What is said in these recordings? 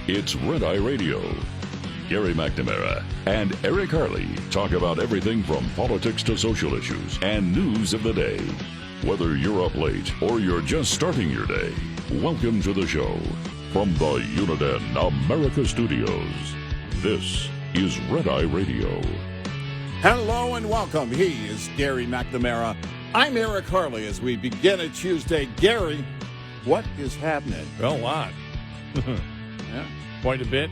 It's Red Eye Radio. Gary McNamara and Eric Harley talk about everything from politics to social issues and news of the day. Whether you're up late or you're just starting your day, welcome to the show. From the Uniden America Studios, this is Red Eye Radio. Hello and welcome. He is Gary McNamara. I'm Eric Harley as we begin a Tuesday. Gary, what is happening? Well, a lot. Yeah. Quite a bit.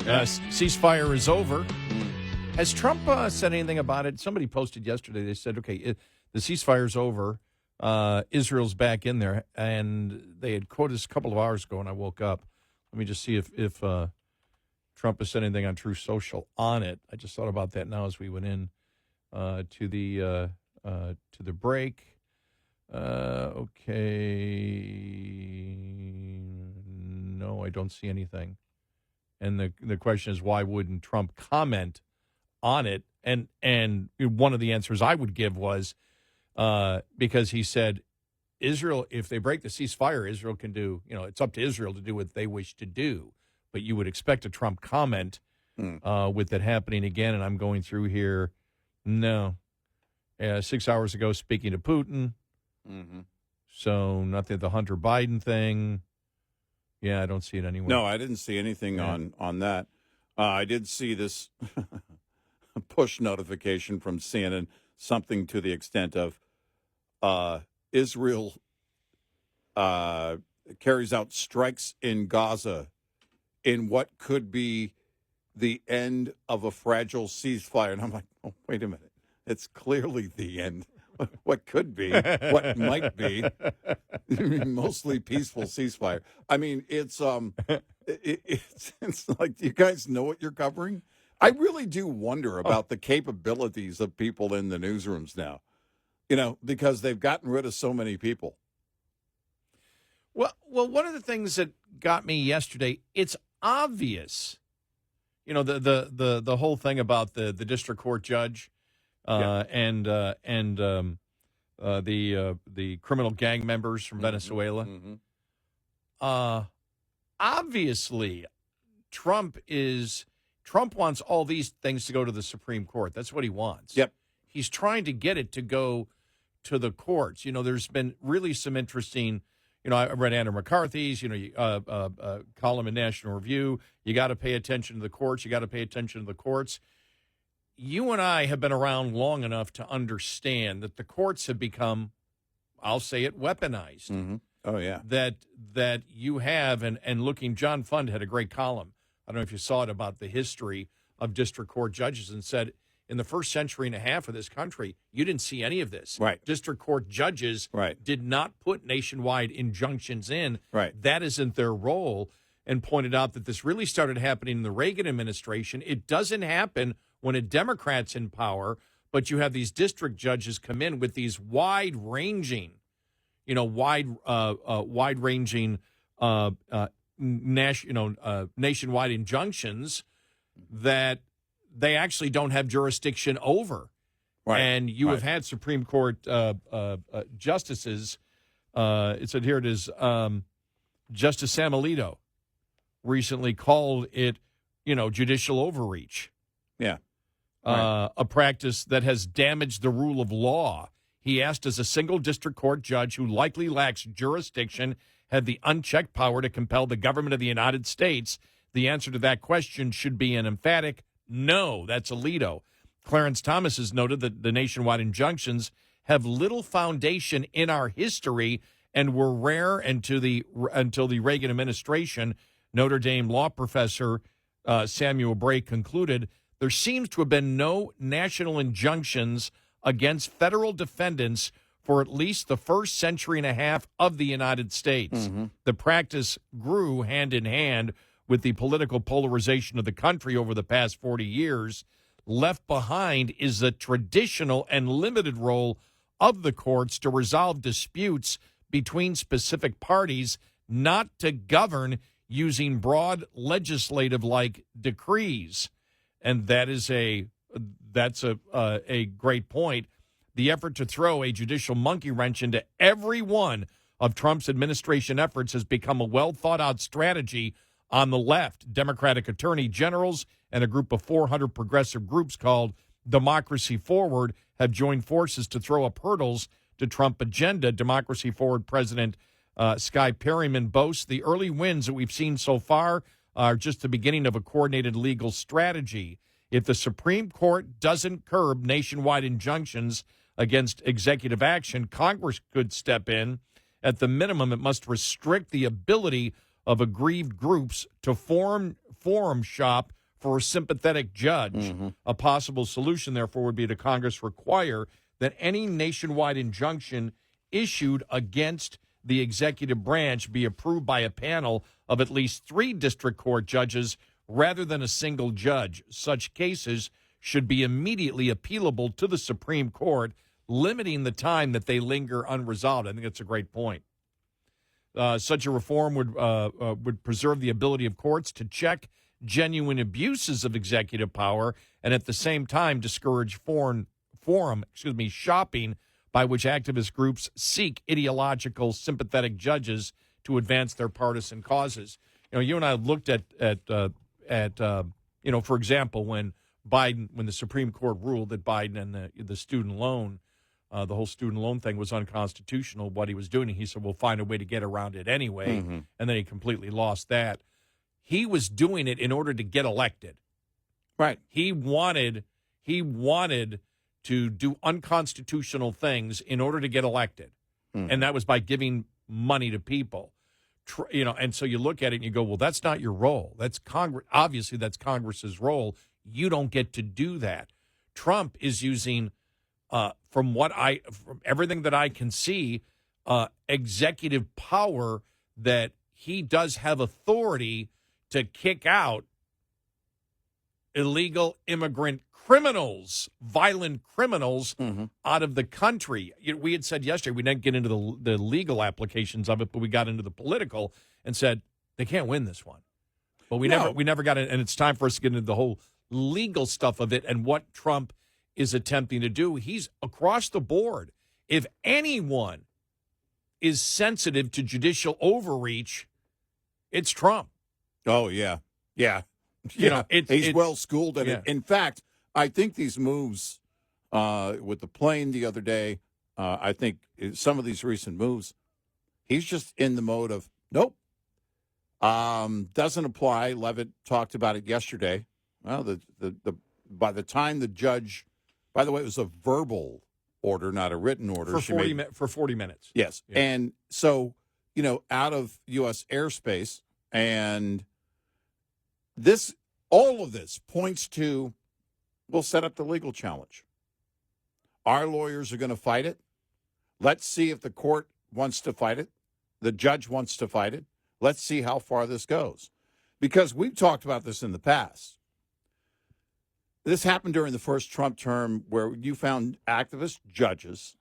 Ceasefire is over. Has Trump said anything about it? Somebody posted yesterday. They said, okay, the ceasefire is over. Israel's back in there. And they had quoted this a couple of hours ago, and I woke up. Let me just see if Trump has said anything on Truth Social on it. I just thought about that now as we went in to the break. Okay. No, I don't see anything. And the question is, why wouldn't Trump comment on it? And one of the answers I would give was because he said, Israel, if they break the ceasefire, Israel can do, it's up to Israel to do what they wish to do. But you would expect a Trump comment with that happening again. And I'm going through here. No. 6 hours ago, speaking to Putin. Mm-hmm. So nothing, the Hunter Biden thing. Yeah, I don't see it anywhere. No, I didn't see anything on that. I did see this push notification from CNN, something to the extent of Israel carries out strikes in Gaza in what could be the end of a fragile ceasefire. And I'm like, oh, wait a minute. It's clearly the end. What could be, what might be, mostly peaceful ceasefire. I mean, it's like, do you guys know what you're covering? I really do wonder about the capabilities of people in the newsrooms now, because they've gotten rid of so many people. Well, one of the things that got me yesterday, it's obvious, the whole thing about the district court judge. And the criminal gang members from Venezuela. Mm-hmm. Obviously, Trump wants all these things to go to the Supreme Court. That's what he wants. Yep. He's trying to get it to go to the courts. There's been really some interesting. I read Andrew McCarthy's, column in National Review. You got to pay attention to the courts. You got to pay attention to the courts. You and I have been around long enough to understand that the courts have become, I'll say it, weaponized. Mm-hmm. Oh, yeah. That you have, and looking, John Fund had a great column. I don't know if you saw it, about the history of district court judges, and said in the first century and a half of this country, you didn't see any of this. Right. District court judges did not put nationwide injunctions in. Right. That isn't their role, and pointed out that this really started happening in the Reagan administration. It doesn't happen when a Democrat's in power, but you have these district judges come in with these wide-ranging nationwide injunctions that they actually don't have jurisdiction over. Right. And you have had Supreme Court justices. It said here it is. Justice Sam Alito recently called it, judicial overreach. Yeah. A practice that has damaged the rule of law. He asked, does a single district court judge who likely lacks jurisdiction have the unchecked power to compel the government of the United States? The answer to that question should be an emphatic no. That's Alito. Clarence Thomas has noted that the nationwide injunctions have little foundation in our history and were rare until the Reagan administration. Notre Dame law professor Samuel Bray concluded, there seems to have been no national injunctions against federal defendants for at least the first century and a half of the United States. Mm-hmm. The practice grew hand in hand with the political polarization of the country over the past 40 years. Left behind is the traditional and limited role of the courts to resolve disputes between specific parties, not to govern using broad legislative-like decrees. And that's a great point. The effort to throw a judicial monkey wrench into every one of Trump's administration efforts has become a well-thought-out strategy On the left, Democratic attorney generals and a group of 400 progressive groups called Democracy Forward have joined forces to throw up hurdles to Trump agenda. Democracy Forward President Sky Perryman boasts the early wins that we've seen so far are just the beginning of a coordinated legal strategy. If the Supreme Court doesn't curb nationwide injunctions against executive action, Congress could step in. At the minimum, it must restrict the ability of aggrieved groups to forum shop for a sympathetic judge. Mm-hmm. A possible solution, therefore, would be to Congress require that any nationwide injunction issued against the executive branch be approved by a panel of at least 3 district court judges rather than a single judge. Such cases should be immediately appealable to the Supreme Court, limiting the time that they linger unresolved. I think that's a great point. Such a reform would preserve the ability of courts to check genuine abuses of executive power and at the same time discourage shopping by which activist groups seek ideological, sympathetic judges to advance their partisan causes. You know, you and I looked at for example, when the Supreme Court ruled that Biden and the student loan, the whole student loan thing was unconstitutional, what he was doing, he said, we'll find a way to get around it anyway. Mm-hmm. And then he completely lost that. He was doing it in order to get elected. Right. He wanted to do unconstitutional things in order to get elected. Mm-hmm. And that was by giving money to people. And so you look at it and you go, well, that's not your role. That's Congress. Obviously, that's Congress's role. You don't get to do that. Trump is using, from everything that I can see, executive power that he does have authority to kick out illegal immigrant criminals, violent criminals, mm-hmm. out of the country. We had said yesterday, we didn't get into the legal applications of it, but we got into the political and said they can't win this one. But we never got it, and it's time for us to get into the whole legal stuff of it and what Trump is attempting to do. He's across the board. If anyone is sensitive to judicial overreach, it's Trump. Oh, yeah. Yeah. He's well-schooled at it. In fact, I think these moves with the plane the other day, I think some of these recent moves, he's just in the mode of, nope, doesn't apply. Levitt talked about it yesterday. Well, by the time the judge, by the way, it was a verbal order, not a written order. For 40 minutes. Yes. Yeah. And so, out of U.S. airspace, and all of this points to, we'll set up the legal challenge. Our lawyers are going to fight it. Let's see if the court wants to fight it. The judge wants to fight it. Let's see how far this goes. Because we've talked about this in the past. This happened during the first Trump term where you found activist judges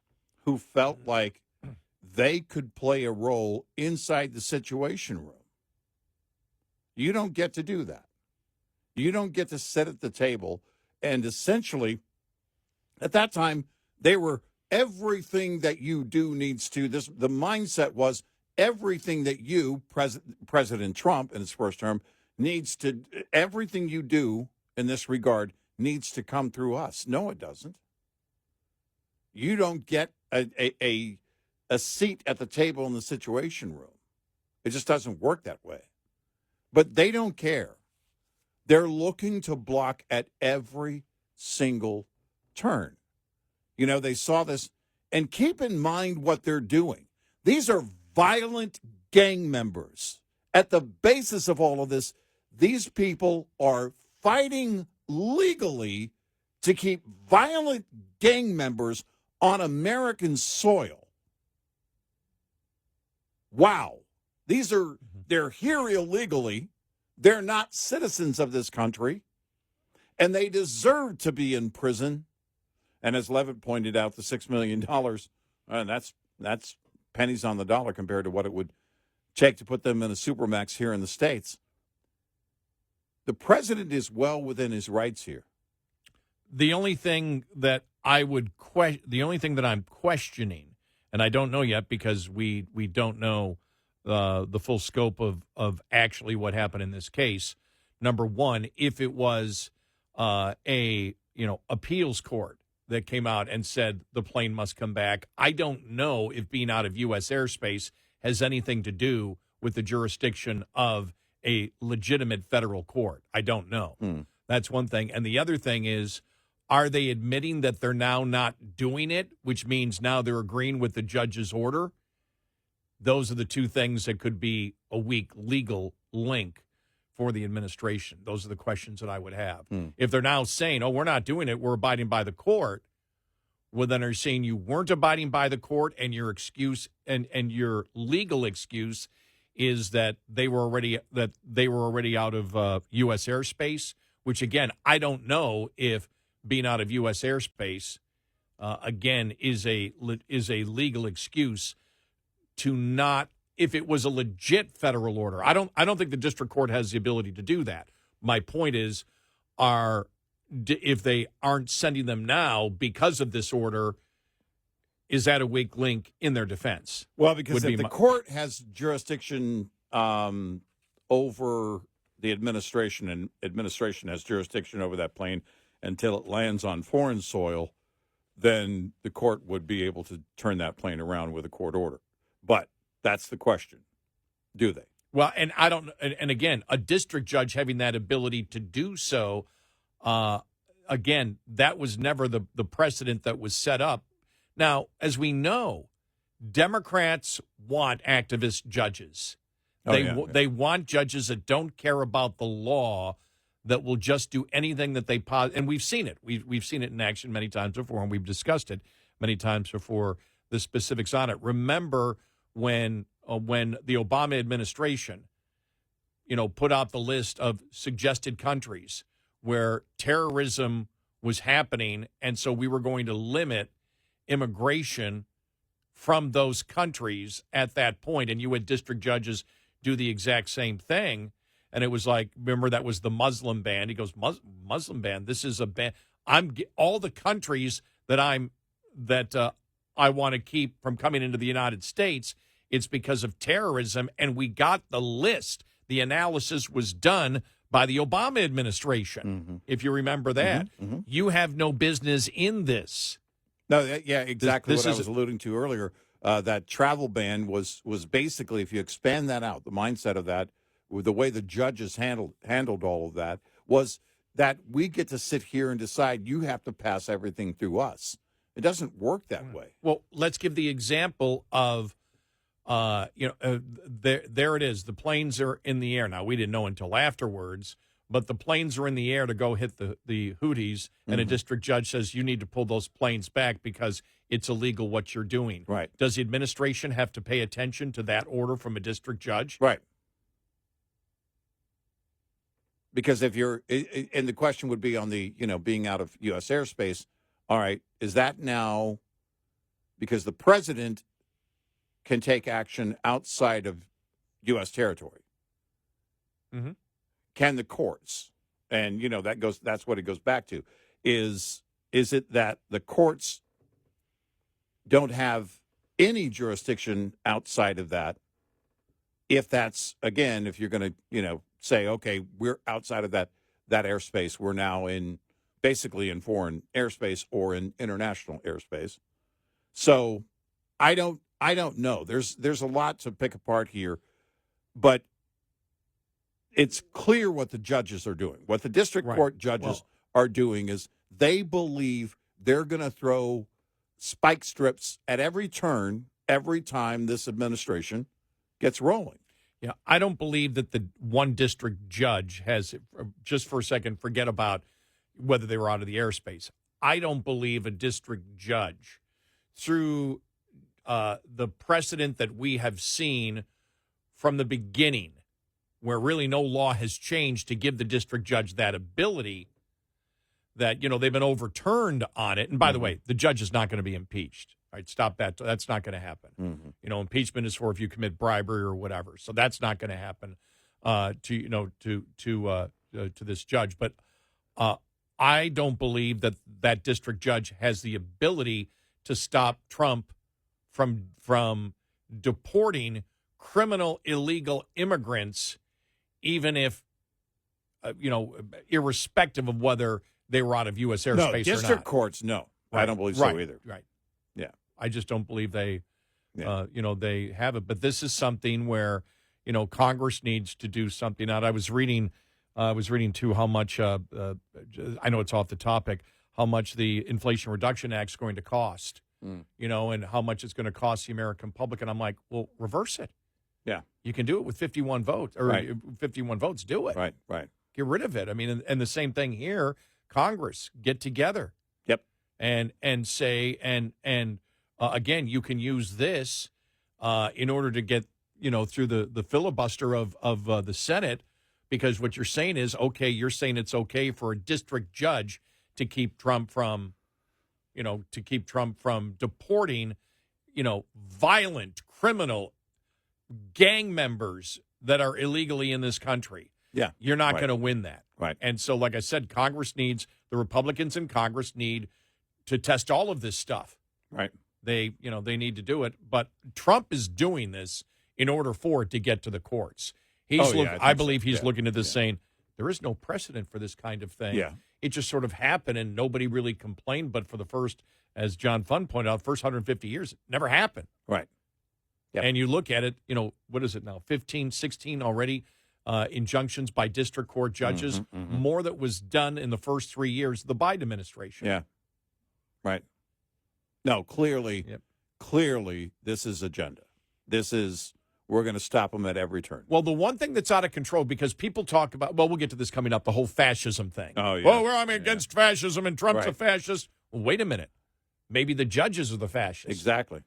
who felt like they could play a role inside the Situation Room. You don't get to do that. You don't get to sit at the table and essentially, at that time, they were everything that you do needs to. The mindset was everything that you, President Trump in his first term, everything you do in this regard needs to come through us. No, it doesn't. You don't get a seat at the table in the Situation Room. It just doesn't work that way. But they don't care. They're looking to block at every single turn. They saw this. And keep in mind what they're doing. These are violent gang members. At the basis of all of this, these people are fighting legally to keep violent gang members on American soil. Wow. They're here illegally. They're not citizens of this country, and they deserve to be in prison. And as Levitt pointed out, the $6 million, that's pennies on the dollar compared to what it would take to put them in a supermax here in the States. The president is well within his rights here. The only thing that I'm questioning, and I don't know yet because we don't know the full scope of actually what happened in this case. Number one, if it was a appeals court that came out and said the plane must come back, I don't know if being out of U.S. airspace has anything to do with the jurisdiction of a legitimate federal court. I don't know. That's one thing. And the other thing is, are they admitting that they're now not doing it, which means now they're agreeing with the judge's order? Those are the two things that could be a weak legal link for the administration. Those are the questions that I would have. If they're now saying, oh, we're not doing it, we're abiding by the court, well, then they're saying you weren't abiding by the court, and your excuse and your legal excuse is that they were already out of U.S. airspace, which, again, I don't know if being out of U.S. airspace, again, is a legal excuse to not, if it was a legit federal order. I don't think the district court has the ability to do that. My point is, if they aren't sending them now because of this order, is that a weak link in their defense? Well, because if the court has jurisdiction over the administration, and administration has jurisdiction over that plane until it lands on foreign soil, then the court would be able to turn that plane around with a court order. But that's the question. Do they? Well, and I don't, and again, a district judge having that ability to do so, again, that was never the precedent that was set up. Now, as we know, Democrats want activist judges. They want judges that don't care about the law, that will just do anything that they and we've seen it. We've seen it in action many times before, and we've discussed it many times before. The specifics on it. Remember when the Obama administration, put out the list of suggested countries where terrorism was happening, and so we were going to limit immigration from those countries at that point, and you had district judges do the exact same thing. And it was like, remember, that was the Muslim ban. He goes, Muslim ban. This is a ban. All the countries that I want to keep from coming into the United States. It's because of terrorism, and we got the list. The analysis was done by the Obama administration, if you remember that. You have no business in this. No, yeah, exactly what I was alluding to earlier. That travel ban was basically, if you expand that out, the mindset of that, the way the judges handled all of that, was that we get to sit here and decide you have to pass everything through us. It doesn't work that way. Well, let's give the example of, there it is. The planes are in the air. Now, we didn't know until afterwards, but the planes are in the air to go hit the Houthis, and a district judge says you need to pull those planes back because it's illegal what you're doing. Right. Does the administration have to pay attention to that order from a district judge? Right. Because if you're, and the question would be on the, being out of U.S. airspace, all right, is that now because the president can take action outside of U.S. territory? Can the courts? And, that's what it goes back to. Is it that the courts don't have any jurisdiction outside of that? If that's, again, if you're going to, say, okay, we're outside of that airspace, we're now basically in foreign airspace or in international airspace. So I don't know. There's a lot to pick apart here, but it's clear what the judges are doing. What the district court judges are doing is they believe they're going to throw spike strips at every turn, every time this administration gets rolling. Yeah, I don't believe that the one district judge has, just for a second, forget about whether they were out of the airspace. I don't believe a district judge, through the precedent that we have seen from the beginning, where really no law has changed to give the district judge that ability, that, they've been overturned on it. And by the way, the judge is not going to be impeached. All right, stop that. That's not going to happen. Impeachment is for if you commit bribery or whatever. So that's not going to happen to this judge. But I don't believe that district judge has the ability to stop Trump from deporting criminal illegal immigrants, even if, irrespective of whether they were out of U.S. airspace or not. District courts, no. Right. I don't believe so either. Right. Yeah. I just don't believe they, Yeah. they have it. But this is something where, Congress needs to do something. Out. I was reading too how much. I know it's off the topic. How much the Inflation Reduction Act is going to cost. And how much it's going to cost the American public. And I'm like, well, reverse it. Yeah. You can do it with 51 votes. Or 51 votes. Do it. Right. Get rid of it. I mean, and the same thing here. Congress, get together. Yep. And say again, you can use this in order to get through the filibuster of the Senate, because what you're saying is you're saying it's okay for a district judge to keep Trump from deporting violent criminal gang members that are illegally in this country. Yeah, you're not going to win that. Right. And so, like I said, the Republicans in Congress need to test all of this stuff. Right. They need to do it. But Trump is doing this in order for it to get to the courts. I believe he's looking at this saying, there is no precedent for this kind of thing. Yeah. It just sort of happened and nobody really complained. But for the first, as John Funn pointed out, first 150 years, it never happened. Right. Yep. And you look at it, what is it now, 15, 16 already? Injunctions by district court judges, more that was done in the first 3 years of the Biden administration. Yeah, right. No, clearly, this is agenda. We're going to stop them at every turn. Well, the one thing that's out of control, because people talk about, we'll get to this coming up, the whole fascism thing. Oh, yeah. I'm against fascism and Trump's a fascist. Well, wait a minute. Maybe the judges are the fascists. Exactly.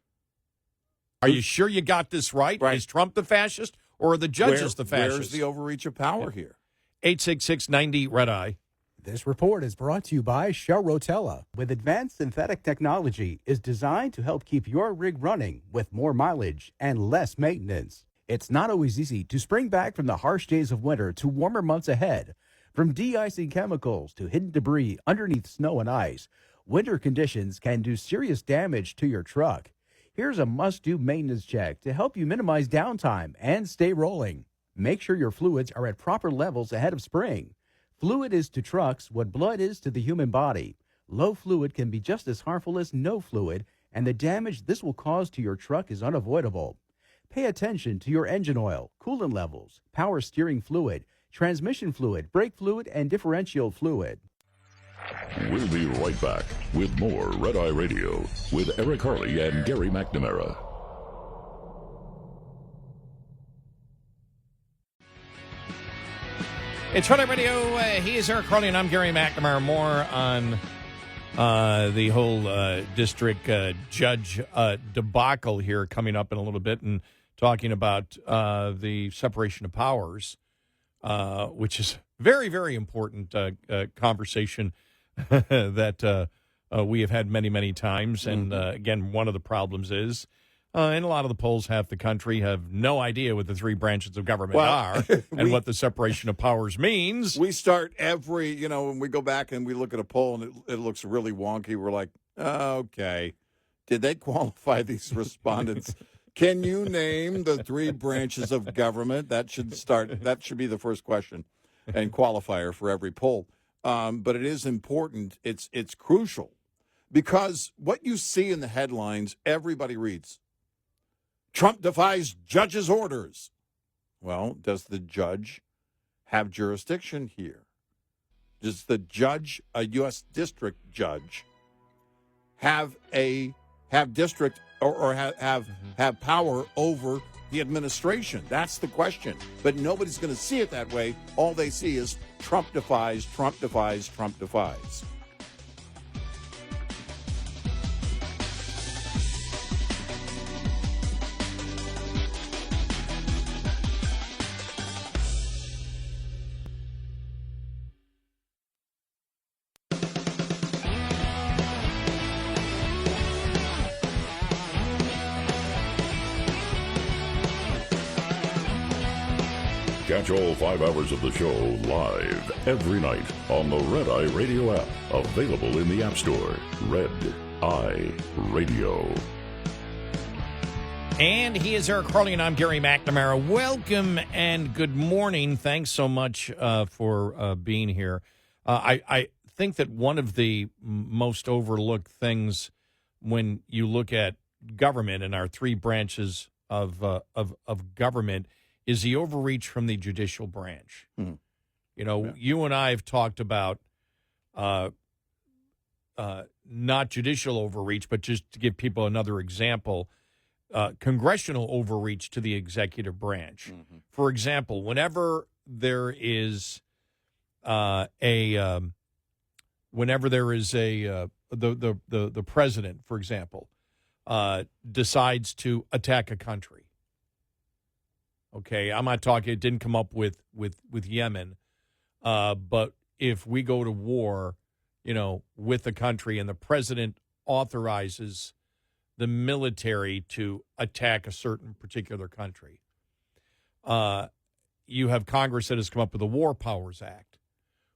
Are you sure you got this right? Is Trump the fascist? Or are the judges the fascists? Where's the overreach of power here? 866-90-RED-I. This report is brought to you by Shell Rotella. With advanced synthetic technology, is designed to help keep your rig running with more mileage and less maintenance. It's not always easy to spring back from the harsh days of winter to warmer months ahead. From de-icing chemicals to hidden debris underneath snow and ice, winter conditions can do serious damage to your truck. Here's a must-do maintenance check to help you minimize downtime and stay rolling. Make sure your fluids are at proper levels ahead of spring. Fluid is to trucks what blood is to the human body. Low fluid can be just as harmful as no fluid, and the damage this will cause to your truck is unavoidable. Pay attention to your engine oil, coolant levels, power steering fluid, transmission fluid, brake fluid, and differential fluid. We'll be right back with more Red Eye Radio with Eric Harley and Gary McNamara. It's Red Eye Radio. He is Eric Harley, and I'm Gary McNamara. More on the whole district judge debacle here coming up in a little bit, and talking about the separation of powers, which is very, very important conversation that we have had many, many times. And again, one of the problems is, in a lot of the polls, half the country have no idea what the three branches of government are and what the separation of powers means. We start every, when we go back and we look at a poll and it looks really wonky, we're like, okay, did they qualify these respondents? Can you name the three branches of government? That should be the first question and qualifier for every poll. But it is important. It's crucial because what you see in the headlines, everybody reads. Trump defies judge's orders. Well, does the judge have jurisdiction here? Does the judge, a U.S. district judge, have district or have power over the administration? That's the question. But nobody's going to see it that way. All they see is Trump defies, Trump defies, Trump defies. Catch all 5 hours of the show live every night on the Red Eye Radio app. Available in the App Store. Red Eye Radio. And he is Eric Harley, and I'm Gary McNamara. Welcome and good morning. Thanks so much for being here. I think that one of the most overlooked things when you look at government and our three branches of government is the overreach from the judicial branch. Mm-hmm. You know, you and I have talked about not judicial overreach, but just to give people another example, congressional overreach to the executive branch. Mm-hmm. For example, whenever there is the president, for example, decides to attack a country. Okay, I'm not talking. It didn't come up with Yemen, but if we go to war, you know, with the country, and the president authorizes the military to attack a certain particular country. You have Congress that has come up with the War Powers Act,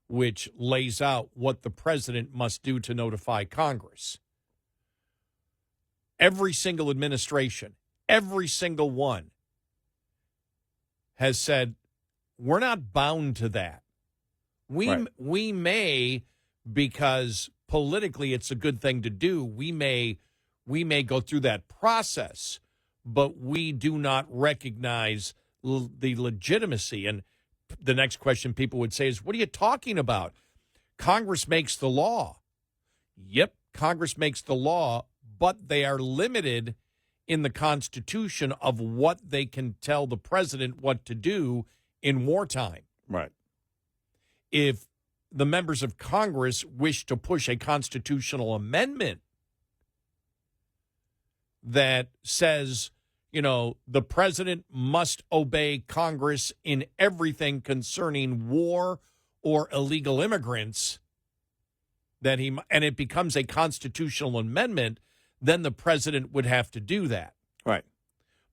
which lays out what the president must do to notify Congress. Every single administration, every single one, has said, we're not bound to that. We may, because politically it's a good thing to do, we may go through that process, but we do not recognize the legitimacy. And the next question people would say is, what are you talking about? Congress makes the law. Yep, Congress makes the law, but they are limited in the Constitution of what they can tell the president what to do in wartime. Right. If the members of Congress wish to push a constitutional amendment that says, you know, the president must obey Congress in everything concerning war or illegal immigrants, and it becomes a constitutional amendment, then the president would have to do that. Right.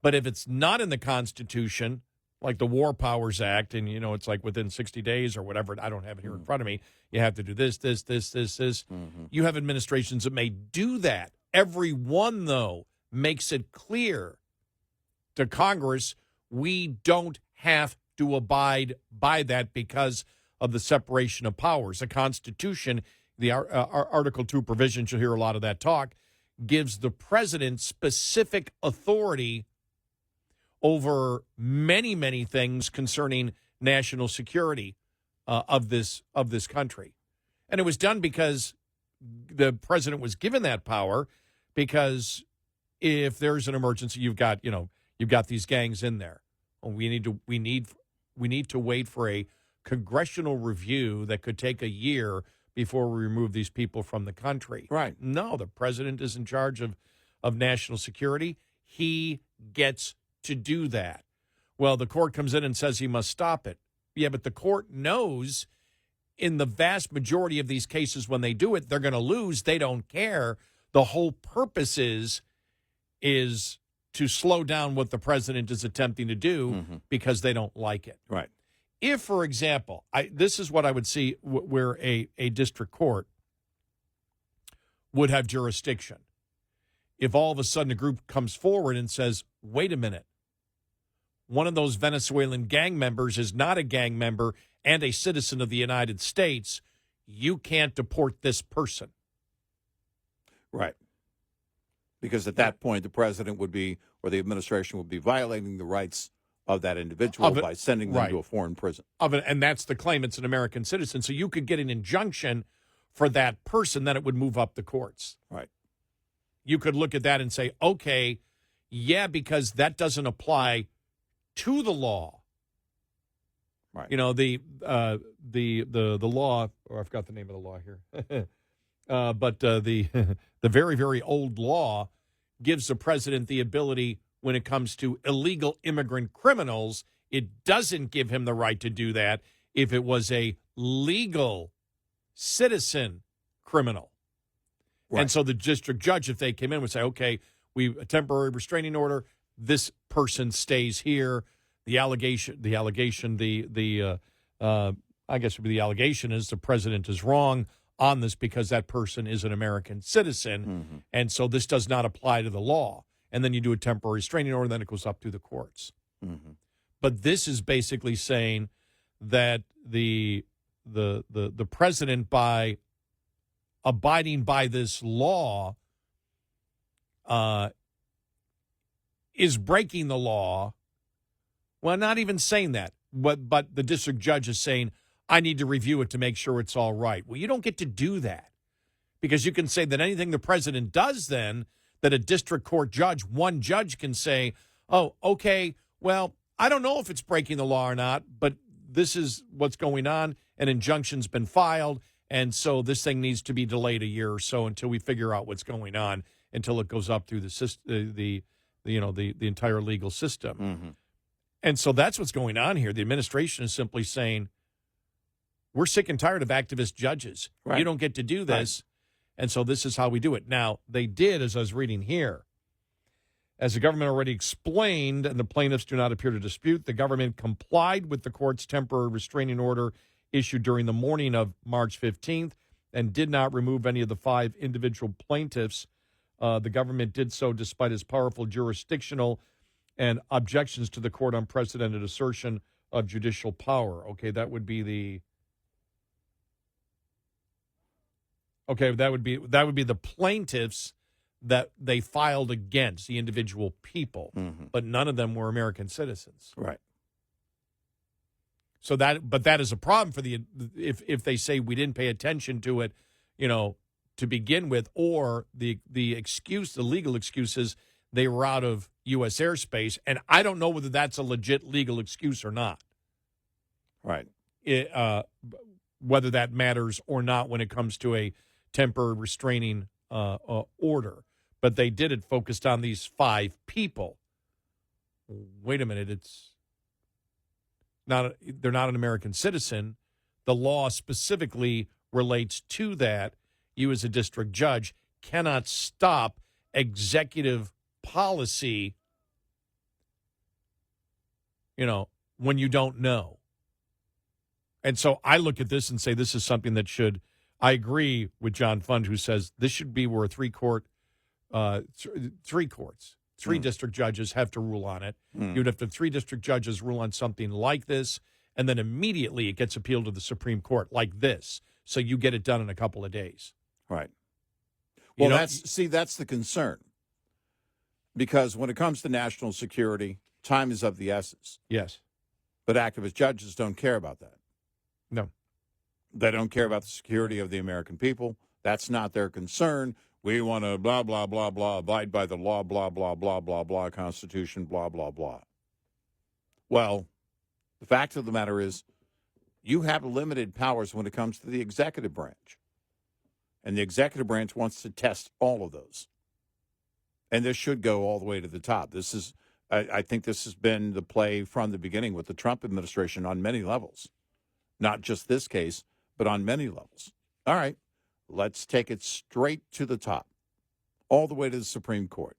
But if it's not in the Constitution, like the War Powers Act, and, you know, it's like within 60 days or whatever, I don't have it here in front of me, you have to do this. Mm-hmm. You have administrations that may do that. Every one, though, makes it clear to Congress, we don't have to abide by that because of the separation of powers. The Constitution, the Article 2 provisions, you'll hear a lot of that talk, gives the president specific authority over many, many things concerning national security of this country. And it was done because the president was given that power, because if there's an emergency, you've got these gangs in there. We need to wait for a congressional review that could take a year before we remove these people from the country. Right. No, the president is in charge of national security. He gets to do that. Well, the court comes in and says he must stop it. Yeah, but the court knows in the vast majority of these cases when they do it, they're going to lose. They don't care. The whole purpose is to slow down what the president is attempting to do because they don't like it. Right. If, for example, this is what I would see where a district court would have jurisdiction. If all of a sudden a group comes forward and says, wait a minute, one of those Venezuelan gang members is not a gang member and a citizen of the United States, you can't deport this person. Right. Because at that point, the president would be, or the administration would be, violating the rights of that individual by sending them to a foreign prison. And that's the claim. It's an American citizen. So you could get an injunction for that person, then it would move up the courts. Right. You could look at that and say, okay, yeah, because that doesn't apply to the law. Right. You know, the law, or I forgot the name of the law here. But the very, very old law gives the president the ability, when it comes to illegal immigrant criminals, it doesn't give him the right to do that if it was a legal citizen criminal. Right. And so the district judge, if they came in, would say, okay, a temporary restraining order, this person stays here. I guess would be the allegation is the president is wrong on this because that person is an American citizen, and so this does not apply to the law. and then you do a temporary restraining order, and then it goes up through the courts. Mm-hmm. But this is basically saying that the president, by abiding by this law, is breaking the law. Well, not even saying that, but the district judge is saying, I need to review it to make sure it's all right. Well, you don't get to do that, because you can say that anything the president does then, that a district court judge, one judge can say, oh, okay, well, I don't know if it's breaking the law or not, but this is what's going on. An injunction's been filed, and so this thing needs to be delayed a year or so until we figure out what's going on, until it goes up through the entire legal system. Mm-hmm. And so that's what's going on here. The administration is simply saying, we're sick and tired of activist judges. Right. You don't get to do this. Right. And so this is how we do it. Now, they did, as I was reading here, as the government already explained, and the plaintiffs do not appear to dispute, the government complied with the court's temporary restraining order issued during the morning of March 15th and did not remove any of the 5 individual plaintiffs. The government did so despite its powerful jurisdictional and objections to the court unprecedented assertion of judicial power. Okay, that would be the the plaintiffs that they filed against, the individual people, but none of them were American citizens. Right. So that is a problem for if they say we didn't pay attention to it, to begin with, or the legal excuse is they were out of U.S. airspace, and I don't know whether that's a legit legal excuse or not. Right. Whether that matters or not when it comes to a temporary restraining order. But they did it focused on these 5 people. Wait a minute, they're not an American citizen. The law specifically relates to that. You as a district judge cannot stop executive policy, when you don't know. And so I look at this and say this is something that should, I agree with John Fund, who says this should be where three district judges have to rule on it. You'd have to have 3 district judges rule on something like this, and then immediately it gets appealed to the Supreme Court like this. So you get it done in a couple of days. Right. Well, that's the concern. Because when it comes to national security, time is of the essence. Yes. But activist judges don't care about that. No. They don't care about the security of the American people. That's not their concern. We want to blah, blah, blah, blah, abide by the law, blah, blah, blah, blah, blah, Constitution, blah, blah, blah. Well, the fact of the matter is you have limited powers when it comes to the executive branch. And the executive branch wants to test all of those. And this should go all the way to the top. This is, I think this has been the play from the beginning with the Trump administration on many levels. Not just this case, but on many levels. All right, let's take it straight to the top, all the way to the Supreme Court.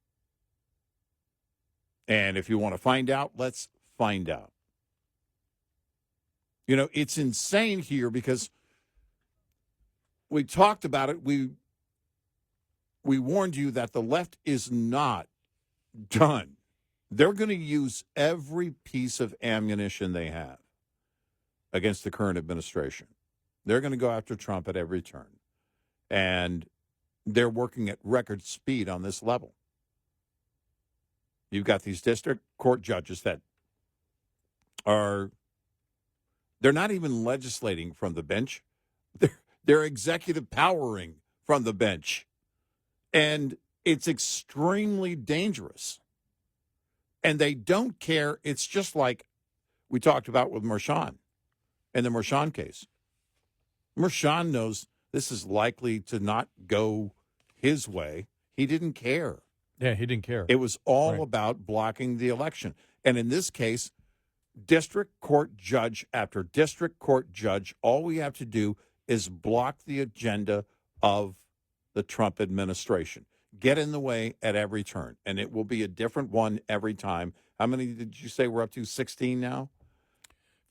And if you want to find out, let's find out. It's insane here because we talked about it. We warned you that the left is not done. They're going to use every piece of ammunition they have against the current administration. They're going to go after Trump at every turn. And they're working at record speed on this level. You've got these district court judges that they're not even legislating from the bench. They're executive powering from the bench. And it's extremely dangerous. And they don't care. It's just like we talked about with Mershon in the Mershon case. Mershon knows this is likely to not go his way. He didn't care. Yeah, he didn't care. It was all about blocking the election. And in this case, district court judge after district court judge, all we have to do is block the agenda of the Trump administration. Get in the way at every turn, and it will be a different one every time. How many did you say we're up to? 16 now?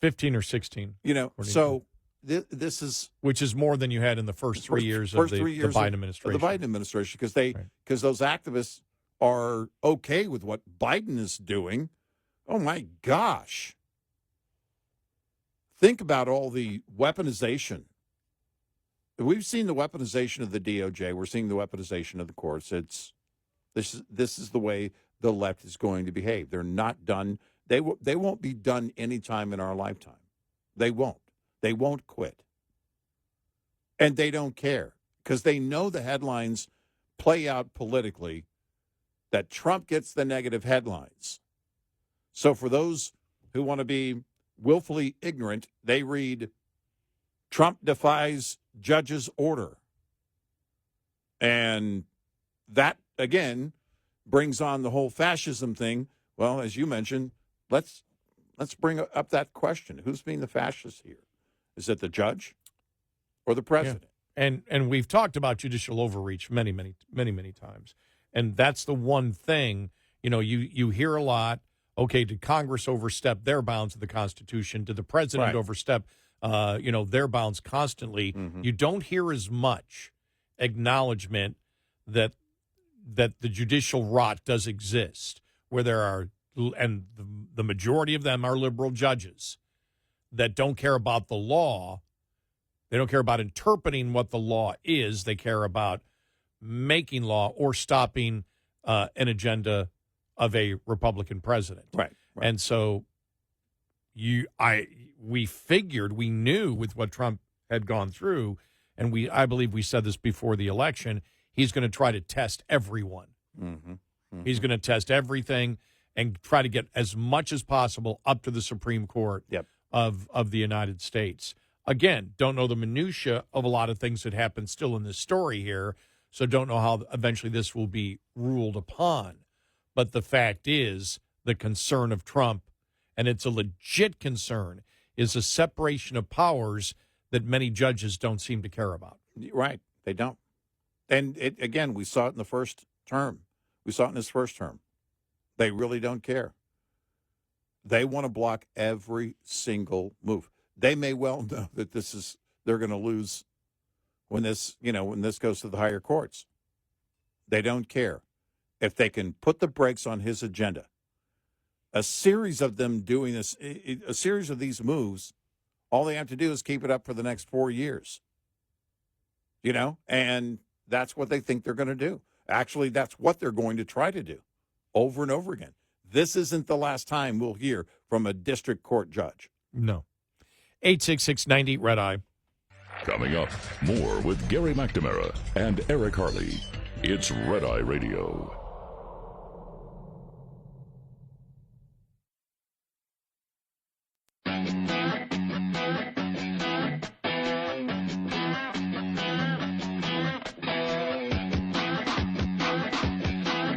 15 or 16. So this is... Which is more than you had in the first 3 years of the Biden administration. Of the Biden administration, because those activists are okay with what Biden is doing. Oh, my gosh. Think about all the weaponization. We've seen the weaponization of the DOJ. We're seeing the weaponization of the courts. This is the way the left is going to behave. They're not done. They won't be done anytime in our lifetime. They won't. They won't quit. And they don't care because they know the headlines play out politically, that Trump gets the negative headlines. So for those who want to be willfully ignorant, they read, Trump defies judge's order. And that, again, brings on the whole fascism thing. Well, as you mentioned, let's bring up that question. Who's being the fascist here? Is it the judge or the president? Yeah. And we've talked about judicial overreach many times. And that's the one thing, you hear a lot. Okay, did Congress overstep their bounds of the Constitution? Did the president overstep, their bounds constantly? Mm-hmm. You don't hear as much acknowledgement that the judicial rot does exist, where there are, and the majority of them are liberal judges that don't care about the law. They don't care about interpreting what the law is. They care about making law or stopping an agenda of a Republican president. Right. And so we knew with what Trump had gone through, and I believe we said this before the election, he's going to try to test everyone. Mm-hmm. Mm-hmm. He's going to test everything and try to get as much as possible up to the Supreme Court of the United States. Again, don't know the minutia of a lot of things that happen still in this story here, so don't know how eventually this will be ruled upon. But the fact is, the concern of Trump, and it's a legit concern, is a separation of powers that many judges don't seem to care about. Right. They don't. And, again, we saw it in the first term. We saw it in his first term. They really don't care. They want to block every single move. They may well know that they're going to lose when this goes to the higher courts. They don't care. If they can put the brakes on his agenda, a series of them doing this, a series of these moves, all they have to do is keep it up for the next 4 years. And that's what they think they're going to do. Actually, that's what they're going to try to do over and over again. This isn't the last time we'll hear from a district court judge. No. 866-90 Red Eye. Coming up, more with Gary McNamara and Eric Harley. It's Red Eye Radio.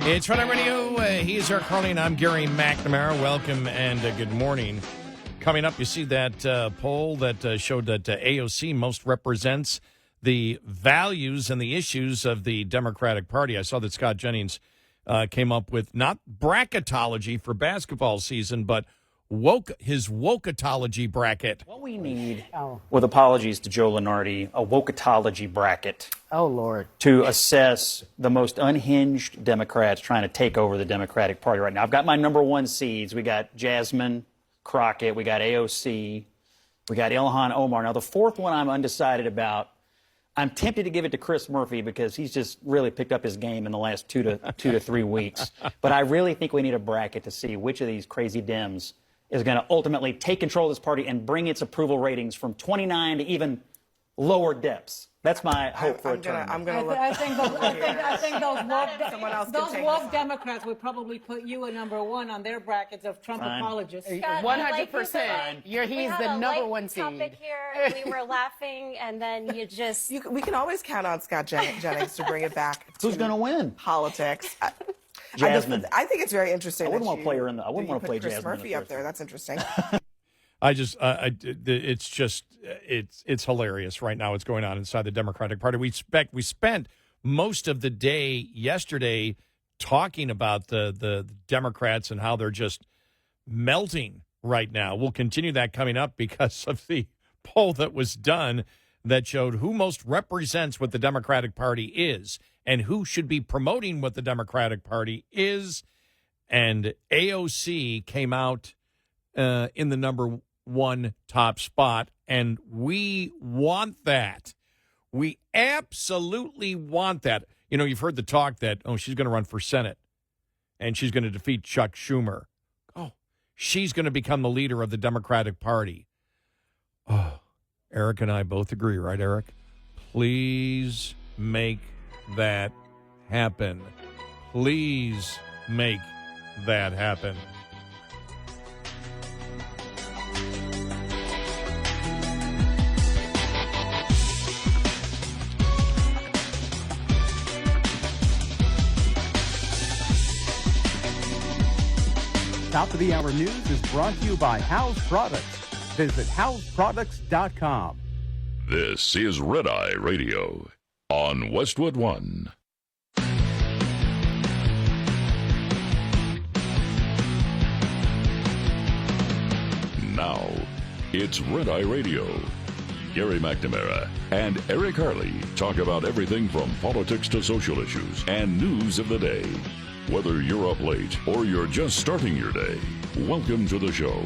It's Red Eye Radio. He's Eric Harley, and I'm Gary McNamara. Welcome and good morning. Coming up, you see that poll that showed that AOC most represents the values and the issues of the Democratic Party. I saw that Scott Jennings came up with not bracketology for basketball season, but his wokeatology bracket. What we need, with apologies to Joe Lenardi, a wokeatology bracket. Oh, Lord. To assess the most unhinged Democrats trying to take over the Democratic Party right now. I've got my number one seeds. We got Jasmine Crockett, we got AOC, we got Ilhan Omar. Now, the fourth one I'm undecided about. I'm tempted to give it to Chris Murphy because he's just really picked up his game in the last 2 to 3 weeks. But I really think we need a bracket to see which of these crazy Dems is going to ultimately take control of this party and bring its approval ratings from 29 to even lower depths. That's my hope for a term. I'm going to look. I think those woke Democrats would probably put you at number one on their brackets of Trump apologists. 100%. He's the number one seed. Topic here. We were laughing, and then you just. We can always count on Scott Jennings to bring it back. Who's going to win? Politics. Jasmine. I think it's very interesting. I wouldn't want to play her in the. I wouldn't want to play Chris Jasmine Murphy up there. That's interesting. It's hilarious right now what's going on inside the Democratic Party. We spent most of the day yesterday talking about the Democrats and how they're just melting right now. We'll continue that coming up because of the poll that was done that showed who most represents what the Democratic Party is. and who should be promoting what the Democratic Party is. And AOC came out in the number one top spot, and we want that. We absolutely want that. You know, you've heard the talk that, she's going to run for Senate, and she's going to defeat Chuck Shumer. Oh, she's going to become the leader of the Democratic Party. Oh, Eric and I both agree, right, Eric? Please make that happen. Please make that happen. Top of the Hour News is brought to you by House Products. Visit houseproducts.com. This is Red Eye Radio on Westwood One. Now, it's Red Eye Radio. Gary McNamara and Eric Harley talk about everything from politics to social issues and news of the day. Whether you're up late or you're just starting your day, welcome to the show.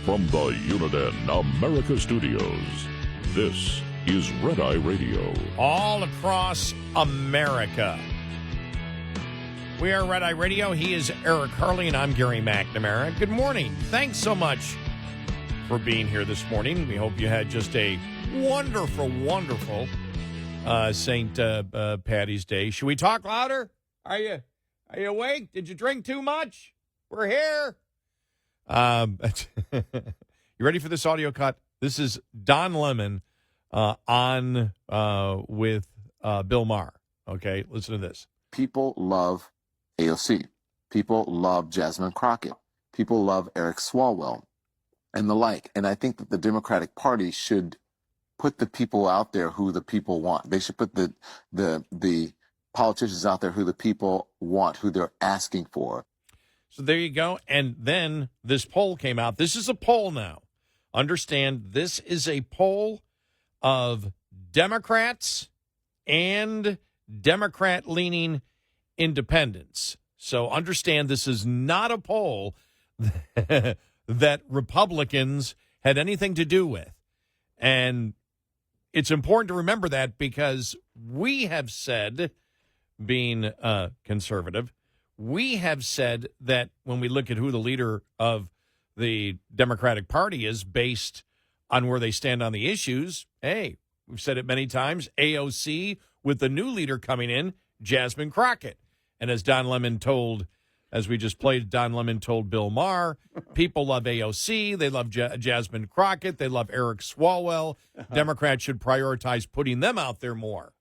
From the Uniden America Studios, this is Red Eye Radio. All across America. We are Red Eye Radio. He is Eric Harley, and I'm Gary McNamara. Good morning. Thanks so much for being here this morning. We hope you had just a wonderful, wonderful St. Patty's Day. Should we talk louder? Are you awake? Did you drink too much? We're here. You ready for this audio cut? This is Don Lemon on with Bill Maher. Okay, listen to this. People love AOC. People love Jasmine Crockett. People love Eric Swalwell and the like. And I think that the Democratic Party should put the people out there who the people want. They should put the politicians out there who the people want, who they're asking for. So there you go. And then this poll came out. This is a poll now. Understand, this is a poll of Democrats and Democrat-leaning independents. So understand, this is not a poll that Republicans had anything to do with. And it's important to remember that, because we have said, being conservative, we have said that when we look at who the leader of the Democratic Party is based on where they stand on the issues, hey, we've said it many times, AOC with the new leader coming in, Jasmine Crockett. And as Don Lemon told, as we just played, Don Lemon told Bill Maher, people love AOC, they love Jasmine Crockett, they love Eric Swalwell. Democrats should prioritize putting them out there more.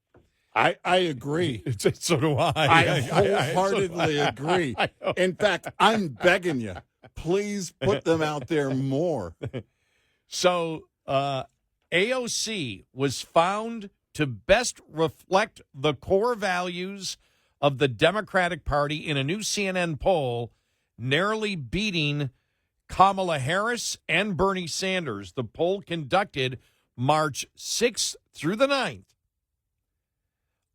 I agree. So do I. I wholeheartedly agree. In fact, I'm begging you, please put them out there more. So AOC was found to best reflect the core values of the Democratic Party in a new CNN poll, narrowly beating Kamala Harris and Bernie Sanders. The poll conducted March 6th through the 9th.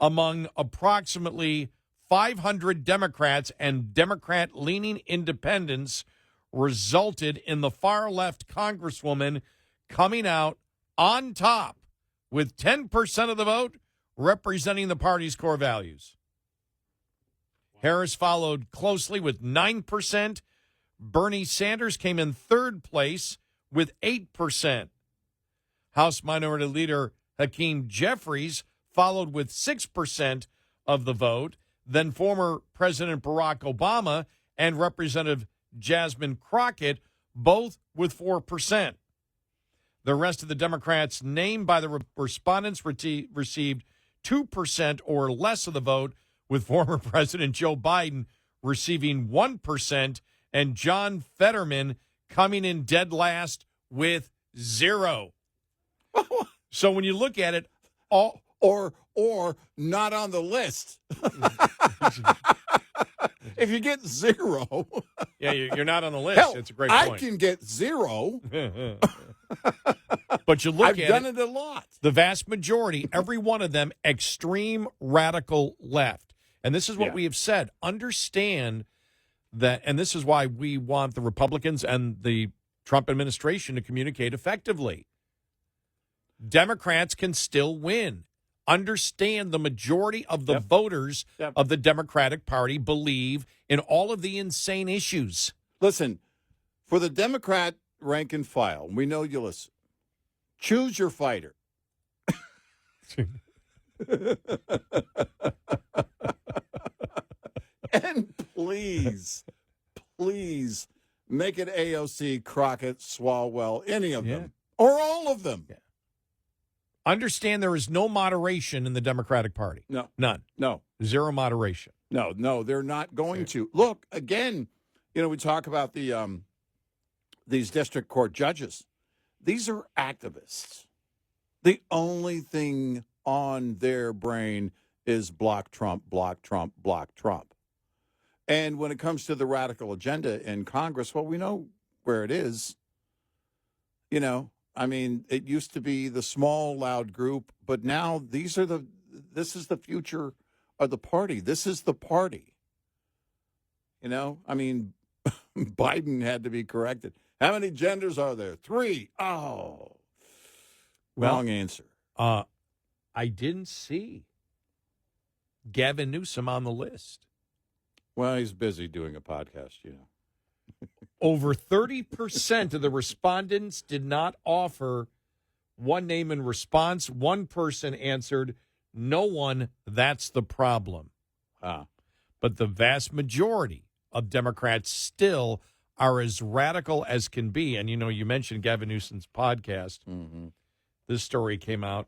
Among approximately 500 Democrats and Democrat-leaning independents, resulted in the far-left Congresswoman coming out on top with 10% of the vote, representing the party's core values. Harris followed closely with 9%. Bernie Sanders came in third place with 8%. House Minority Leader Hakeem Jeffries followed with 6% of the vote. Then former President Barack Obama and Representative Jasmine Crockett, both with 4%. The rest of the Democrats named by the respondents received 2% or less of the vote, with former President Joe Biden receiving 1% and John Fetterman coming in dead last with 0. So when you look at it, all or not on the list. If you get 0. Yeah, you're not on the list. Hell, it's a great point. I can get 0. But you look I've at done it a lot. the vast majority, every one of them, extreme radical left. And this is what we have said. Understand that, and this is why we want the Republicans and the Trump administration to communicate effectively. Democrats can still win. Understand the majority of the voters of the Democratic Party believe in all of the insane issues. Listen, for the Democrat rank and file, we know you listen. Choose your fighter. And please make it AOC, Crockett, Swalwell, any of them, or all of them. Yeah. Understand there is no moderation in the Democratic Party. No. None. No. Zero moderation. No, they're not going to. Look, again, we talk about these district court judges. These are activists. The only thing on their brain is block Trump, block Trump, block Trump. And when it comes to the radical agenda in Congress, well, we know where it is. It used to be the small, loud group, but now this is the future of the party. This is the party. Biden had to be corrected. How many genders are there? 3. Oh, wrong answer. I didn't see Gavin Newsome on the list. Well, he's busy doing a podcast, Over 30% of the respondents did not offer one name in response. One person answered, no one, that's the problem. But the vast majority of Democrats still are as radical as can be. And, you mentioned Gavin Newsom's podcast. Mm-hmm. This story came out.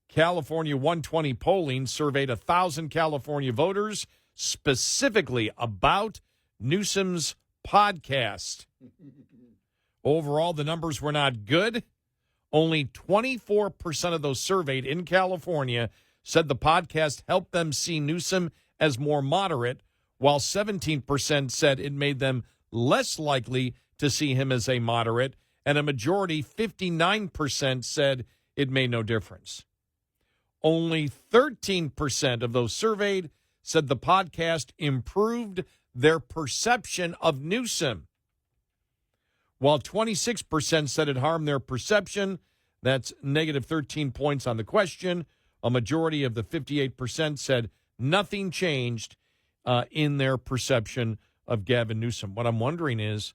California 120 polling surveyed 1,000 California voters specifically about Newsom's podcast. Overall, the numbers were not good. Only 24% of those surveyed in California said the podcast helped them see Newsom as more moderate, while 17% said it made them less likely to see him as a moderate, and a majority, 59%, said it made no difference. Only 13% of those surveyed said the podcast improved their perception of Newsom, while 26% said it harmed their perception. That's negative 13 points on the question. A majority of the 58% said nothing changed in their perception of Gavin Newsom. What I'm wondering is,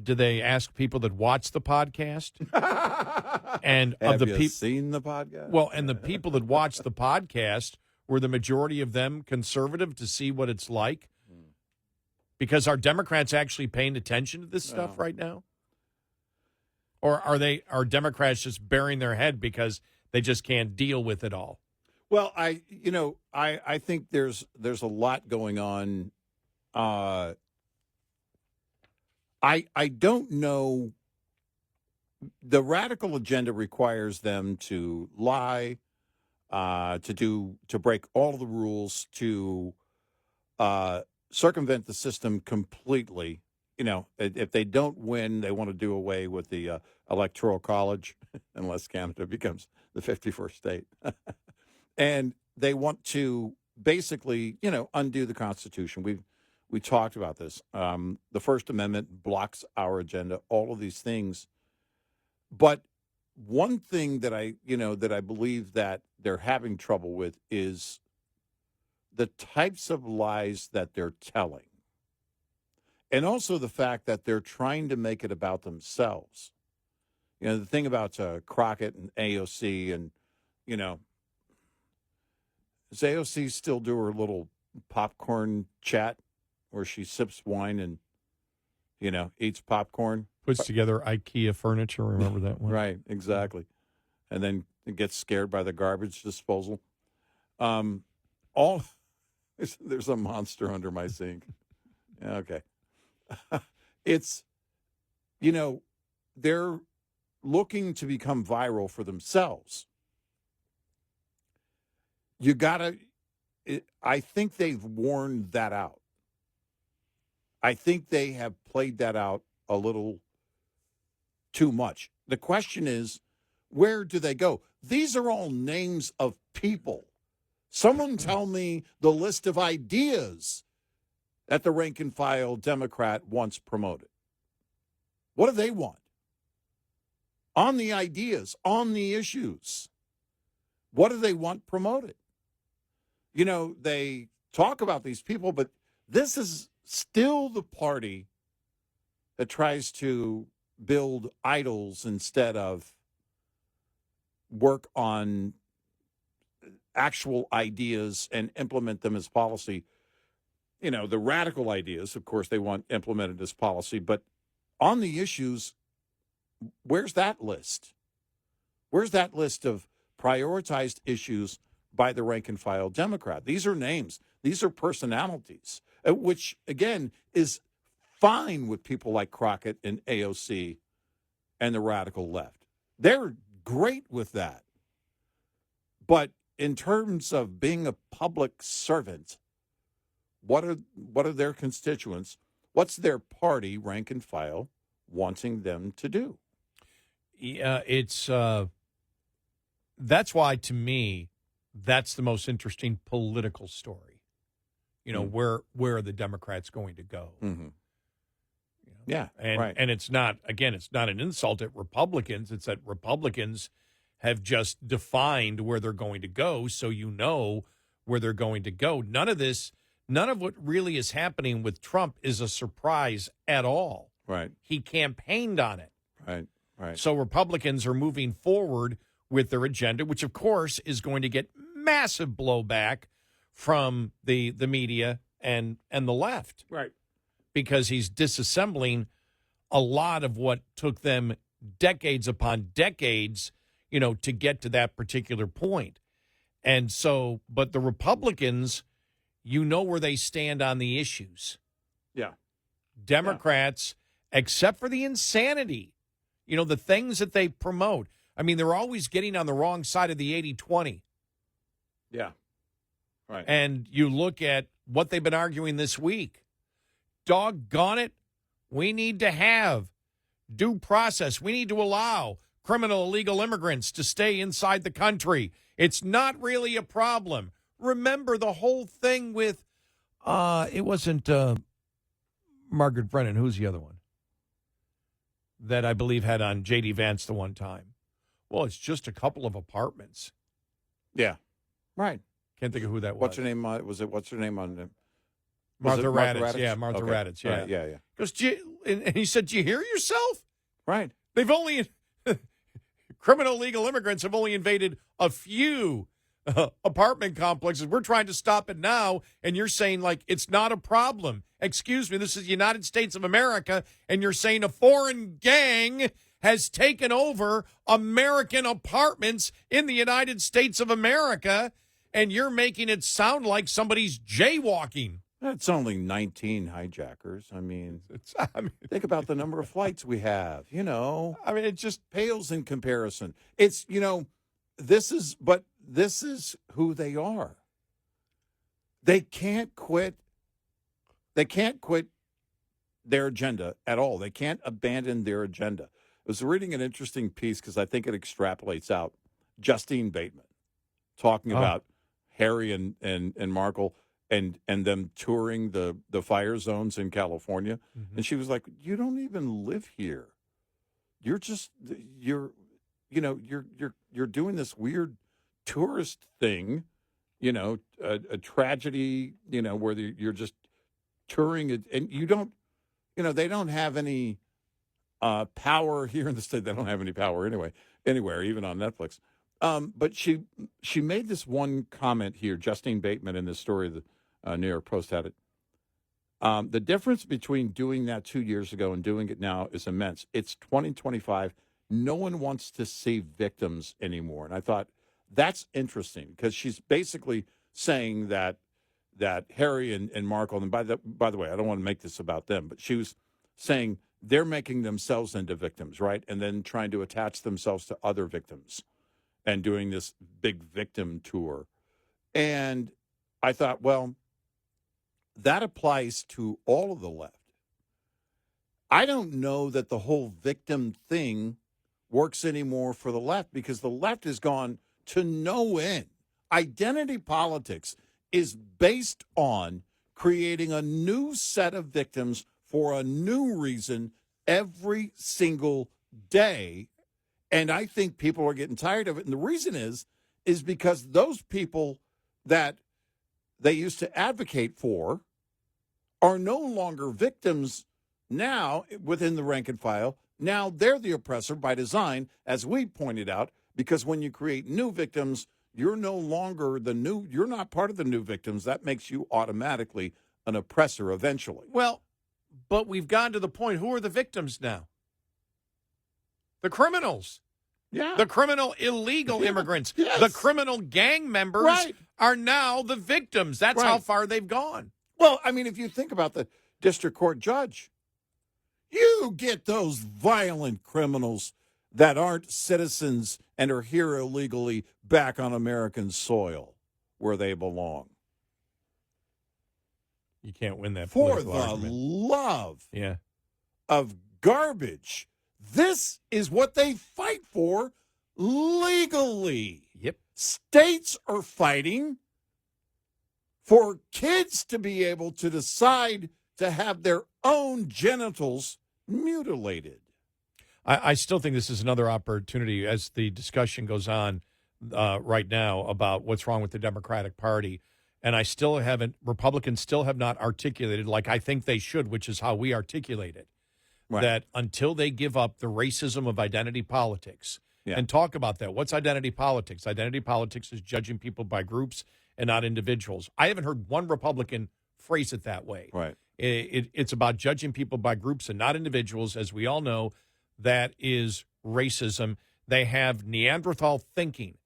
do they ask people that watch the podcast? And Have of the you people seen the podcast? Well, and the people that watch the podcast, were the majority of them conservative to see what it's like? Because are Democrats actually paying attention to this stuff right now? Or are Democrats just burying their head because they just can't deal with it all? Well, I think there's a lot going on. I don't know. The radical agenda requires them to lie, to break all the rules, to circumvent the system completely. If they don't win, they want to do away with the Electoral College, unless Canada becomes the 51st state. And they want to basically, undo the Constitution. We talked about this. The First Amendment blocks our agenda, all of these things. But one thing that I believe that they're having trouble with is the types of lies that they're telling. And also the fact that they're trying to make it about themselves. The thing about Crockett and AOC and, does AOC still do her little popcorn chat where she sips wine and, eats popcorn? Puts together IKEA furniture. Remember that one? Right, exactly. And then it gets scared by the garbage disposal. There's a monster under my sink. Okay. It's, they're looking to become viral for themselves. I think they've worn that out. I think they have played that out a little too much. The question is, where do they go? These are all names of people. Someone tell me the list of ideas that the rank and file Democrat wants promoted. What do they want? On the ideas, on the issues. What do they want promoted? You know, they talk about these people, but this is still the party that tries to build idols instead of work on actual ideas and implement them as policy. You know, the radical ideas, of course, they want implemented as policy, but on the issues, where's that list? Where's that list of prioritized issues by the rank and file Democrat? These are names. These are personalities, which, again, is fine with people like Crockett and AOC and the radical left. They're great with that. But in terms of being a public servant, what are their constituents? What's their party, rank and file, wanting them to do? Yeah, it's that's why, to me, that's the most interesting political story. You know, where are the Democrats going to go? Mm-hmm. You know? Yeah, right. And it's not, again, it's not an insult at Republicans. It's that Republicans have just defined where they're going to go, so you know where they're going to go. None of what really is happening with Trump is a surprise at all. Right. He campaigned on it. Right. So Republicans are moving forward with their agenda, which, of course, is going to get massive blowback from the media and the left. Right. Because he's disassembling a lot of what took them decades upon decades, you know, to get to that particular point. And so, but the Republicans, you know where they stand on the issues. Yeah. Democrats, except for the insanity, you know, the things that they promote. I mean, they're always getting on the wrong side of the 80-20. Yeah. Right. And you look at what they've been arguing this week. Doggone it, we need to have due process. We need to allow criminal illegal immigrants to stay inside the country. It's not really a problem. Remember the whole thing with, it wasn't Margaret Brennan. Who's the other one? That I believe had on J.D. Vance the one time. Well, it's just a couple of apartments. Yeah. Right. Can't think of who that was. What's her name? What's her name on Martha Raddatz. Yeah, Martha Raddatz. Yeah. Right, yeah. Goes, and he said, "Do you hear yourself?" Right. They've only criminal illegal immigrants have only invaded a few apartment complexes. We're trying to stop it now, and you're saying like it's not a problem. Excuse me, this is the United States of America, and you're saying a foreign gang has taken over American apartments in the United States of America, and you're making it sound like somebody's jaywalking. It's only 19 hijackers. I mean, think about the number of flights we have, you know. I mean, it just pales in comparison. It's, you know, this is who they are. They can't quit. They can't quit their agenda at all. They can't abandon their agenda. I was reading an interesting piece because I think it extrapolates out. Justine Bateman talking about Harry and Markle and them touring the fire zones in California. Mm-hmm. And she was like, you don't even live here. You're just, you're doing this weird tourist thing, you know, a tragedy, you know, where you're just touring it. And you don't, you know, they don't have any power here in the state. They don't have any power anywhere, even on Netflix. But she made this one comment here, Justine Bateman, in this story, the New York Post had it. The difference between doing that 2 years ago and doing it now is immense. It's 2025. No one wants to see victims anymore. And I thought that's interesting because she's basically saying that Harry and Markle, and by the way, I don't want to make this about them, but she was saying they're making themselves into victims, right? And then trying to attach themselves to other victims and doing this big victim tour. And I thought, well, that applies to all of the left. I don't know that the whole victim thing works anymore for the left, because the left has gone to no end. Identity politics is based on creating a new set of victims for a new reason every single day. And I think people are getting tired of it. And the reason is because those people that they used to advocate for are no longer victims now within the rank and file. Now they're the oppressor by design, as we pointed out, because when you create new victims, you're no longer you're not part of the new victims. That makes you automatically an oppressor eventually. Well, but we've gotten to the point, who are the victims now? The criminals. Yeah. The criminal illegal immigrants. Yes. The criminal gang members are now the victims. That's how far they've gone. Well, I mean, if you think about the district court judge, you get those violent criminals that aren't citizens and are here illegally back on American soil where they belong. You can't win that For political the argument. love Yeah. of garbage. This is what they fight for legally. Yep. States are fighting for kids to be able to decide to have their own genitals mutilated. I still think this is another opportunity as the discussion goes on right now about what's wrong with the Democratic Party. And Republicans still have not articulated like I think they should, which is how we articulate it. Right. That until they give up the racism of identity politics and talk about that. What's identity politics? Identity politics is judging people by groups and not individuals. I haven't heard one Republican phrase it that way. Right. It's about judging people by groups and not individuals. As we all know, that is racism. They have Neanderthal thinking.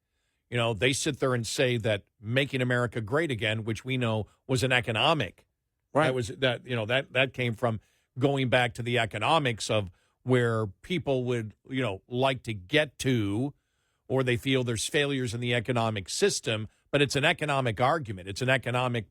You know, they sit there and say that making America great again, which we know was an economic. Right. That came from going back to the economics of where people would, like to get to, or they feel there's failures in the economic system, but it's an economic argument. It's an economic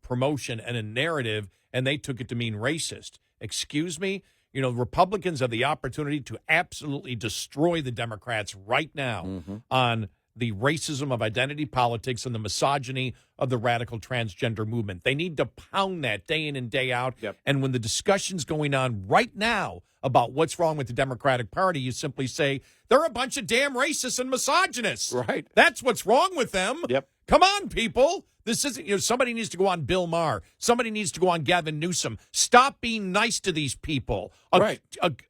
promotion and a narrative, and they took it to mean racist. Excuse me? Republicans have the opportunity to absolutely destroy the Democrats right now on the racism of identity politics and the misogyny of the radical transgender movement. They need to pound that day in and day out. Yep. And when the discussion's going on right now about what's wrong with the Democratic Party, you simply say, they're a bunch of damn racists and misogynists. Right. That's what's wrong with them. Yep. Come on, people. This isn't, somebody needs to go on Bill Maher. Somebody needs to go on Gavin Newsome. Stop being nice to these people.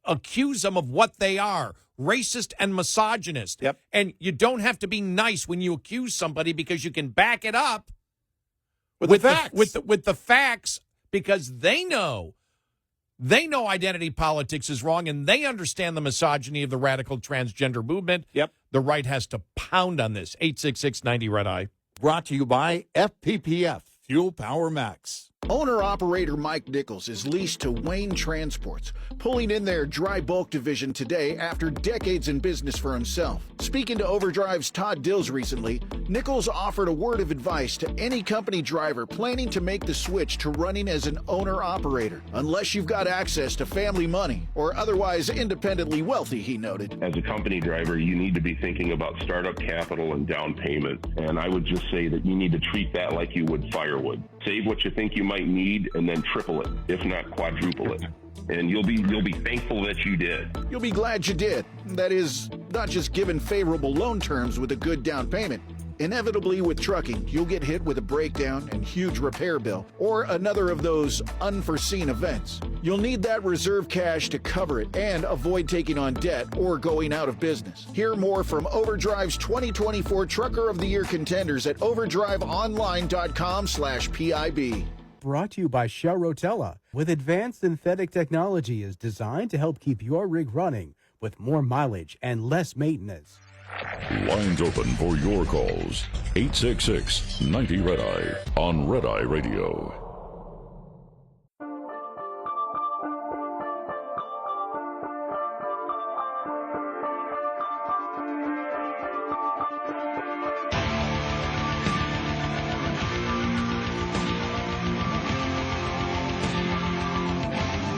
Accuse them of what they are, racist and misogynist. Yep. And you don't have to be nice when you accuse somebody because you can back it up with the facts. With the facts, because they know identity politics is wrong, and they understand the misogyny of the radical transgender movement. Yep. The right has to pound on this. 866-90-RED-EYE. Brought to you by FPPF, Fuel Power Max. Owner-operator Mike Nichols is leased to Wayne Transports, pulling in their dry bulk division today after decades in business for himself. Speaking to Overdrive's Todd Dills recently, Nichols offered a word of advice to any company driver planning to make the switch to running as an owner-operator. Unless you've got access to family money or otherwise independently wealthy, he noted. As a company driver, you need to be thinking about startup capital and down payment. And I would just say that you need to treat that like you would firewood. Save what you think you might need and then triple it, if not quadruple it. And you'll be thankful that you did. You'll be glad you did. That is, not just given favorable loan terms with a good down payment. Inevitably with trucking, you'll get hit with a breakdown and huge repair bill, or another of those unforeseen events. You'll need that reserve cash to cover it and avoid taking on debt or going out of business. Hear more from Overdrive's 2024 Trucker of the Year contenders at overdriveonline.com/PIB. Brought to you by Shell Rotella. With advanced synthetic technology is designed to help keep your rig running with more mileage and less maintenance. Lines open for your calls. 866-90-RED-EYE on Red Eye Radio.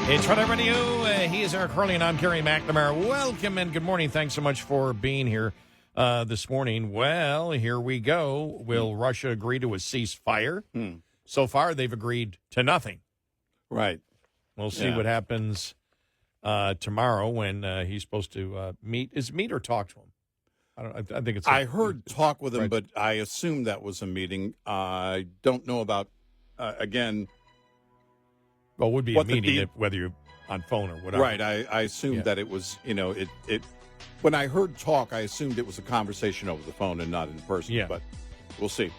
It's Friday Radio. He is Eric Harley, and I'm Gary McNamara. Welcome and good morning. Thanks so much for being here this morning. Well, here we go. Will Russia agree to a ceasefire? So far, they've agreed to nothing. Right. We'll see what happens tomorrow when he's supposed to meet. Is meet or talk to him? I think it's. I heard talk with him, but I assume that was a meeting. I don't know about again. Well, it would be a meeting whether you're on phone or whatever. Right. I assumed that it was. It. When I heard talk, I assumed it was a conversation over the phone and not in person. Yeah. But we'll see.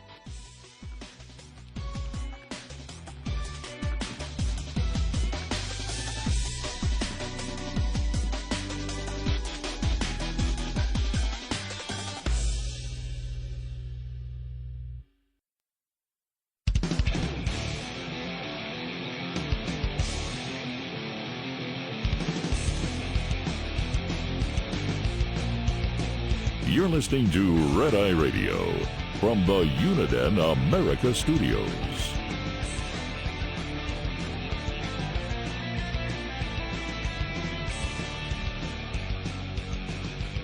You're listening to Red Eye Radio from the Uniden America Studios.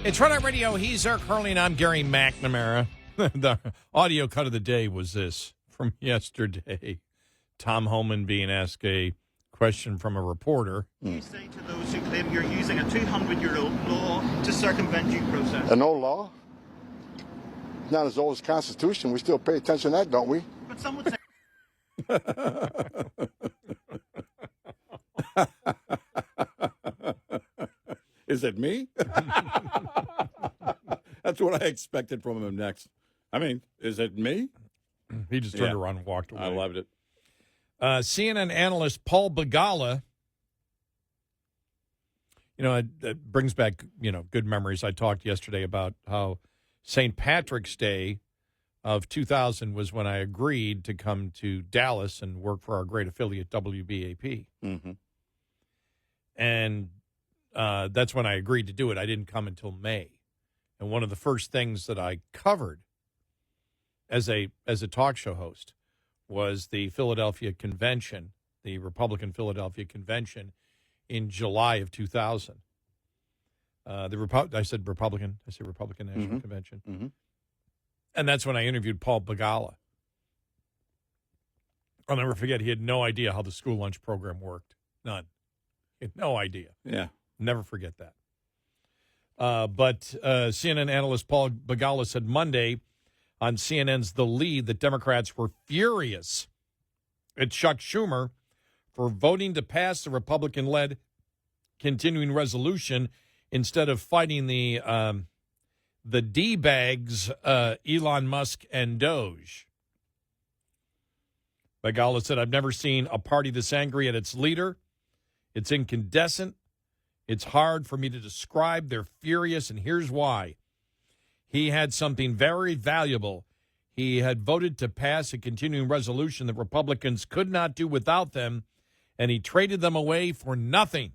It's Red Eye Radio. He's Eric Harley, and I'm Gary McNamara. The audio cut of the day was this from yesterday. Tom Homan being asked a question from a reporter. You say to those who claim you're using a 200-year-old law to circumvent due process? An old law? Not as old as the Constitution. We still pay attention to that, don't we? But some would say... Is it me? That's what I expected from him next. I mean, is it me? He just turned around and walked away. I loved it. CNN analyst Paul Begala, it brings back, good memories. I talked yesterday about how St. Patrick's Day of 2000 was when I agreed to come to Dallas and work for our great affiliate, WBAP. Mm-hmm. And that's when I agreed to do it. I didn't come until May. And one of the first things that I covered as a talk show host was the Philadelphia Convention, the Republican Philadelphia Convention in July of 2000. I said Republican National Convention. Mm-hmm. And that's when I interviewed Paul Begala. I'll never forget, he had no idea how the school lunch program worked. None. He had no idea. Yeah. Never forget that. But CNN analyst Paul Begala said Monday on CNN's The Lead that Democrats were furious at Chuck Shumer for voting to pass the Republican-led continuing resolution instead of fighting the D-bags, Elon Musk and Doge. Begala said, I've never seen a party this angry at its leader. It's incandescent. It's hard for me to describe. They're furious, and here's why. He had something very valuable. He had voted to pass a continuing resolution that Republicans could not do without them, and he traded them away for nothing.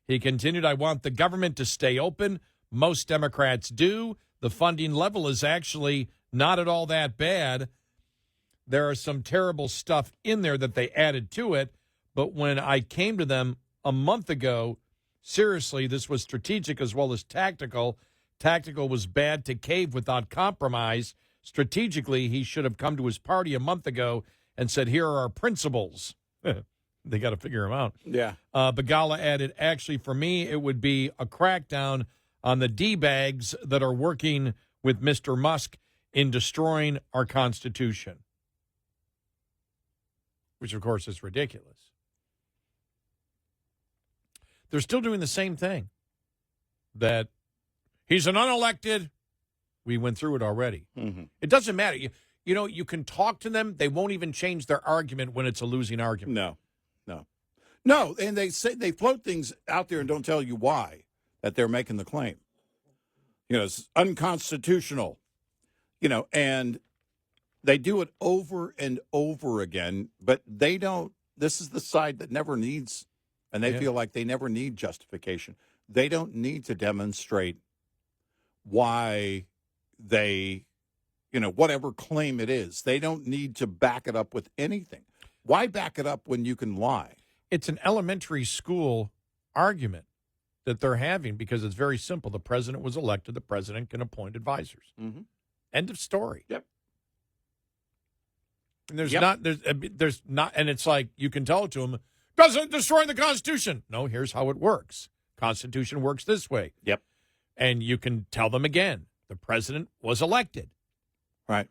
He continued, I want the government to stay open. Most Democrats do. The funding level is actually not at all that bad. There are some terrible stuff in there that they added to it, but when I came to them a month ago, seriously, this was strategic as well as tactical. Tactical was bad to cave without compromise. Strategically, he should have come to his party a month ago and said, here are our principles. They got to figure them out. Yeah. Begala added, actually, for me, it would be a crackdown on the D-bags that are working with Mr. Musk in destroying our Constitution, which, of course, is ridiculous. They're still doing the same thing, that he's an unelected. We went through it already. Mm-hmm. It doesn't matter. You can talk to them. They won't even change their argument when it's a losing argument. No, and they say they float things out there and don't tell you why that they're making the claim. It's unconstitutional. And they do it over and over again, but they don't. This is the side that never needs, and they feel like they never need justification. They don't need to demonstrate why they, whatever claim it is. They don't need to back it up with anything. Why back it up when you can lie? It's an elementary school argument that they're having because it's very simple. The president was elected. The president can appoint advisors. Mm-hmm. End of story. Yep. And there's not, and it's like you can tell it to them, doesn't destroy the Constitution. No, here's how it works. Constitution works this way. Yep. And you can tell them again, the president was elected. Right.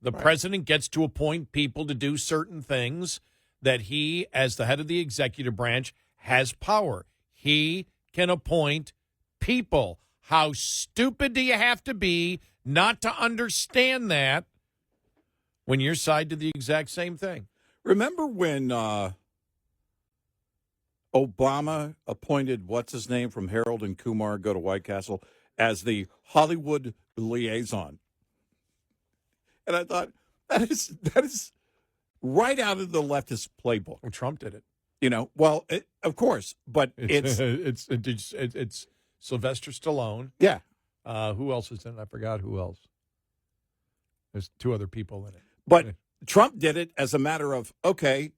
The president gets to appoint people to do certain things that he, as the head of the executive branch, has power. He can appoint people. How stupid do you have to be not to understand that when you're side to the exact same thing? Remember when Obama appointed, what's his name, from Harold and Kumar, go to White Castle, as the Hollywood liaison? And I thought, that is right out of the leftist playbook. Well, Trump did it. You know, well, of course, but it's it's Sylvester Stallone. Yeah. Who else is in it? I forgot who else. There's two other people in it. But Trump did it as a matter of, okay,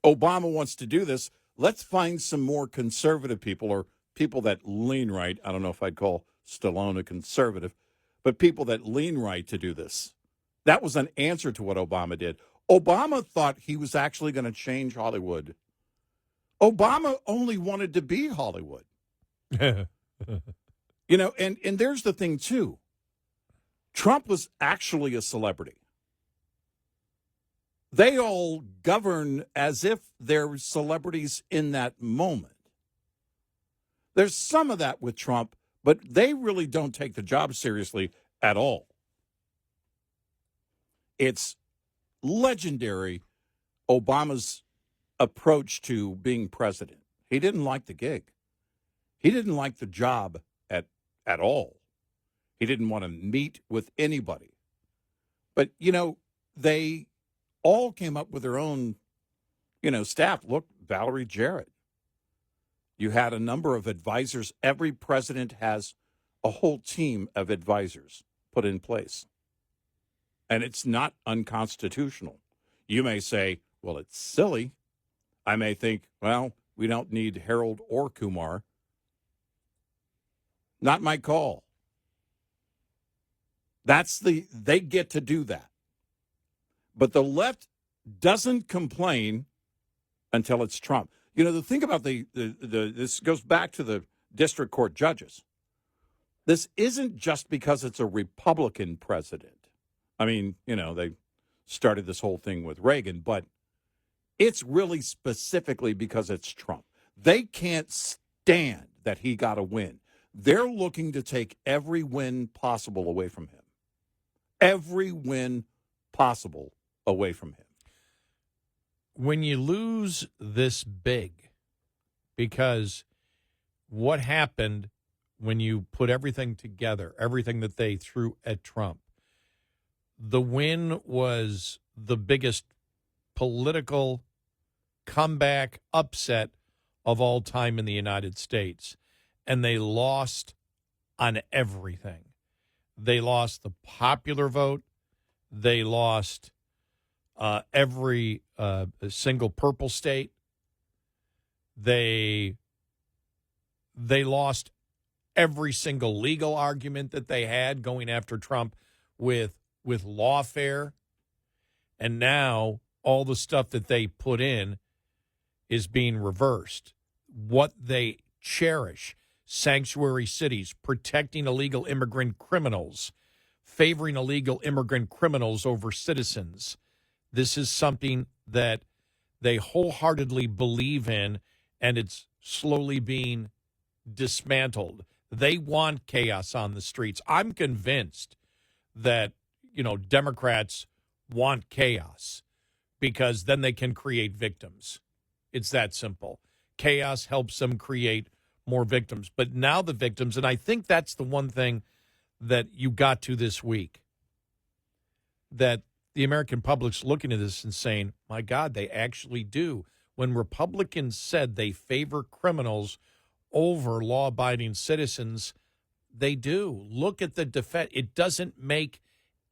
Obama wants to do this. Let's find some more conservative people or people that lean right. I don't know if I'd call Stallone a conservative, but people that lean right to do this. That was an answer to what Obama did. Obama thought he was actually going to change Hollywood. Obama only wanted to be Hollywood. You know, and there's the thing, too. Trump was actually a celebrity. They all govern as if they're celebrities in that moment. There's some of that with Trump, but they really don't take the job seriously at all. It's legendary, Obama's approach to being president. He didn't like the gig. He didn't like the job at all. He didn't want to meet with anybody. But, you know, they all came up with their own, you know, staff. Look, Valerie Jarrett. You had a number of advisors. Every president has a whole team of advisors put in place. And it's not unconstitutional. You may say, well, it's silly. I may think, well, we don't need Harold or Kumar. Not my call. They get to do that. But the left doesn't complain until it's Trump. You know, the thing about this goes back to the district court judges. This isn't just because it's a Republican president. I mean, you know, they started this whole thing with Reagan, but it's really specifically because it's Trump. They can't stand that he got a win. They're looking to take every win possible away from him. Every win possible away from him. When you lose this big, because what happened when you put everything together, everything that they threw at Trump, the win was the biggest political comeback upset of all time in the United States. And they lost on everything. They lost the popular vote. They lost every single purple state. They lost every single legal argument that they had going after Trump with lawfare. And now all the stuff that they put in is being reversed. What they cherish, sanctuary cities, protecting illegal immigrant criminals, favoring illegal immigrant criminals over citizens. This is something that they wholeheartedly believe in, and it's slowly being dismantled. They want chaos on the streets. I'm convinced that, you know, Democrats want chaos because then they can create victims. It's that simple. Chaos helps them create more victims. But now the victims, and I think that's the one thing that you got to this week, that the American public's looking at this and saying, my God, they actually do. When Republicans said they favor criminals over law-abiding citizens, they do. Look at the defense. It doesn't make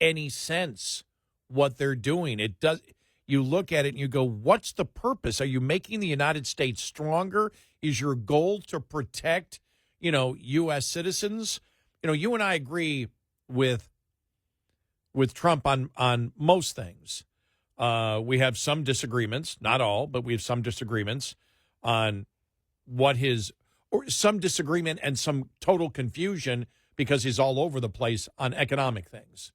any sense what they're doing. It does. you look at it and you go, what's the purpose? Are you making the United States stronger? Is your goal to protect, U.S. citizens? You and I agree with Trump on most things. We have some disagreements, not all, but we have some disagreements on or some disagreement and some total confusion because he's all over the place on economic things,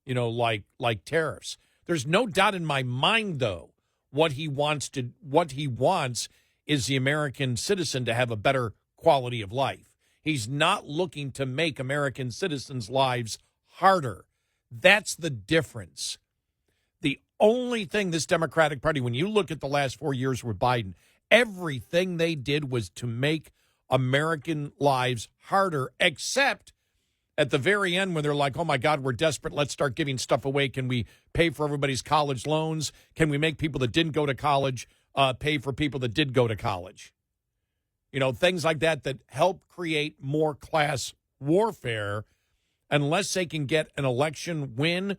like tariffs. There's no doubt in my mind, though, what he wants is the American citizen to have a better quality of life. He's not looking to make American citizens' lives harder. That's the difference. The only thing this Democratic Party, when you look at the last 4 years with Biden, everything they did was to make American lives harder, except at the very end when they're like, oh, my God, we're desperate. Let's start giving stuff away. Can we pay for everybody's college loans? Can we make people that didn't go to college pay for people that did go to college? Things like that help create more class warfare. Unless they can get an election win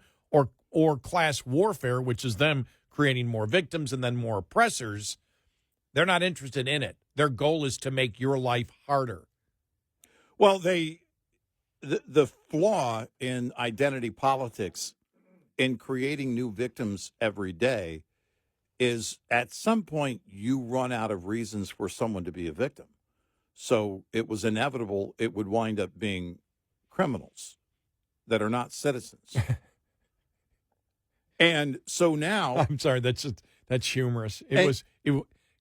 or class warfare, which is them creating more victims and then more oppressors, they're not interested in it. Their goal is to make your life harder. Well, the flaw in identity politics in creating new victims every day is at some point you run out of reasons for someone to be a victim. So it was inevitable it would wind up being criminals that are not citizens. And so now, I'm sorry, that's humorous.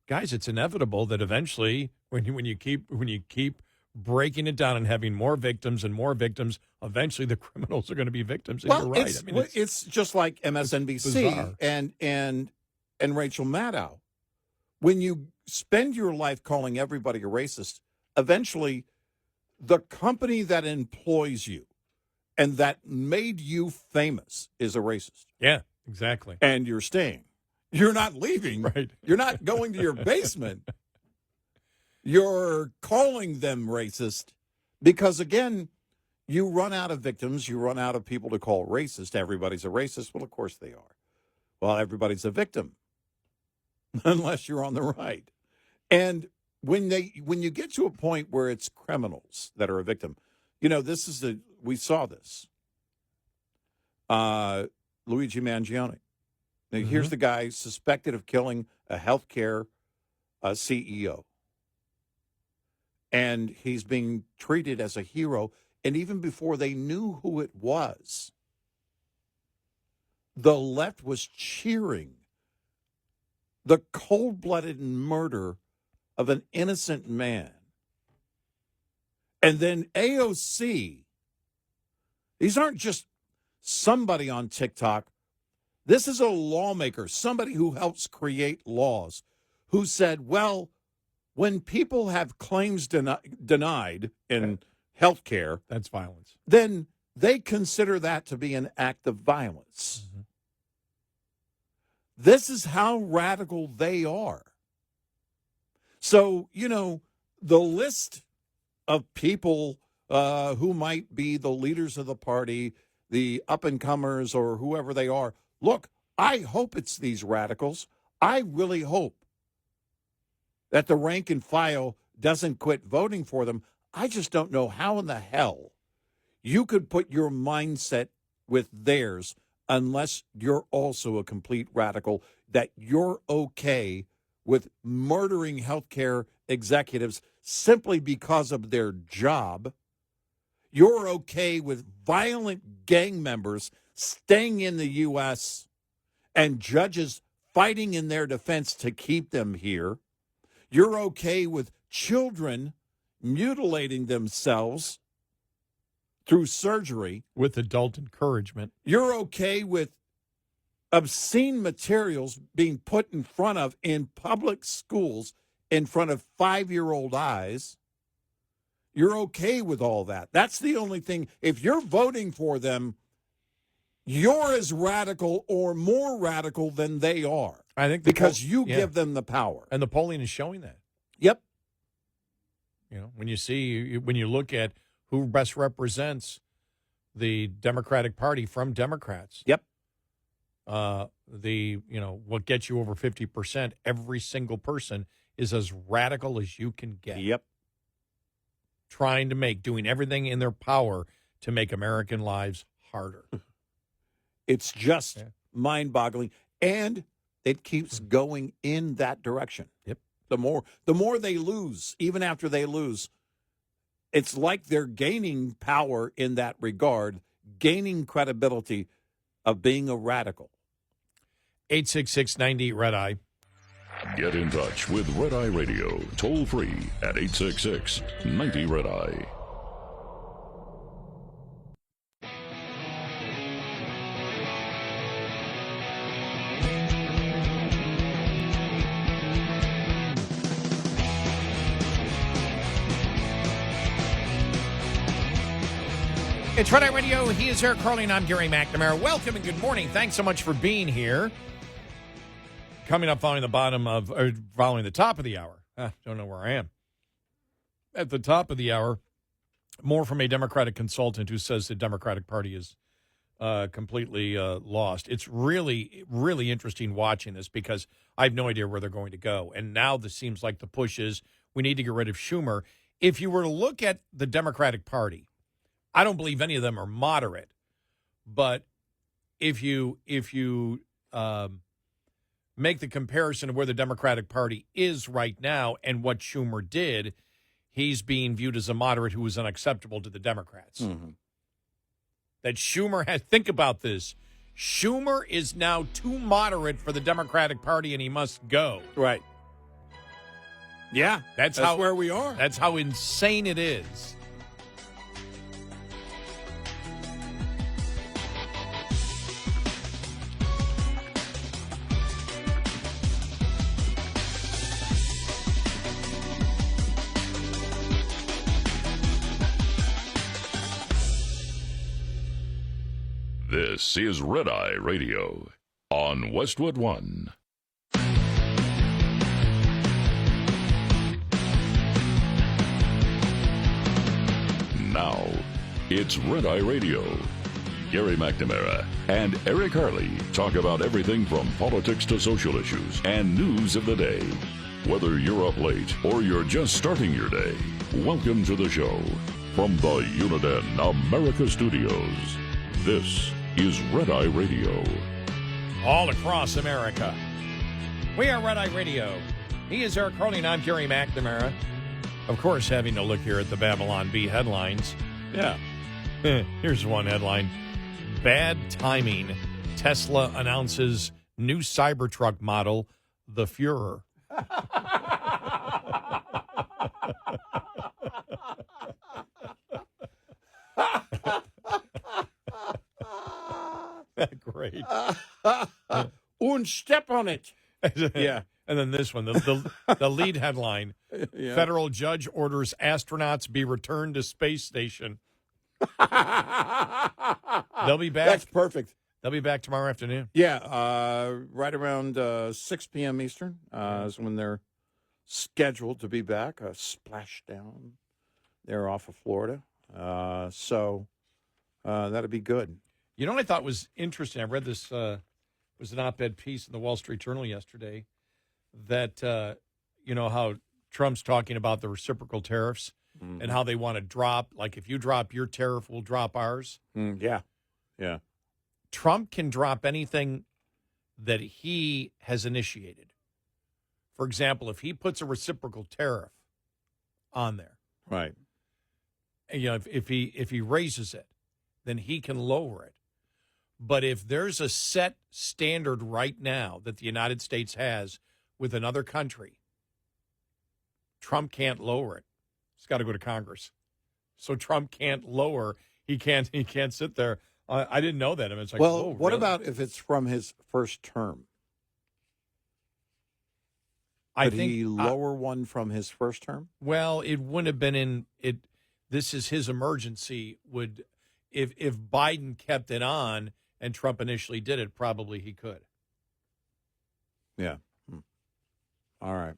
Guys, it's inevitable that eventually when you keep breaking it down and having more victims, eventually the criminals are going to be victims. Well, you're right. It's just like MSNBC and Rachel Maddow. When you spend your life calling everybody a racist, eventually the company that employs you and that made you famous is a racist. Yeah, exactly. And you're staying. You're not leaving. Right. You're not going to your basement. You're calling them racist because, again, you run out of victims. You run out of people to call racist. Everybody's a racist. Well, of course they are. Well, everybody's a victim unless you're on the right. And when you get to a point where it's criminals that are a victim, we saw this. Luigi Mangione. Now, here's the guy suspected of killing a healthcare CEO. And he's being treated as a hero. And even before they knew who it was, the left was cheering the cold-blooded murder of an innocent man. And then AOC, these aren't just somebody on TikTok. This is a lawmaker, somebody who helps create laws, who said, well, when people have claims denied in health care, that's violence. Then they consider that to be an act of violence. Mm-hmm. This is how radical they are. So, the list of people who might be the leaders of the party, the up-and-comers or whoever they are, look, I hope it's these radicals. I really hope that the rank and file doesn't quit voting for them. I just don't know how in the hell you could put your mindset with theirs unless you're also a complete radical, that you're okay with murdering healthcare executives simply because of their job. You're okay with violent gang members staying in the U.S. and judges fighting in their defense to keep them here. You're okay with children mutilating themselves through surgery. With adult encouragement. You're okay with obscene materials being put in front of in public schools in front of 5-year-old eyes. You're okay with all that. That's the only thing. If you're voting for them, you're as radical or more radical than they are. I think because you give them the power. And the polling is showing that. Yep. When you look at who best represents the Democratic Party from Democrats. Yep. What gets you over 50%, every single person is as radical as you can get. Yep. Doing everything in their power to make American lives harder. It's just mind-boggling, and it keeps going in that direction. Yep. The more they lose, even after they lose, it's like they're gaining power in that regard, gaining credibility of being a radical. 866-98 Red Eye. Get in touch with Red Eye Radio, toll free at 866-90 Red Eye. It's Red Eye Radio. He is Eric Harley, and I'm Gary McNamara. Welcome and good morning. Thanks so much for being here. Coming up following the top of the hour. Don't know where I am. At the top of the hour, more from a Democratic consultant who says the Democratic Party is completely lost. It's really, really interesting watching this because I have no idea where they're going to go. And now this seems like the push is we need to get rid of Schumer. If you were to look at the Democratic Party, I don't believe any of them are moderate, but if you make the comparison of where the Democratic Party is right now and what Schumer did, he's being viewed as a moderate who is unacceptable to the Democrats. Mm-hmm. That Schumer has, think about this, Schumer is now too moderate for the Democratic Party and he must go. Right. Yeah, that's where we are. That's how insane it is. This is Red Eye Radio on Westwood One. Now, it's Red Eye Radio. Gary McNamara and Eric Harley talk about everything from politics to social issues and news of the day. Whether you're up late or you're just starting your day, welcome to the show. From the Uniden America Studios, this is Red Eye Radio. All across America. We are Red Eye Radio. He is Eric Harley, and I'm Gary McNamara. Of course, having a look here at the Babylon Bee headlines. Yeah. Here's one headline. Bad timing. Tesla announces new Cybertruck model, the Führer. Great. Und step on it. Yeah. And then this one, the lead headline. Yeah. Federal judge orders astronauts be returned to space station. They'll be back. That's perfect. They'll be back tomorrow afternoon. Yeah, right around 6 p.m. Eastern is when they're scheduled to be back. Splashdown. They're off of Florida. So that'll be good. You know what I thought was interesting? I read this, was an op-ed piece in the Wall Street Journal yesterday that, how Trump's talking about the reciprocal tariffs and how they want to drop, like if you drop your tariff, we'll drop ours. Yeah. Trump can drop anything that he has initiated. For example, if he puts a reciprocal tariff on there. Right. If he raises it, then he can lower it. But if there's a set standard right now that the United States has with another country, Trump can't lower it. It's got to go to Congress. So Trump can't lower. He can't sit there. I didn't know that. I mean, it's like, well, what really? about if it's from his first term? I Could think he lower one from his first term? Well, it wouldn't have been in it. This is his emergency. If Biden kept it on and Trump initially did it, probably he could. Yeah. All right.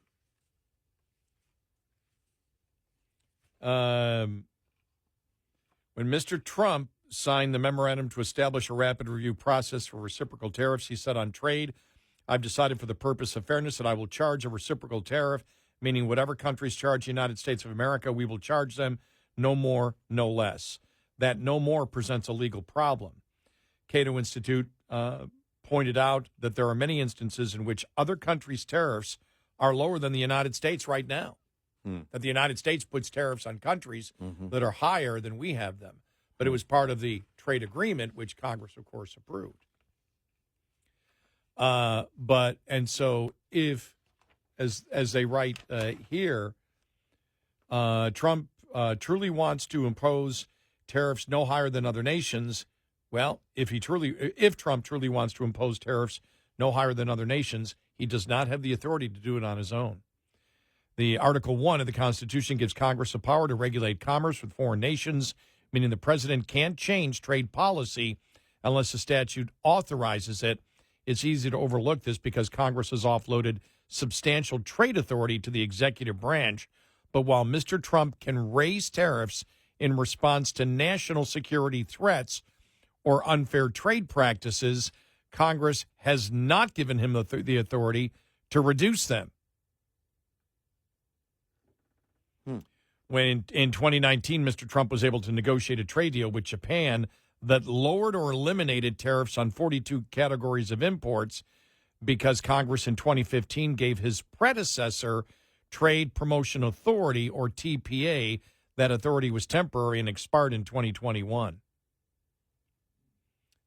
When Mr. Trump signed the memorandum to establish a rapid review process for reciprocal tariffs. He said on trade, I've decided for the purpose of fairness that I will charge a reciprocal tariff, meaning whatever countries charge the United States of America, we will charge them, no more, no less. That no more presents a legal problem. Cato Institute pointed out that there are many instances in which other countries' tariffs are lower than the United States right now. That the United States puts tariffs on countries that are higher than we have them. But it was part of the trade agreement, which Congress, of course, approved. So if, as they write here, Trump truly wants to impose tariffs no higher than other nations. Well, if Trump truly wants to impose tariffs no higher than other nations, he does not have the authority to do it on his own. The Article 1 of the Constitution gives Congress the power to regulate commerce with foreign nations, meaning the president can't change trade policy unless the statute authorizes it. It's easy to overlook this because Congress has offloaded substantial trade authority to the executive branch. But while Mr. Trump can raise tariffs in response to national security threats or unfair trade practices, Congress has not given him the authority to reduce them. When in 2019, Mr. Trump was able to negotiate a trade deal with Japan that lowered or eliminated tariffs on 42 categories of imports because Congress in 2015 gave his predecessor Trade Promotion Authority, or TPA. That authority was temporary and expired in 2021.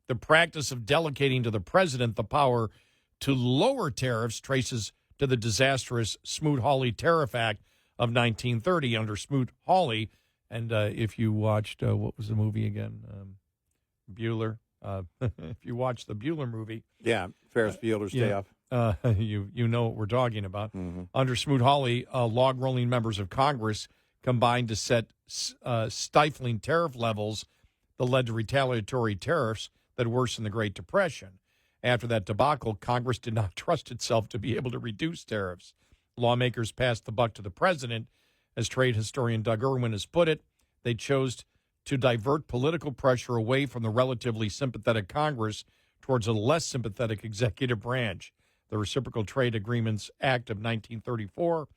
The practice of delegating to the president the power to lower tariffs traces to the disastrous Smoot-Hawley Tariff Act of 1930 under Smoot-Hawley. And if you watched, what was the movie again? Bueller. If you watched the Bueller movie. Yeah, Ferris Bueller's Day Off. You know what we're talking about. Under Smoot-Hawley, log-rolling members of Congress combined to set stifling tariff levels that led to retaliatory tariffs that worsened the Great Depression. After that debacle, Congress did not trust itself to be able to reduce tariffs. Lawmakers passed the buck to the president. As trade historian Doug Irwin has put it, they chose to divert political pressure away from the relatively sympathetic Congress towards a less sympathetic executive branch. The Reciprocal Trade Agreements Act of 1934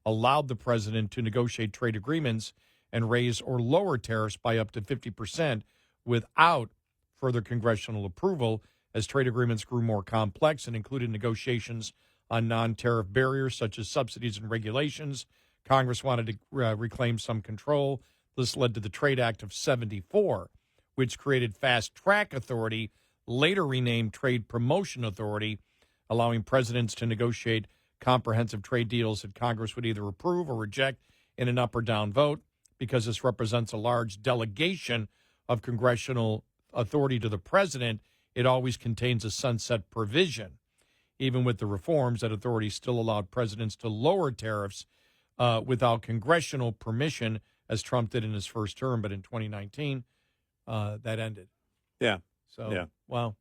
allowed the president to negotiate trade agreements and raise or lower tariffs by up to 50% without further congressional approval. As trade agreements grew more complex and included negotiations on non-tariff barriers such as subsidies and regulations, Congress wanted to reclaim some control. This led to the Trade Act of 74, which created Fast Track Authority, later renamed Trade Promotion Authority, allowing presidents to negotiate comprehensive trade deals that Congress would either approve or reject in an up or down vote. Because this represents a large delegation of congressional authority to the president, it always contains a sunset provision. Even with the reforms, that authority still allowed presidents to lower tariffs without congressional permission, as Trump did in his first term. But in 2019, that ended. Yeah. So, yeah. Well,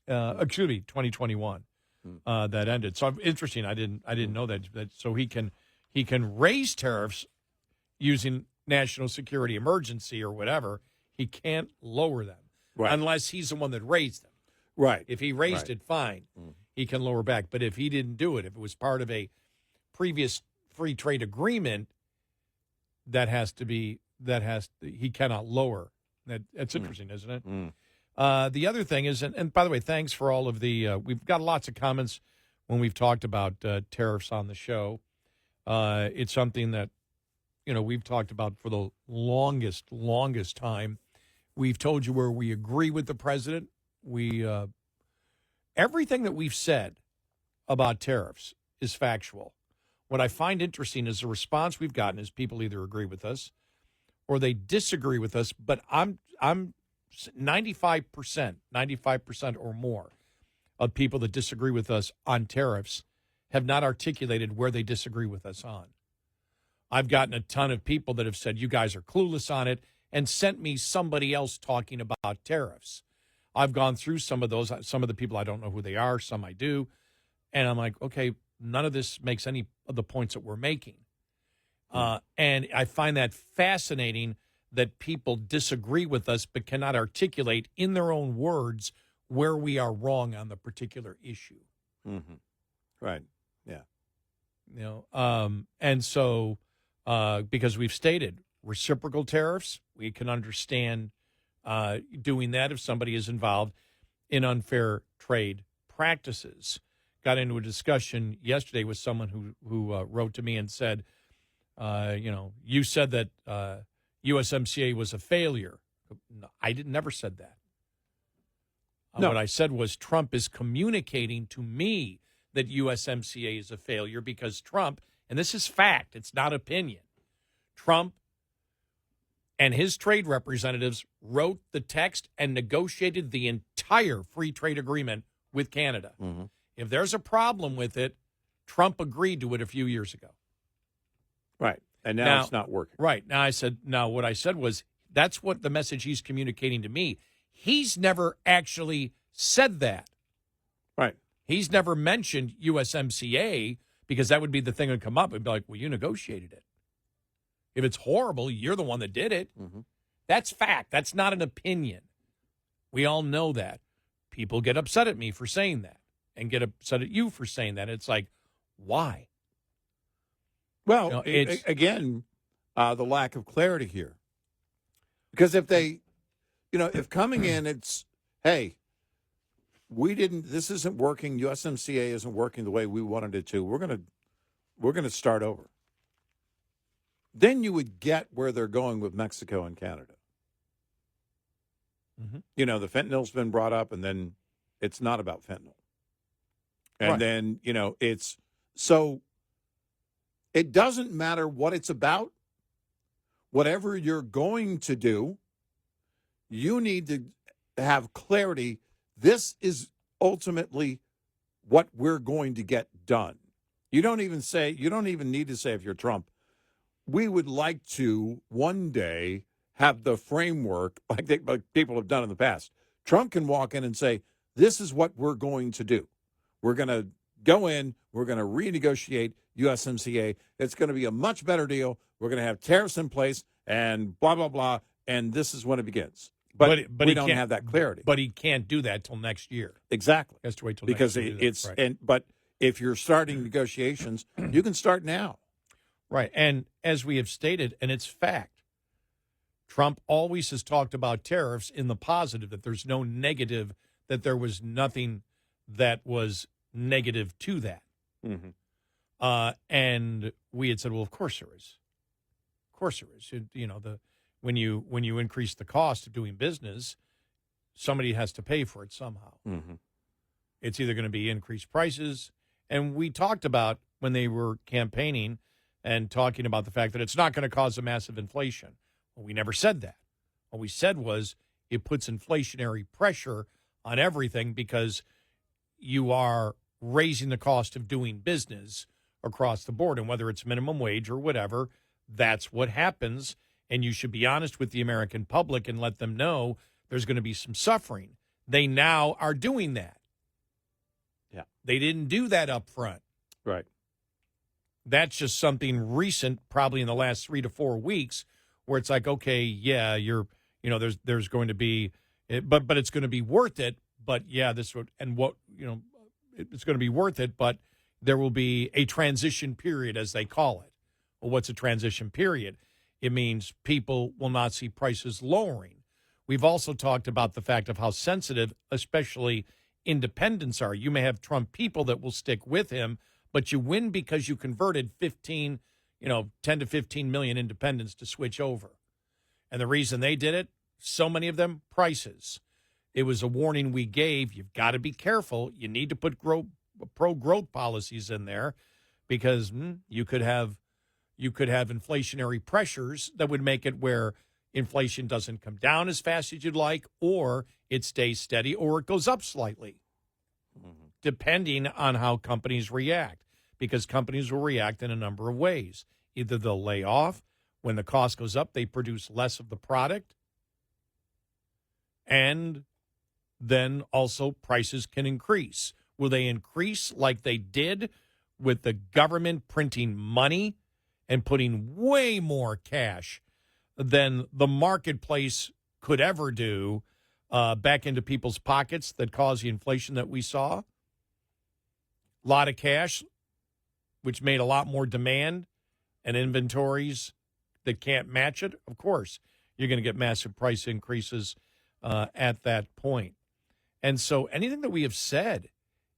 excuse me, 2021, that ended. So interesting. I didn't know that. So he can raise tariffs using national security emergency or whatever. He can't lower them unless he's the one that raised them. Right. If he raised it, fine. He can lower back. But if he didn't do it, if it was part of a previous free trade agreement, he cannot lower. That's interesting, isn't it? The other thing is, and by the way, thanks for all of the, we've got lots of comments when we've talked about tariffs on the show. It's something that, we've talked about for the longest time. We've told you where we agree with the president. Everything that we've said about tariffs is factual. What I find interesting is the response we've gotten is people either agree with us or they disagree with us, but I'm 95% or more of people that disagree with us on tariffs have not articulated where they disagree with us on. I've gotten a ton of people that have said, you guys are clueless on it, and sent me somebody else talking about tariffs. I've gone through some of those. Some of the people, I don't know who they are. Some I do. And I'm like, okay, none of this makes any of the points that we're making. And I find that fascinating that people disagree with us but cannot articulate in their own words where we are wrong on the particular issue. Mm-hmm. Right. Yeah. And so because we've stated reciprocal tariffs, we can understand doing that if somebody is involved in unfair trade practices. Got into a discussion yesterday with someone who wrote to me and said, you said that USMCA was a failure. No, I never said that. No. What I said was Trump is communicating to me that USMCA is a failure because Trump, and this is fact, it's not opinion, Trump and his trade representatives wrote the text and negotiated the entire free trade agreement with Canada. Mm-hmm. If there's a problem with it, Trump agreed to it a few years ago. Right. And now it's not working. Right. Now what I said was, that's what the message he's communicating to me. He's never actually said that. Right. He's never mentioned USMCA because that would be the thing that would come up and be like, well, you negotiated it. If it's horrible, you're the one that did it. Mm-hmm. That's fact. That's not an opinion. We all know that. People get upset at me for saying that and get upset at you for saying that. It's like, why? Well, again, the lack of clarity here. Because if they, if coming in, it's, hey, this isn't working. USMCA isn't working the way we wanted it to. We're going to start over. Then you would get where they're going with Mexico and Canada. Mm-hmm. The fentanyl's been brought up, and then it's not about fentanyl. And right. then, it's so it doesn't matter what it's about. Whatever you're going to do, you need to have clarity. This is ultimately what we're going to get done. You don't even need to say, if you're Trump, we would like to one day have the framework like people have done in the past. Trump can walk in and say, this is what we're going to do. We're going to go in, we're going to renegotiate USMCA. It's going to be a much better deal. We're going to have tariffs in place and blah, blah, blah. And this is when it begins. But we don't have that clarity. But he can't do that till next year. Exactly. He has to wait till because next year. It's right. But if you're starting negotiations, you can start now. Right. And as we have stated, and it's fact, Trump always has talked about tariffs in the positive, that there's no negative, that there was nothing that was negative to that. Mm-hmm. And we had said, well, of course there is. Of course there is. When you increase the cost of doing business, somebody has to pay for it somehow. Mm-hmm. It's either going to be increased prices. And we talked about when they were campaigning and talking about the fact that it's not going to cause a massive inflation. Well, we never said that. What we said was it puts inflationary pressure on everything because you are raising the cost of doing business across the board. And whether it's minimum wage or whatever, that's what happens. And you should be honest with the American public and let them know there's going to be some suffering. They now are doing that. Yeah. They didn't do that up front. Right. That's just something recent, probably in the last 3 to 4 weeks, where it's like, okay, yeah, there's going to be, but it's going to be worth it. But yeah, it's going to be worth it, but there will be a transition period, as they call it. Well, what's a transition period? It means people will not see prices lowering. We've also talked about the fact of how sensitive, especially independents are. You may have Trump people that will stick with him, but you win because you converted 10 to 15 million independents to switch over. And the reason they did it, so many of them, prices. It was a warning we gave. You've got to be careful. You need to put pro-growth policies in there because you could have inflationary pressures that would make it where inflation doesn't come down as fast as you'd like, or it stays steady, or it goes up slightly, depending on how companies react, because companies will react in a number of ways. Either they'll lay off. When the cost goes up, they produce less of the product. And then also prices can increase. Will they increase like they did with the government printing money and putting way more cash than the marketplace could ever do back into people's pockets that caused the inflation that we saw. A lot of cash, which made a lot more demand and inventories that can't match it. Of course, you're going to get massive price increases at that point. And so anything that we have said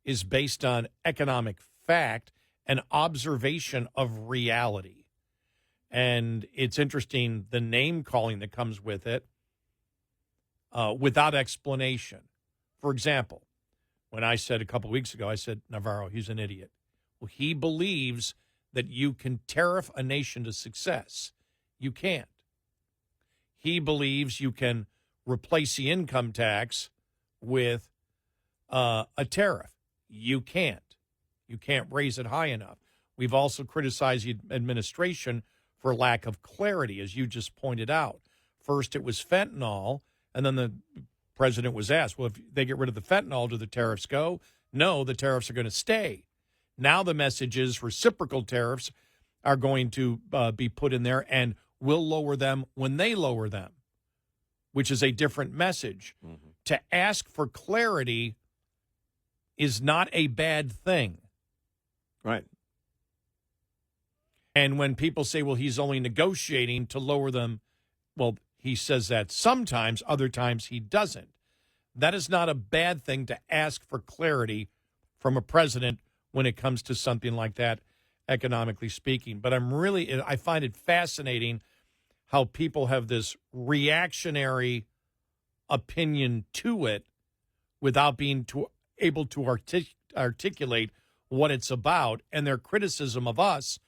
is based on economic fact and observation of reality. And it's interesting, the name calling that comes with it without explanation. For example, when I said a couple weeks ago, I said, Navarro, he's an idiot. Well, he believes that you can tariff a nation to success. You can't. He believes you can replace the income tax with a tariff. You can't. You can't raise it high enough. We've also criticized the administration for lack of clarity, as you just pointed out. First, it was fentanyl, and then the president was asked, well, if they get rid of the fentanyl, do the tariffs go? No, the tariffs are going to stay. Now the message is reciprocal tariffs are going to be put in there, and we'll lower them when they lower them, which is a different message. Mm-hmm. To ask for clarity is not a bad thing. Right. And when people say, well, he's only negotiating to lower them, well, he says that sometimes, other times he doesn't. That is not a bad thing to ask for clarity from a president when it comes to something like that, economically speaking. But I find it fascinating how people have this reactionary opinion to it without being able to articulate what it's about, and their criticism of us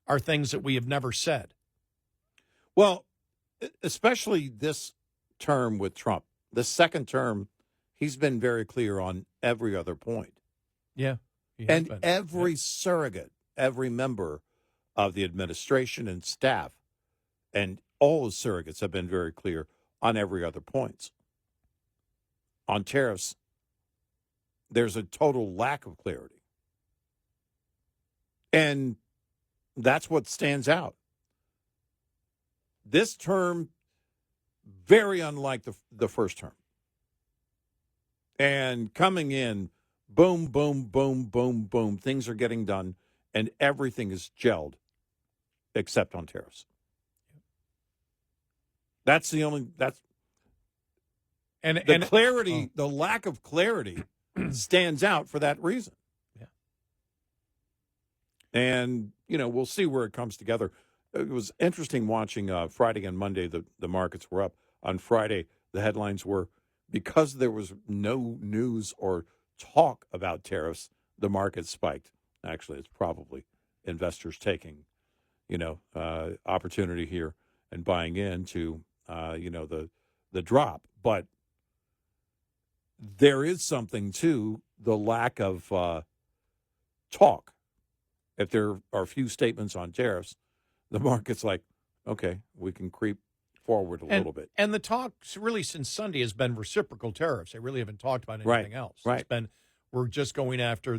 are things that we have never said. Well, especially this term with Trump. The second term, he's been very clear on every other point. Yeah. And every surrogate, every member of the administration and staff, and all the surrogates have been very clear on every other point. On tariffs, there's a total lack of clarity. And that's what stands out. This term, very unlike the first term. And coming in, boom, boom, boom, boom, boom, things are getting done, and everything is gelled except on tariffs. That's the only, clarity, the lack of clarity stands out for that reason. Yeah. And, we'll see where it comes together. It was interesting watching Friday and Monday, the markets were up. On Friday, the headlines were, because there was no news or talk about tariffs, the market spiked. Actually, it's probably investors taking, opportunity here and buying into, the drop. But there is something to the lack of talk. If there are a few statements on tariffs, the market's like, okay, we can creep forward a little bit. And the talk really since Sunday has been reciprocal tariffs. They really haven't talked about anything else. Right. It's been, we're just going after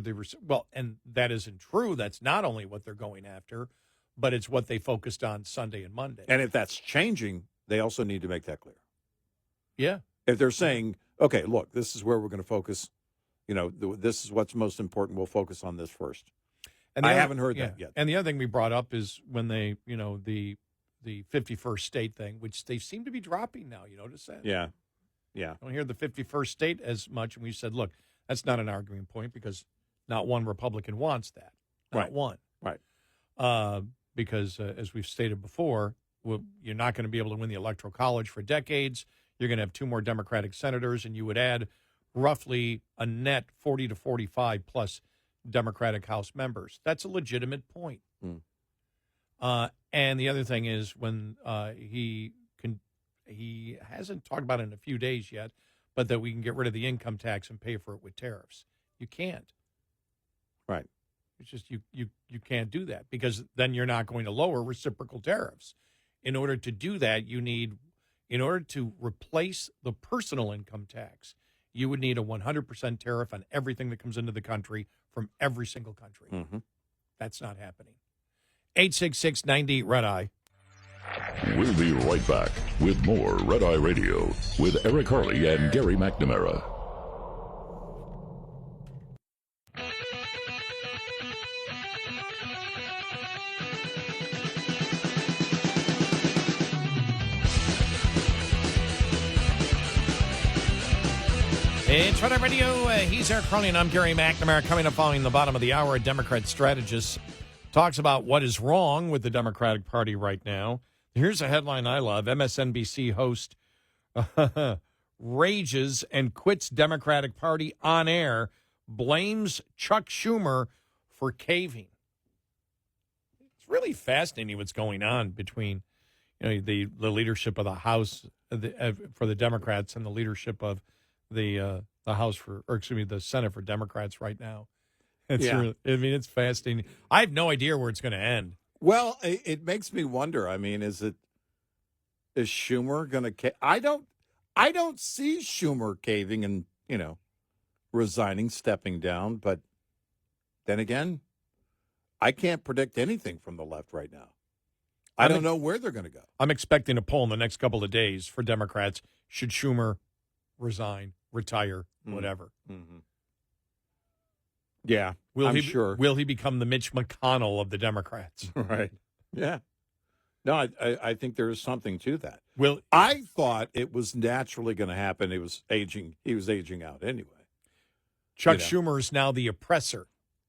and that isn't true. That's not only what they're going after, but it's what they focused on Sunday and Monday. And if that's changing, they also need to make that clear. Yeah. If they're saying, okay, look, this is where we're going to focus, this is what's most important, we'll focus on this first. And I haven't heard that yet. And the other thing we brought up is when they, the 51st state thing, which they seem to be dropping now, you notice that? Yeah. Yeah. I don't hear the 51st state as much. And we said, look, that's not an arguing point because not one Republican wants that. Not one. Right. Because as we've stated before, you're not going to be able to win the Electoral College for decades. You're going to have 2 more Democratic senators, and you would add roughly a net 40 to 45 plus Democratic House members. That's a legitimate point. And the other thing is when he hasn't talked about it in a few days yet, but that we can get rid of the income tax and pay for it with tariffs. You can't. Right. It's just you can't do that because then you're not going to lower reciprocal tariffs. In order to do that, in order to replace the personal income tax, you would need a 100% tariff on everything that comes into the country from every single country. Mm-hmm. That's not happening. 866-98-RED-EYE. We'll be right back with more Red Eye Radio with Eric Harley and Gary McNamara. It's Red Eye Radio. He's Eric Harley, and I'm Gary McNamara. Coming up following the bottom of the hour, a Democrat strategist talks about what is wrong with the Democratic Party right now. Here's a headline I love. MSNBC host rages and quits Democratic Party on air, blames Chuck Shumer for caving. It's really fascinating what's going on between the leadership of the House for the Democrats and the leadership of the House the Senate for Democrats right now. It's fascinating. I have no idea where it's going to end. Well, it makes me wonder. I mean, is Schumer going to? I don't see Schumer caving and resigning, stepping down. But then again, I can't predict anything from the left right now. I don't know where they're going to go. I'm expecting a poll in the next couple of days for Democrats. Should Schumer resign, retire, whatever? Mm-hmm. Yeah, sure. Will he become the Mitch McConnell of the Democrats? Right. Yeah. No, I think there is something to that. Well, I thought it was naturally going to happen. He was aging out anyway. Chuck Schumer is now the oppressor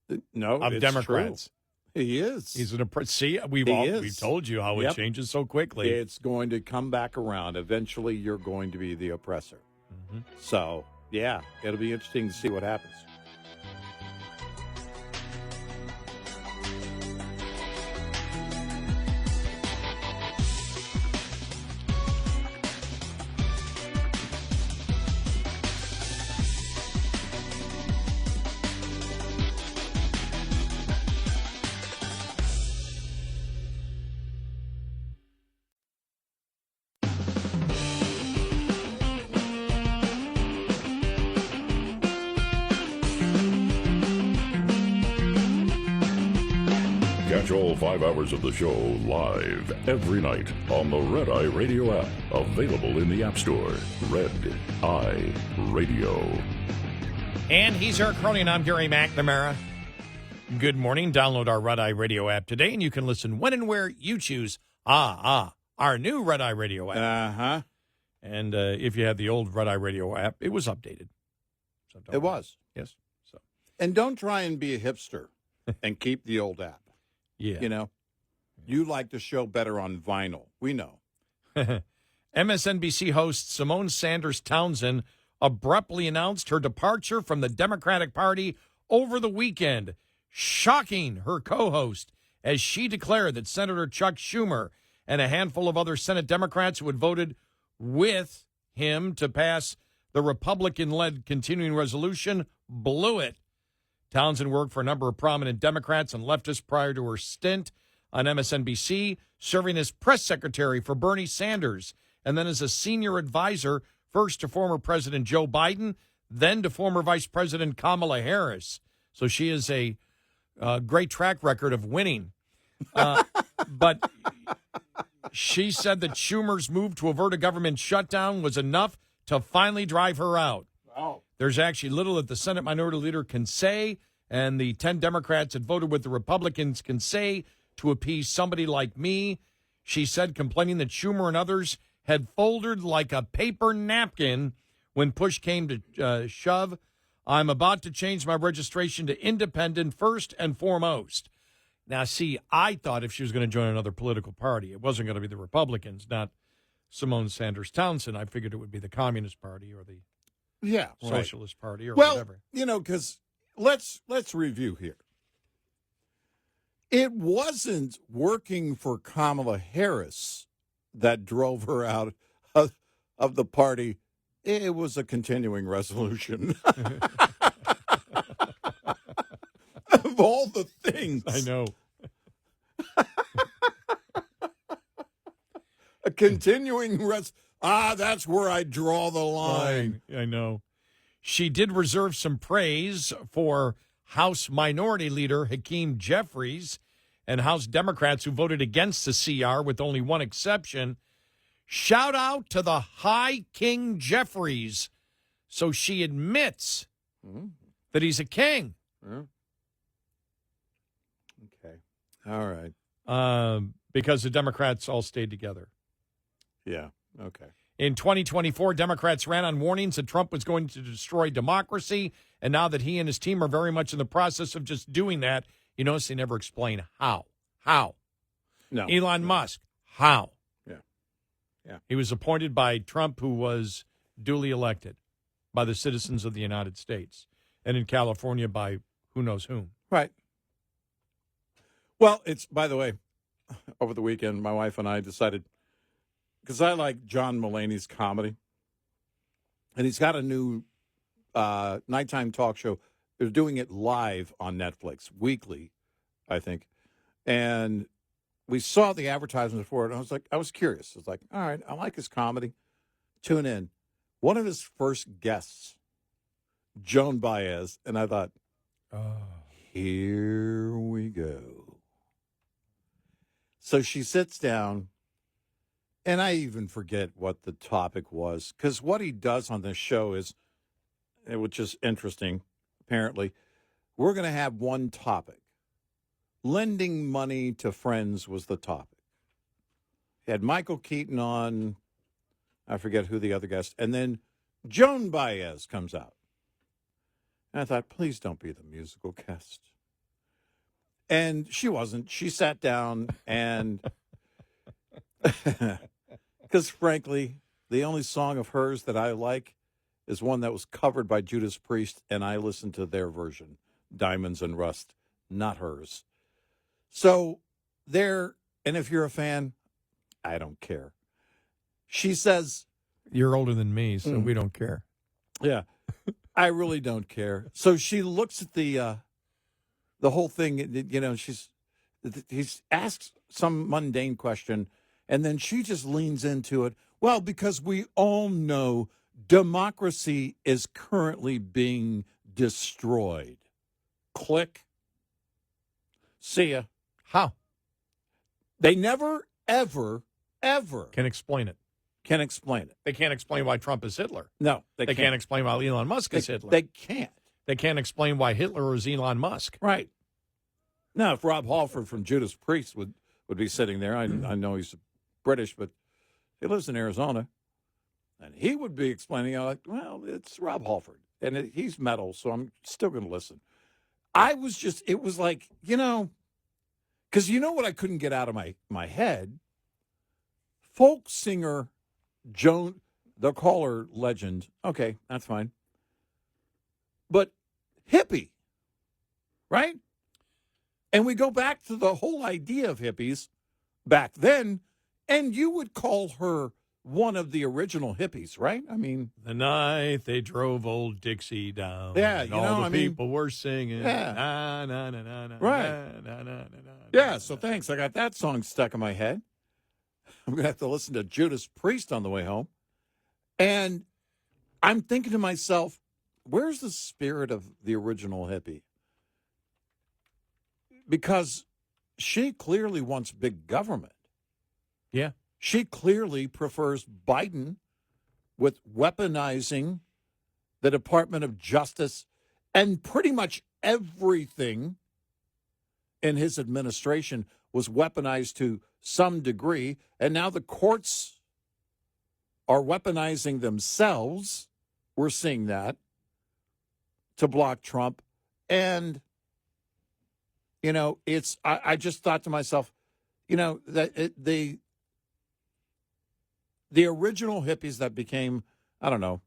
of Democrats. True. He is. He's an oppressor. See, we've told you how it changes so quickly. It's going to come back around. Eventually, you're going to be the oppressor. Mm-hmm. So, yeah, it'll be interesting to see what happens. Catch all 5 hours of the show live every night on the Red Eye Radio app. Available in the App Store. Red Eye Radio. And he's Eric Harley, and I'm Gary McNamara. Good morning. Download our Red Eye Radio app today, and you can listen when and where you choose. Our new Red Eye Radio app. Uh-huh. And if you had the old Red Eye Radio app, it was updated. So it was. Yes. So. And don't try and be a hipster and keep the old app. Yeah. You like the show better on vinyl. We know. MSNBC host Simone Sanders Townsend abruptly announced her departure from the Democratic Party over the weekend, shocking her co-host as she declared that Senator Chuck Schumer and a handful of other Senate Democrats who had voted with him to pass the Republican-led continuing resolution blew it. Townsend worked for a number of prominent Democrats and leftists prior to her stint on MSNBC, serving as press secretary for Bernie Sanders, and then as a senior advisor, first to former President Joe Biden, then to former Vice President Kamala Harris. So she has a great track record of winning. But she said that Schumer's move to avert a government shutdown was enough to finally drive her out. Wow. There's actually little that the Senate Minority Leader can say, and the 10 Democrats that voted with the Republicans can say to appease somebody like me. She said, complaining that Schumer and others had folded like a paper napkin when push came to shove. I'm about to change my registration to independent first and foremost. Now, see, I thought if she was going to join another political party, it wasn't going to be the Republicans, not Simone Sanders Townsend. I figured it would be the Communist Party or the Socialist Party or whatever. Because let's review here. It wasn't working for Kamala Harris that drove her out of the party. It was a continuing resolution. Of all the things. I know. A continuing that's where I draw the line. I know. She did reserve some praise for House Minority Leader Hakeem Jeffries and House Democrats who voted against the CR with only one exception. Shout out to the High King Jeffries. So she admits that he's a king. Okay. All right. Because the Democrats all stayed together. Yeah. Okay. In 2024, Democrats ran on warnings that Trump was going to destroy democracy. And now that he and his team are very much in the process of just doing that, you notice they never explain how. How? No. Elon Musk. How? Yeah. He was appointed by Trump, who was duly elected by the citizens of the United States. And in California by who knows whom. Right. Well, it's, by the way, over the weekend, my wife and I decided, because I like John Mulaney's comedy, and he's got a new nighttime talk show. They're doing it live on Netflix, weekly, I think. And we saw the advertisements for it, and I was curious. I was like, all right, I like his comedy. Tune in. One of his first guests, Joan Baez, and I thought, here we go. So she sits down, and I even forget what the topic was, because what he does on this show is, which is interesting, apparently, we're going to have one topic. Lending money to friends was the topic. He had Michael Keaton on, I forget who the other guest, and then Joan Baez comes out. And I thought, please don't be the musical guest. And she wasn't. She sat down and, because frankly, the only song of hers that I like is one that was covered by Judas Priest, and I listened to their version, Diamonds and Rust, not hers. So there, and if you're a fan, I don't care. She says, you're older than me, so we don't care. Yeah, I really don't care. So she looks at the whole thing, you know, he's asked some mundane question, and then she just leans into it. Well, because we all know democracy is currently being destroyed. Click. See ya. How? They never, ever, ever Can explain it. can explain it. They can't explain why Trump is Hitler. No, They can't explain why Elon Musk is Hitler. They can't. They can't explain why Hitler is Elon Musk. Right. Now, if Rob Halford from Judas Priest would be sitting there, I know he's British, but he lives in Arizona, and he would be explaining, like, well, it's Rob Halford, and he's metal, so I'm still going to listen. It was like, you know, because you know what I couldn't get out of my head? Folk singer Joan, they'll call her legend. Okay, that's fine. But hippie, right? And we go back to the whole idea of hippies back then, and you would call her one of the original hippies, right? I mean, the night they drove old Dixie down. Yeah, and you all know, the I mean, people were singing. Yeah. Na, na, na, na, na, Right. na, na, na, na, yeah, so thanks. I got that song stuck in my head. I'm going to have to listen to Judas Priest on the way home. And I'm thinking to myself, where's the spirit of the original hippie? Because she clearly wants big government. Yeah. She clearly prefers Biden with weaponizing the Department of Justice and pretty much everything in his administration was weaponized to some degree. And now the courts are weaponizing themselves. We're seeing that to block Trump. And, you know, I just thought to myself, you know, that the original hippies that became, I don't know,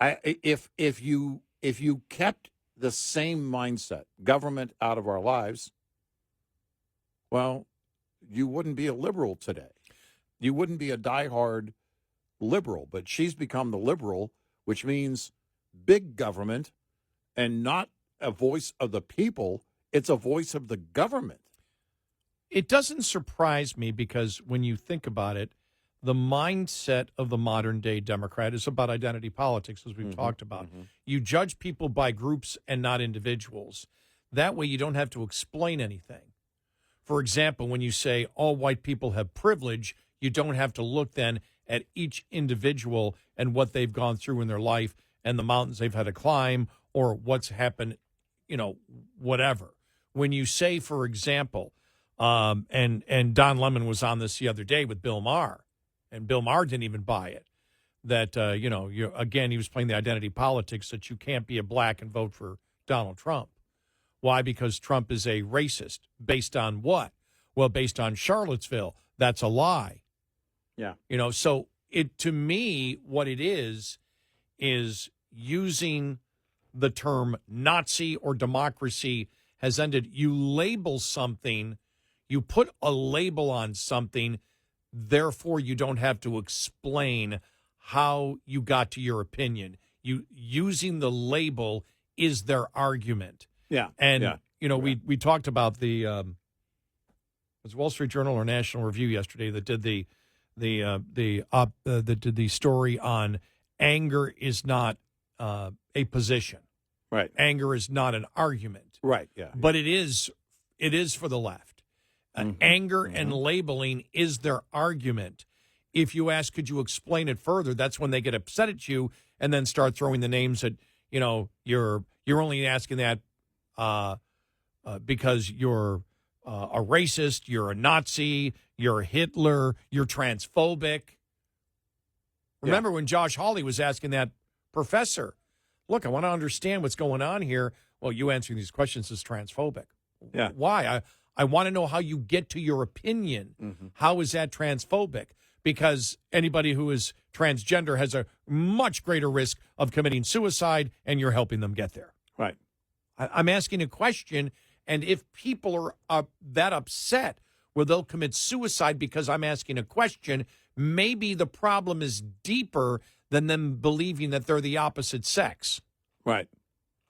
if you kept the same mindset, government out of our lives, well, you wouldn't be a liberal today. You wouldn't be a diehard liberal, but she's become the liberal, which means big government and not a voice of the people. It's a voice of the government. It doesn't surprise me because when you think about it, the mindset of the modern day Democrat is about identity politics, as we've talked about. You judge people by groups and not individuals. That way you don't have to explain anything. For example, when you say all white people have privilege, you don't have to look then at each individual and what they've gone through in their life and the mountains they've had to climb or what's happened, whatever. When you say, for example, and Don Lemon was on this the other day with Bill Maher, and Bill Maher didn't even buy it, that, he was playing the identity politics that you can't be a black and vote for Donald Trump. Why? Because Trump is a racist. Based on what? Well, based on Charlottesville. That's a lie. Yeah. So to me, what it is using the term Nazi or democracy has ended. You label something, you put a label on something, therefore you don't have to explain how you got to your opinion. You using the label is their argument. Yeah. And, we talked about the was Wall Street Journal or National Review yesterday that did that did the story on anger is not a position. Right. Anger is not an argument. Right. Yeah. But it is for the left. Anger and labeling is their argument. If you ask, could you explain it further? That's when they get upset at you and then start throwing the names that, you're only asking that because you're a racist, you're a Nazi, you're Hitler, you're transphobic. Remember when Josh Hawley was asking that professor, look, I want to understand what's going on here. Well, you answering these questions is transphobic. Yeah. Why? I want to know how you get to your opinion. How is that transphobic? Because anybody who is transgender has a much greater risk of committing suicide, and you're helping them get there. Right. I'm asking a question, and if people are that upset where they'll commit suicide because I'm asking a question, maybe the problem is deeper than them believing that they're the opposite sex. Right.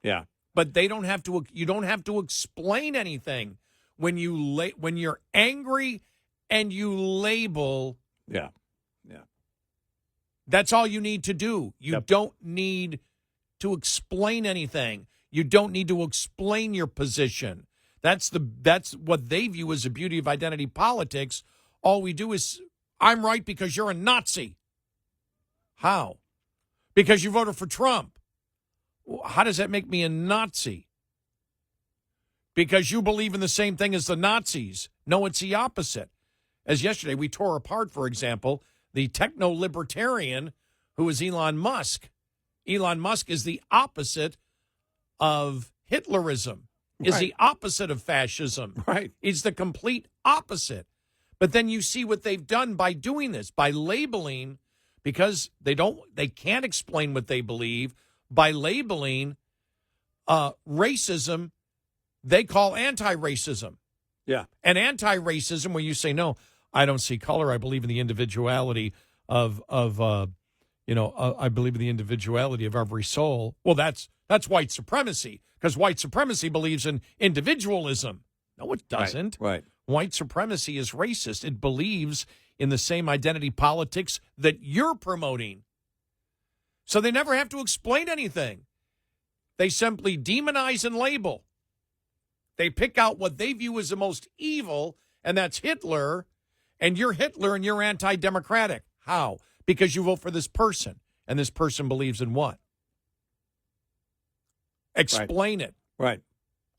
Yeah. But they don't have to. You don't have to explain anything when you're angry and you label. Yeah. Yeah. That's all you need to do. You don't need to explain anything. You don't need to explain your position. That's what they view as the beauty of identity politics. All we do is, I'm right because you're a Nazi. How? Because you voted for Trump. How does that make me a Nazi? Because you believe in the same thing as the Nazis. No, it's the opposite. As yesterday, we tore apart, for example, the techno-libertarian who is Elon Musk. Elon Musk is the opposite of Hitlerism, is the opposite of fascism. Right. He's the complete opposite. But then you see what they've done by doing this, by labeling, because they can't explain what they believe, by labeling racism, they call anti-racism. Yeah. And anti-racism, when you say, no, I don't see color, I believe in the individuality I believe in the individuality of every soul. Well, that's white supremacy, because white supremacy believes in individualism. No, it doesn't. Right. White supremacy is racist. It believes in the same identity politics that you're promoting. So they never have to explain anything. They simply demonize and label. They pick out what they view as the most evil, and that's Hitler, and you're Hitler and you're anti-democratic. How? Because you vote for this person, and this person believes in what? Explain it. Right.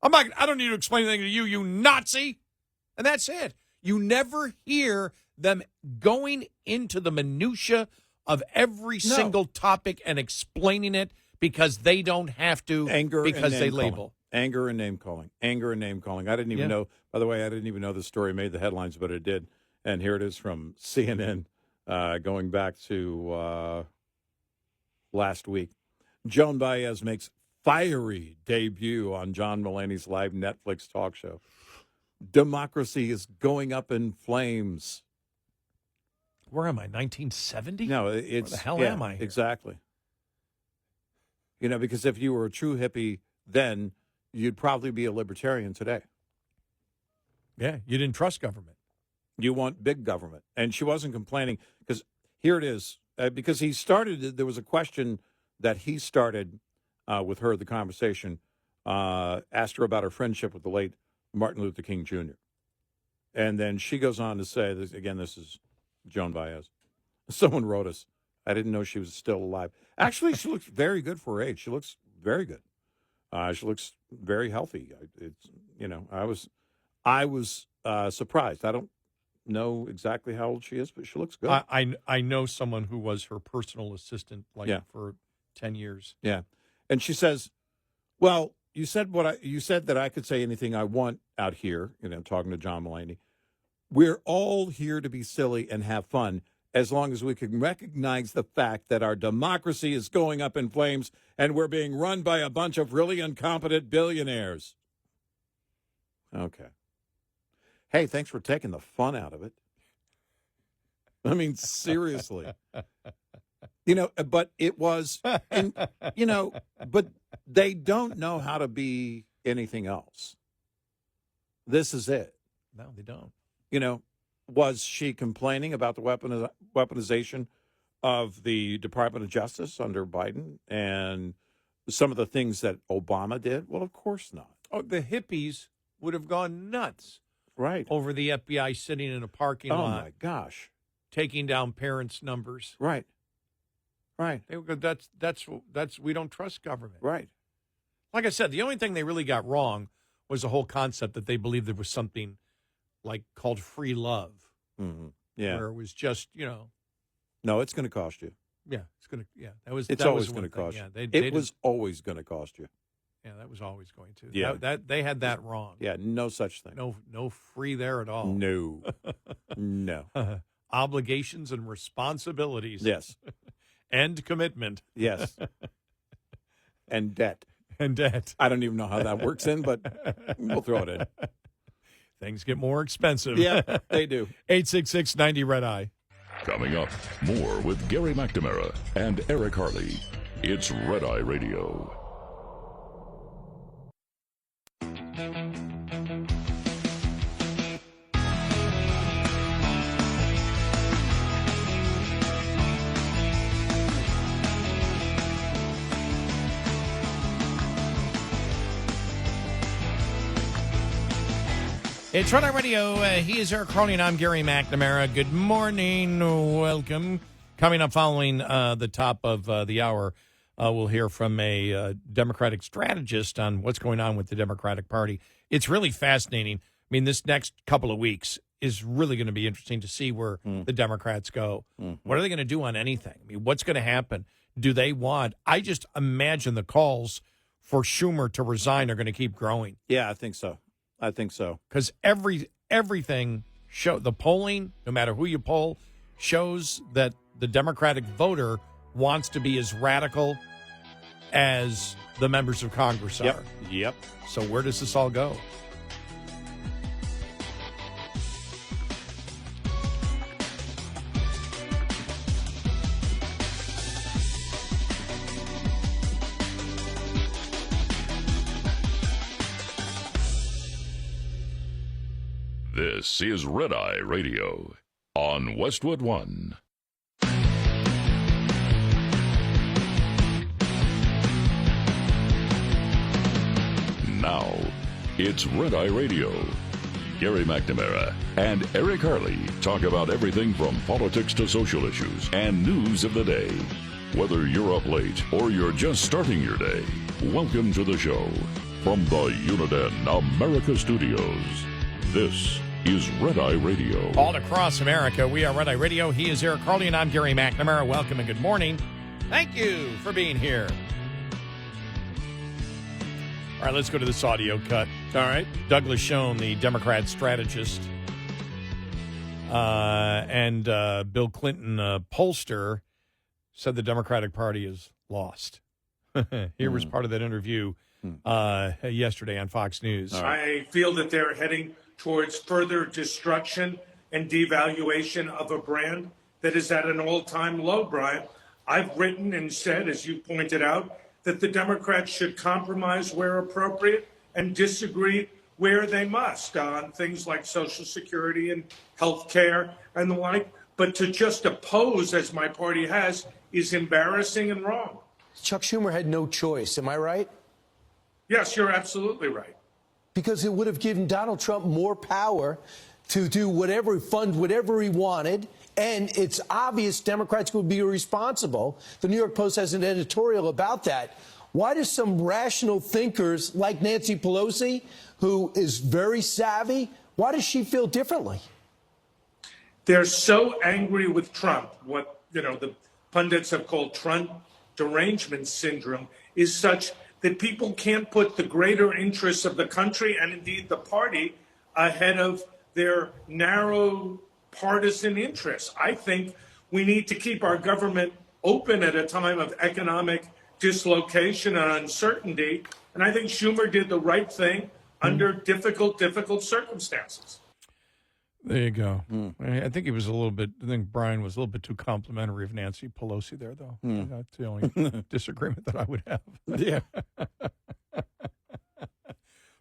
I don't need to explain anything to you, you Nazi. And that's it. You never hear them going into the minutia of every single topic and explaining it because they don't have to, because they label. Anger and name calling. Anger and name calling. I didn't even know, by the way, I didn't even know the story made the headlines, but it did. And here it is from CNN going back to last week. Joan Baez makes fiery debut on John Mulaney's live Netflix talk show. Democracy is going up in flames. Where am I, 1970? No, it's... Where the hell am I here? Exactly. Because if you were a true hippie then, you'd probably be a libertarian today. Yeah, you didn't trust government. You want big government. And she wasn't complaining, because here it is. Because there was a question that he started with her, the conversation, asked her about her friendship with the late Martin Luther King Jr. And then she goes on to say, this is Joan Baez. Someone wrote us, I didn't know she was still alive. Actually, she looks very good for her age. She looks very good. She looks very healthy. I was surprised. I don't know exactly how old she is, but she looks good. I know someone who was her personal assistant for 10 years. Yeah. And she says, well, you said that I could say anything I want out here, talking to John Mulaney. We're all here to be silly and have fun as long as we can recognize the fact that our democracy is going up in flames and we're being run by a bunch of really incompetent billionaires. Okay. Hey, thanks for taking the fun out of it. I mean, seriously. But it was, but they don't know how to be anything else. This is it. No, they don't. Was she complaining about the weaponization of the Department of Justice under Biden and some of the things that Obama did? Well, of course not. Oh, the hippies would have gone nuts. Right. Over the FBI sitting in a parking lot. Oh, my gosh. Taking down parents' numbers. Right. Right. They would go, that's we don't trust government. Right. Like I said, the only thing they really got wrong was the whole concept that they believed there was something called free love. Mm-hmm. Yeah. Where it was just, No, it's going to cost you. Yeah, it's going to. Yeah, It's always going to cost you. It was always going to cost you. Yeah, that was always going to. Yeah, that they had that wrong. Yeah, no such thing. No free there at all. No, no. Obligations and responsibilities. Yes, and commitment. Yes, and debt. And debt. I don't even know how that works in, but we'll throw it in. Things get more expensive. Yeah, they do. 866-90-RED-EYE. Coming up, more with Gary McNamara and Eric Harley. It's Red Eye Radio. It's Red Eye Radio. He is Eric Harley, and I'm Gary McNamara. Good morning. Welcome. Coming up following the top of the hour, we'll hear from a Democratic strategist on what's going on with the Democratic Party. It's really fascinating. I mean, this next couple of weeks is really going to be interesting to see where the Democrats go. What are they going to do on anything? I mean, what's going to happen? Do they want – I just imagine the calls for Schumer to resign are going to keep growing. Yeah, I think so. Because everything the polling, no matter who you poll, shows that the Democratic voter wants to be as radical as the members of Congress are. Yep. So where does this all go? This is Red Eye Radio on Westwood One. Now, it's Red Eye Radio. Gary McNamara and Eric Harley talk about everything from politics to social issues and news of the day. Whether you're up late or you're just starting your day, welcome to the show. From the Uniden America Studios, this is Red Eye Radio. All across America, we are Red Eye Radio. He is Eric Harley, and I'm Gary McNamara. Welcome and good morning. Thank you for being here. All right, let's go to this audio cut. All right. Douglas Schoen, the Democrat strategist, and Bill Clinton pollster, said the Democratic Party is lost. Here was part of that interview yesterday on Fox News. I feel that they're heading towards further destruction and devaluation of a brand that is at an all-time low, Brian. I've written and said, as you pointed out, that the Democrats should compromise where appropriate and disagree where they must on things like Social Security and health care and the like. But to just oppose, as my party has, is embarrassing and wrong. Chuck Schumer had no choice. Am I right? Yes, you're absolutely right. Because it would have given Donald Trump more power to do whatever, fund whatever he wanted. And it's obvious Democrats would be responsible. The New York Post has an editorial about that. Why do some rational thinkers like Nancy Pelosi, who is very savvy, why does she feel differently? They're so angry with Trump. What, the pundits have called Trump derangement syndrome is such that people can't put the greater interests of the country and indeed the party ahead of their narrow partisan interests. I think we need to keep our government open at a time of economic dislocation and uncertainty. And I think Schumer did the right thing under difficult circumstances. There you go. I think he was I think Brian was a little bit too complimentary of Nancy Pelosi there, though. That's the only disagreement that I would have. Yeah.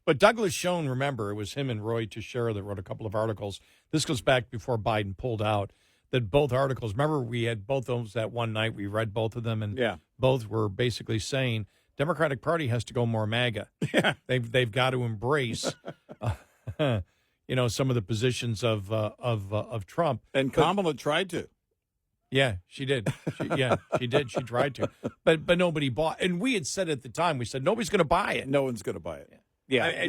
But Douglas Schoen, remember, it was him and Roy Teixeira that wrote a couple of articles. This goes back before Biden pulled out. That both articles, remember, we had both those that one night. We read both of them, and both were basically saying Democratic Party has to go more MAGA. Yeah. They've got to embrace, some of the positions of Trump. And Kamala tried to. Yeah, she did. She did. She tried to, but nobody bought. And we had said at the time, we said nobody's going to buy it. No one's going to buy it. Yeah,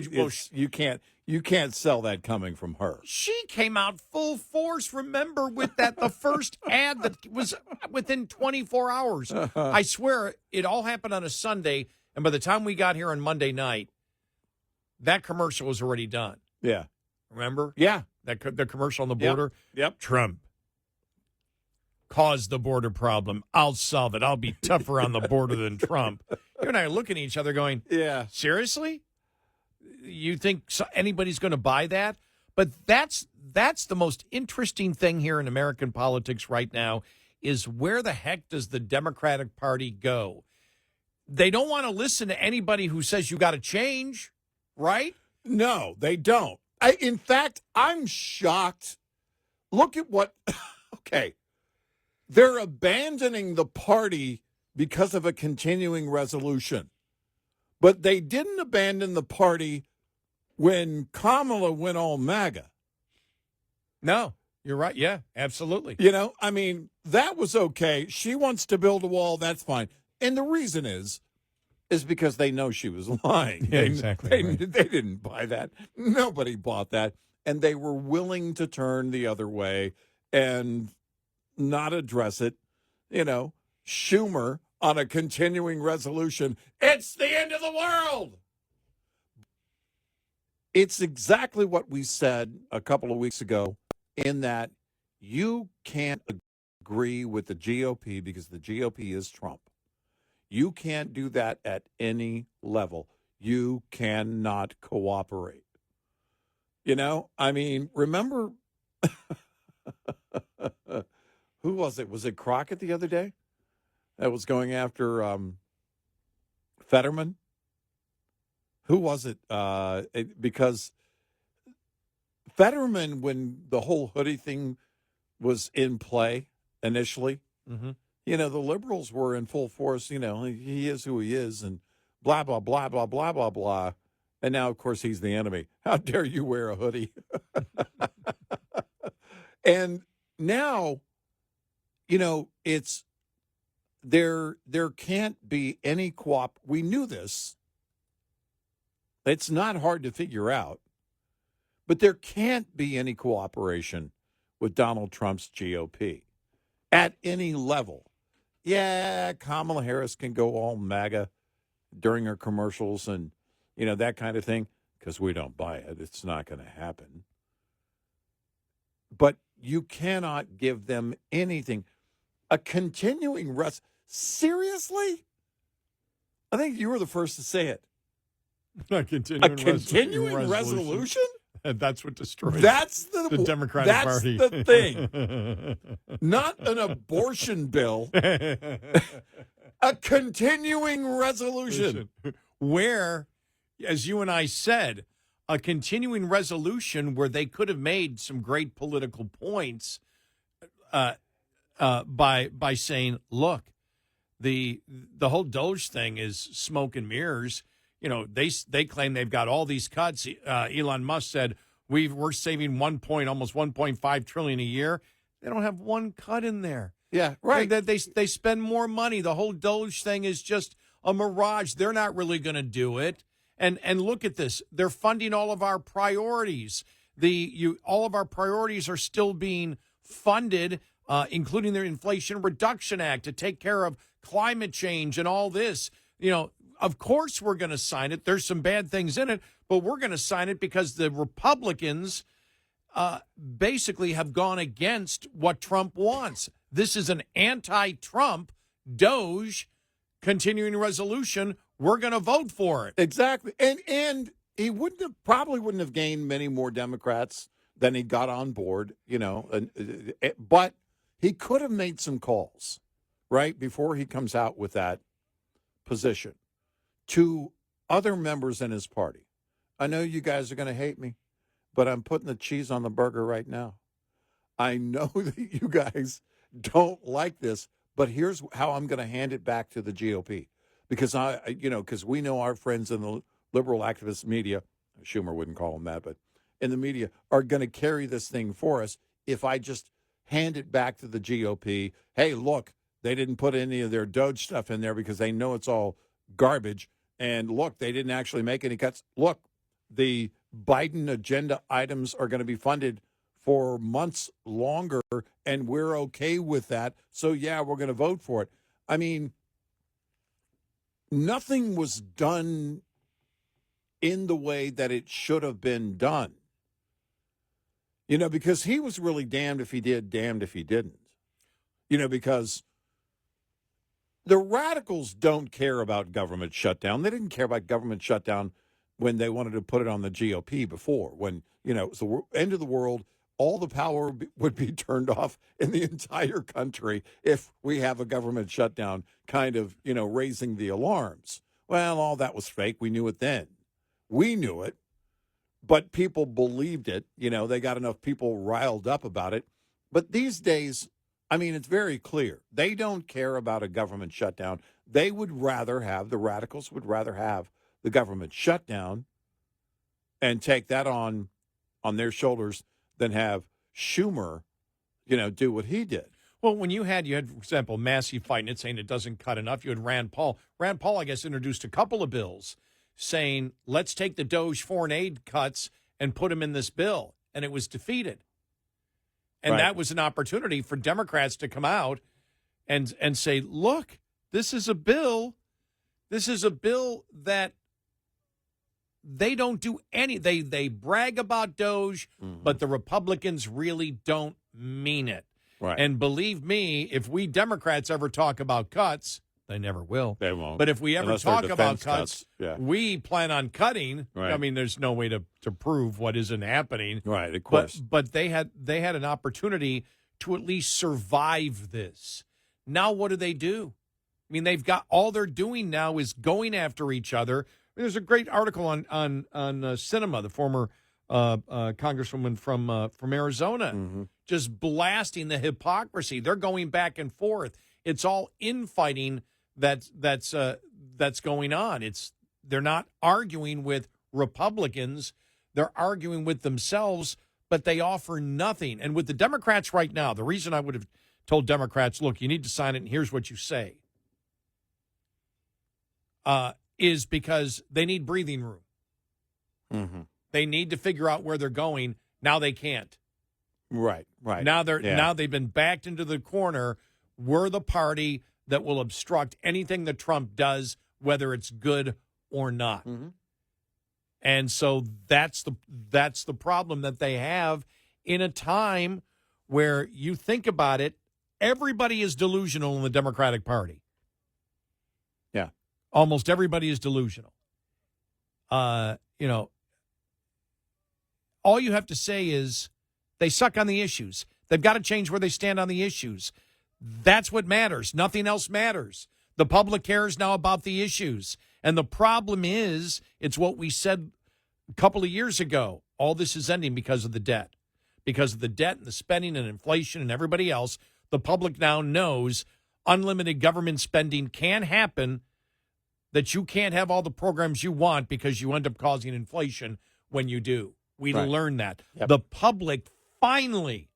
you can't sell that coming from her. She came out full force. Remember, with the first ad that was within 24 hours. I swear, it all happened on a Sunday, and by the time we got here on Monday night, that commercial was already done. Yeah, remember? Yeah, the commercial on the border. Yep. Trump caused the border problem. I'll solve it. I'll be tougher on the border than Trump. You and I are looking at each other, going, "Yeah, seriously." You think anybody's going to buy that? But that's the most interesting thing here in American politics right now is where the heck does the Democratic Party go? They don't want to listen to anybody who says you got to change, right? No, they don't. In fact, I'm shocked. Look at what okay. They're abandoning the party because of a continuing resolution. But they didn't abandon the party when Kamala went all MAGA. No, you're right. Yeah, absolutely. That was okay. She wants to build a wall. That's fine. And the reason is because they know she was lying. Yeah, exactly. They didn't buy that. Nobody bought that. And they were willing to turn the other way and not address it. Schumer on a continuing resolution. It's the end of the world. It's exactly what we said a couple of weeks ago in that you can't agree with the GOP because the GOP is Trump. You can't do that at any level. You cannot cooperate. Remember, who was it? Was it Crockett the other day that was going after Fetterman? Who was it? Because Fetterman, when the whole hoodie thing was in play initially, the liberals were in full force. He is who he is and blah, blah, blah, blah, blah, blah, blah. And now, of course, he's the enemy. How dare you wear a hoodie? And now, it's there can't be any we knew this. It's not hard to figure out. But there can't be any cooperation with Donald Trump's GOP at any level. Yeah, Kamala Harris can go all MAGA during her commercials and, that kind of thing, because we don't buy it. It's not going to happen. But you cannot give them anything. A continuing seriously? I think you were the first to say it. A continuing resolution? And that's what destroys the Democratic Party. That's the thing. Not an abortion bill. A continuing resolution. Where, as you and I said, a continuing resolution where they could have made some great political points by saying, look, the whole Doge thing is smoke and mirrors. they claim they've got all these cuts. Elon Musk said we're saving almost 1.5 trillion a year. They don't have one cut in there. Yeah, right. They spend more money. The whole Doge thing is just a mirage. They're not really going to do it. And look at this. They're funding all of our priorities. All of our priorities are still being funded, including their Inflation Reduction Act to take care of climate change and all this. Of course we're going to sign it. There's some bad things in it, but we're going to sign it because the Republicans basically have gone against what Trump wants. This is an anti-Trump Doge continuing resolution. We're going to vote for it. Exactly. And he probably wouldn't have gained many more Democrats than he got on board, but he could have made some calls, right, before he comes out with that position to other members in his party. I know you guys are going to hate me, but I'm putting the cheese on the burger right now. I know that you guys don't like this, but here's how I'm going to hand it back to the GOP. Because because we know our friends in the liberal activist media, Schumer wouldn't call them that, but in the media, are going to carry this thing for us if I just hand it back to the GOP. Hey, look, they didn't put any of their Doge stuff in there because they know it's all garbage. And look, they didn't actually make any cuts. Look, the Biden agenda items are going to be funded for months longer, and we're okay with that. So, yeah, we're going to vote for it. I mean, nothing was done in the way that it should have been done. Because he was really damned if he did, damned if he didn't. Because the radicals don't care about government shutdown. They didn't care about government shutdown when they wanted to put it on the GOP before, when, it was the end of the world. All the power would be turned off in the entire country if we have a government shutdown, kind of, raising the alarms. Well, all that was fake. We knew it then. We knew it, but people believed it. They got enough people riled up about it. But these days, it's very clear. They don't care about a government shutdown. The radicals would rather have the government shutdown and take that on their shoulders than have Schumer, do what he did. Well, when you had, for example, Massey fighting it, saying it doesn't cut enough, you had Rand Paul. Rand Paul, I guess, introduced a couple of bills saying, let's take the Doge foreign aid cuts and put them in this bill. And it was defeated. And that was an opportunity for Democrats to come out and say, look, this is a bill that they don't do any. They brag about Doge, but the Republicans really don't mean it. Right. And believe me, if we Democrats ever talk about cuts, they never will. They won't. But if we ever talk about cuts, yeah. we plan on cutting. Right. There's no way to prove what isn't happening. Right, of course. But they had an opportunity to at least survive this. Now what do? They've got all they're doing now is going after each other. There's a great article on Sinema, the former congresswoman from Arizona, just blasting the hypocrisy. They're going back and forth. It's all infighting that's going on. They're not arguing with Republicans. They're arguing with themselves, but they offer nothing. And with the Democrats right now, the reason I would have told Democrats, look, you need to sign it, and here's what you say, is because they need breathing room. Mm-hmm. They need to figure out where they're going. Now they can't. Right. Now they've been backed into the corner. We're the party that will obstruct anything that Trump does, whether it's good or not. Mm-hmm. And so that's the problem that they have in a time where you think about it, everybody is delusional in the Democratic Party. Yeah. Almost everybody is delusional. All you have to say is they suck on the issues. They've got to change where they stand on the issues. That's what matters. Nothing else matters. The public cares now about the issues. And the problem is, it's what we said a couple of years ago. All this is ending because of the debt. Because of the debt and the spending and inflation and everybody else, the public now knows unlimited government spending can happen that you can't have all the programs you want because you end up causing inflation when you do. We learned that. Yep. The public finally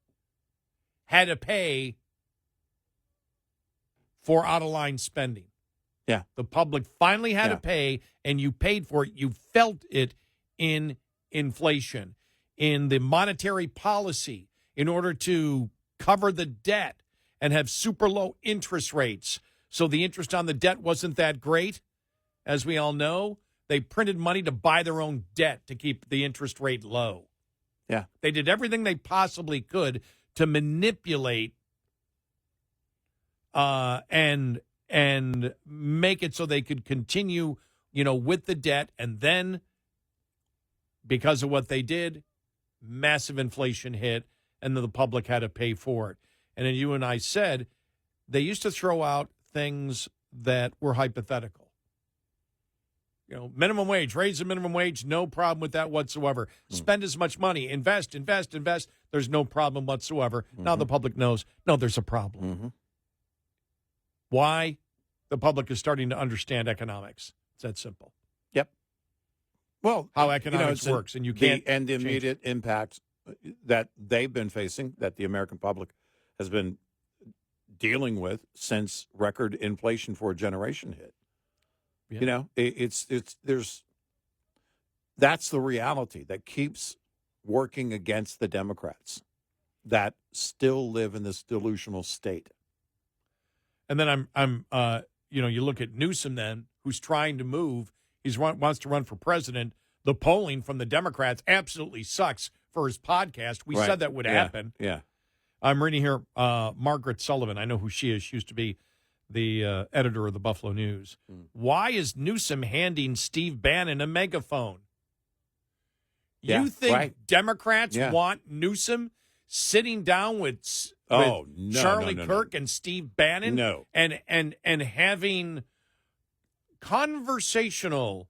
had to pay for out-of-line spending. Yeah. The public finally had to pay, and you paid for it. You felt it in inflation, in the monetary policy, in order to cover the debt and have super low interest rates. So the interest on the debt wasn't that great. As we all know, they printed money to buy their own debt to keep the interest rate low. Yeah. They did everything they possibly could to manipulate and make it so they could continue, with the debt. And then, because of what they did, massive inflation hit, and then the public had to pay for it. And then you and I said they used to throw out things that were hypothetical. Minimum wage, raise the minimum wage, no problem with that whatsoever. Spend as much money, invest. There's no problem whatsoever. Now the public knows, no, there's a problem. Why? The public is starting to understand economics. It's that simple. Yep. Well, how economics works, and you can't. And the immediate impact that they've been facing, that the American public has been dealing with since record inflation for a generation hit. Yeah. That's the reality that keeps working against the Democrats that still live in this delusional state. And then you look at Newsome then, who's trying to move. Wants to run for president. The polling from the Democrats absolutely sucks for his podcast. We said that would happen. Yeah. I'm reading here Margaret Sullivan. I know who she is. She used to be the editor of the Buffalo News. Why is Newsome handing Steve Bannon a megaphone? You think Democrats want Newsome sitting down with Charlie Kirk and Steve Bannon? No. And having conversational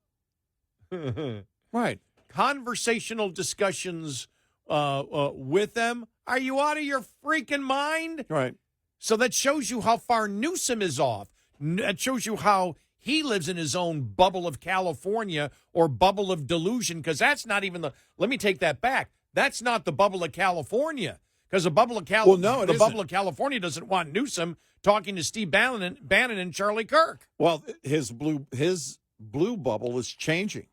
conversational discussions with them? Are you out of your freaking mind? Right. So that shows you how far Newsome is off. That shows you how he lives in his own bubble of California or bubble of delusion, because that's not even let me take that back. That's not the bubble of California, because the bubble of bubble of California doesn't want Newsome talking to Steve Bannon and Charlie Kirk. Well, his blue bubble is changing,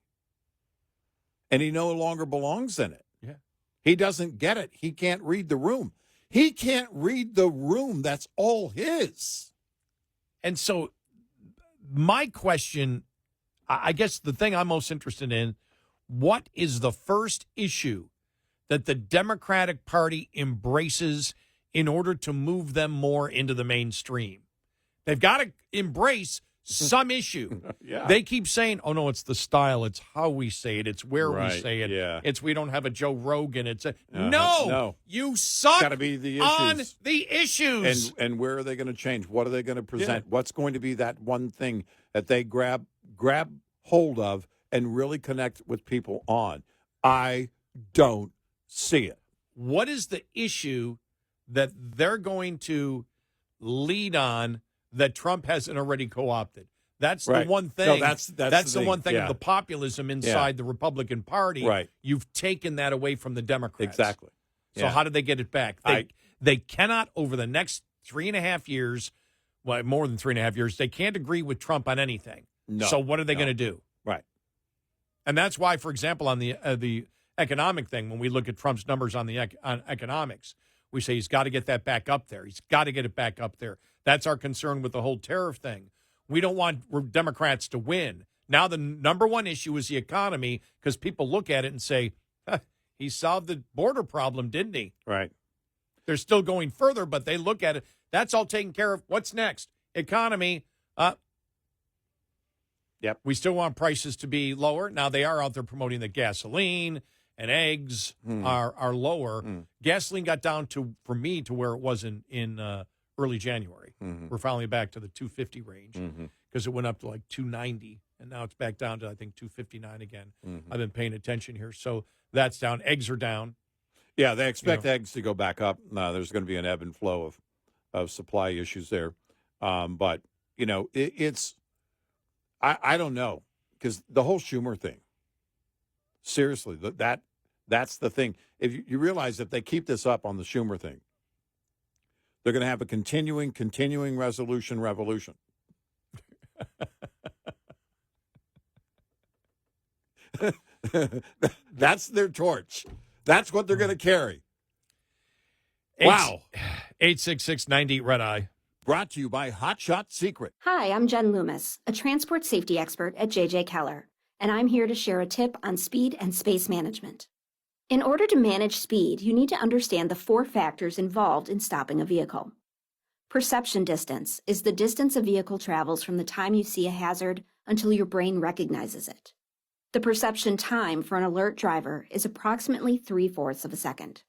and he no longer belongs in it. Yeah. He doesn't get it. He can't read the room. He can't read the room. That's all his. And so my question, I guess the thing I'm most interested in, what is the first issue that the Democratic Party embraces in order to move them more into the mainstream? They've got to embrace some issue. Yeah. They keep saying, oh, no, it's the style. It's how we say it. It's where we say it. Yeah. It's we don't have a Joe Rogan. It's no. You suck Gotta be the on issues. the issues. And where are they going to change? What are they going to present? What's going to be that one thing that they grab hold of and really connect with people on? I don't see it. What is the issue that they're going to lead on that Trump hasn't already co-opted? That's the one thing. No, that's the one thing of the populism inside the Republican Party. Right. You've taken that away from the Democrats. Exactly. So how do they get it back? They cannot, over the next 3.5 years, well, more than 3.5 years, they can't agree with Trump on anything. No. So what are they going to do? Right. And that's why, for example, on the economic thing, when we look at Trump's numbers on economics, we say he's got to get that back up there. He's got to get it back up there. That's our concern with the whole tariff thing. We don't want Democrats to win. Now the number one issue is the economy, because people look at it and say, he solved the border problem, didn't he? Right. They're still going further, but they look at it. That's all taken care of. What's next? Economy. Yep. We still want prices to be lower. Now they are out there promoting that gasoline and eggs are lower. Gasoline got down for me to where it was in early January. We're finally back to the $2.50 range because it went up to like $2.90, and now it's back down to, I think, $2.59 again. I've been paying attention here. So that's down. Eggs are down. Yeah, they expect eggs to go back up. There's going to be an ebb and flow of supply issues there. But, it's I don't know, because the whole Schumer thing, seriously, that's the thing. If you realize if they keep this up on the Schumer thing, they're going to have a continuing resolution revolution. That's their torch. That's what they're going to carry. Wow. 866-90 Red Eye. Brought to you by Hotshot Secret. Hi, I'm Jen Loomis, a transport safety expert at JJ Keller, and I'm here to share a tip on speed and space management. In order to manage speed, you need to understand the 4 factors involved in stopping a vehicle. Perception distance is the distance a vehicle travels from the time you see a hazard until your brain recognizes it. The perception time for an alert driver is approximately 3/4 of a second.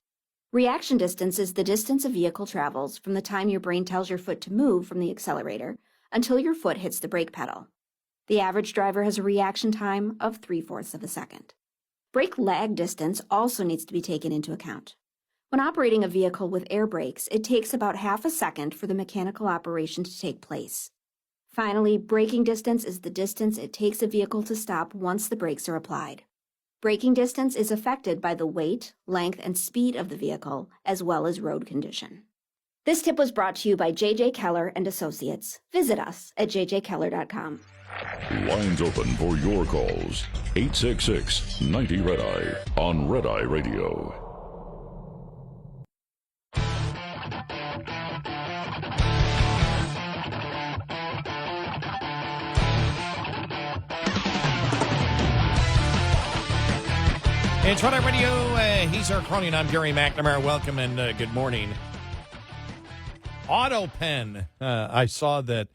Reaction distance is the distance a vehicle travels from the time your brain tells your foot to move from the accelerator until your foot hits the brake pedal. The average driver has a reaction time of 3/4 of a second. Brake lag distance also needs to be taken into account. When operating a vehicle with air brakes, it takes about half a second for the mechanical operation to take place. Finally, braking distance is the distance it takes a vehicle to stop once the brakes are applied. Braking distance is affected by the weight, length, and speed of the vehicle, as well as road condition. This tip was brought to you by JJ Keller and Associates. Visit us at jjkeller.com. Lines open for your calls. 866-90 Red Eye on Red Eye Radio. It's Red Eye Radio. He's our crony, and I'm Gary McNamara. Welcome and good morning. AutoPen. I saw that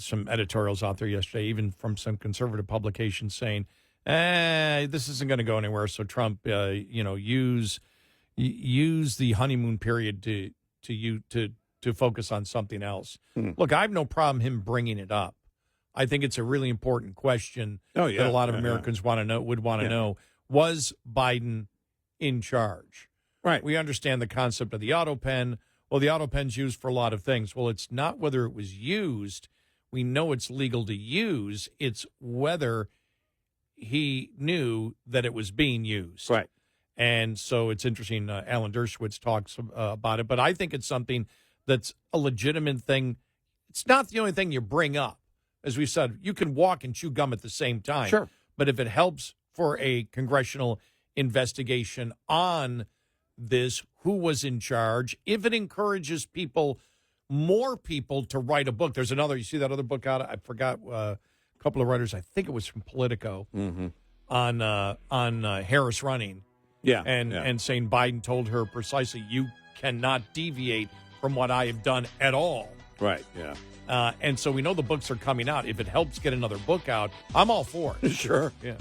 some editorials out there yesterday, even from some conservative publications, saying, this isn't going to go anywhere. So Trump, use the honeymoon period to focus on something else. Look, I have no problem him bringing it up. I think it's a really important question that a lot of Americans want to know. Would want to know. Was Biden in charge? Right. We understand the concept of the AutoPen. Well, the AutoPen's used for a lot of things. Well, it's not whether it was used. We know it's legal to use. It's whether he knew that it was being used. Right. And so it's interesting. Alan Dershowitz talks about it. But I think it's something that's a legitimate thing. It's not the only thing you bring up. As we said, you can walk and chew gum at the same time. Sure. But if it helps for a congressional investigation on this, who was in charge, if it encourages more people to write a book. There's another, you see that other book out? I forgot a couple of writers, I think it was from Politico, on Harris running. Yeah. And saying Biden told her precisely, you cannot deviate from what I have done at all. Right, yeah. And so we know the books are coming out. If it helps get another book out, I'm all for it. Sure. Yeah.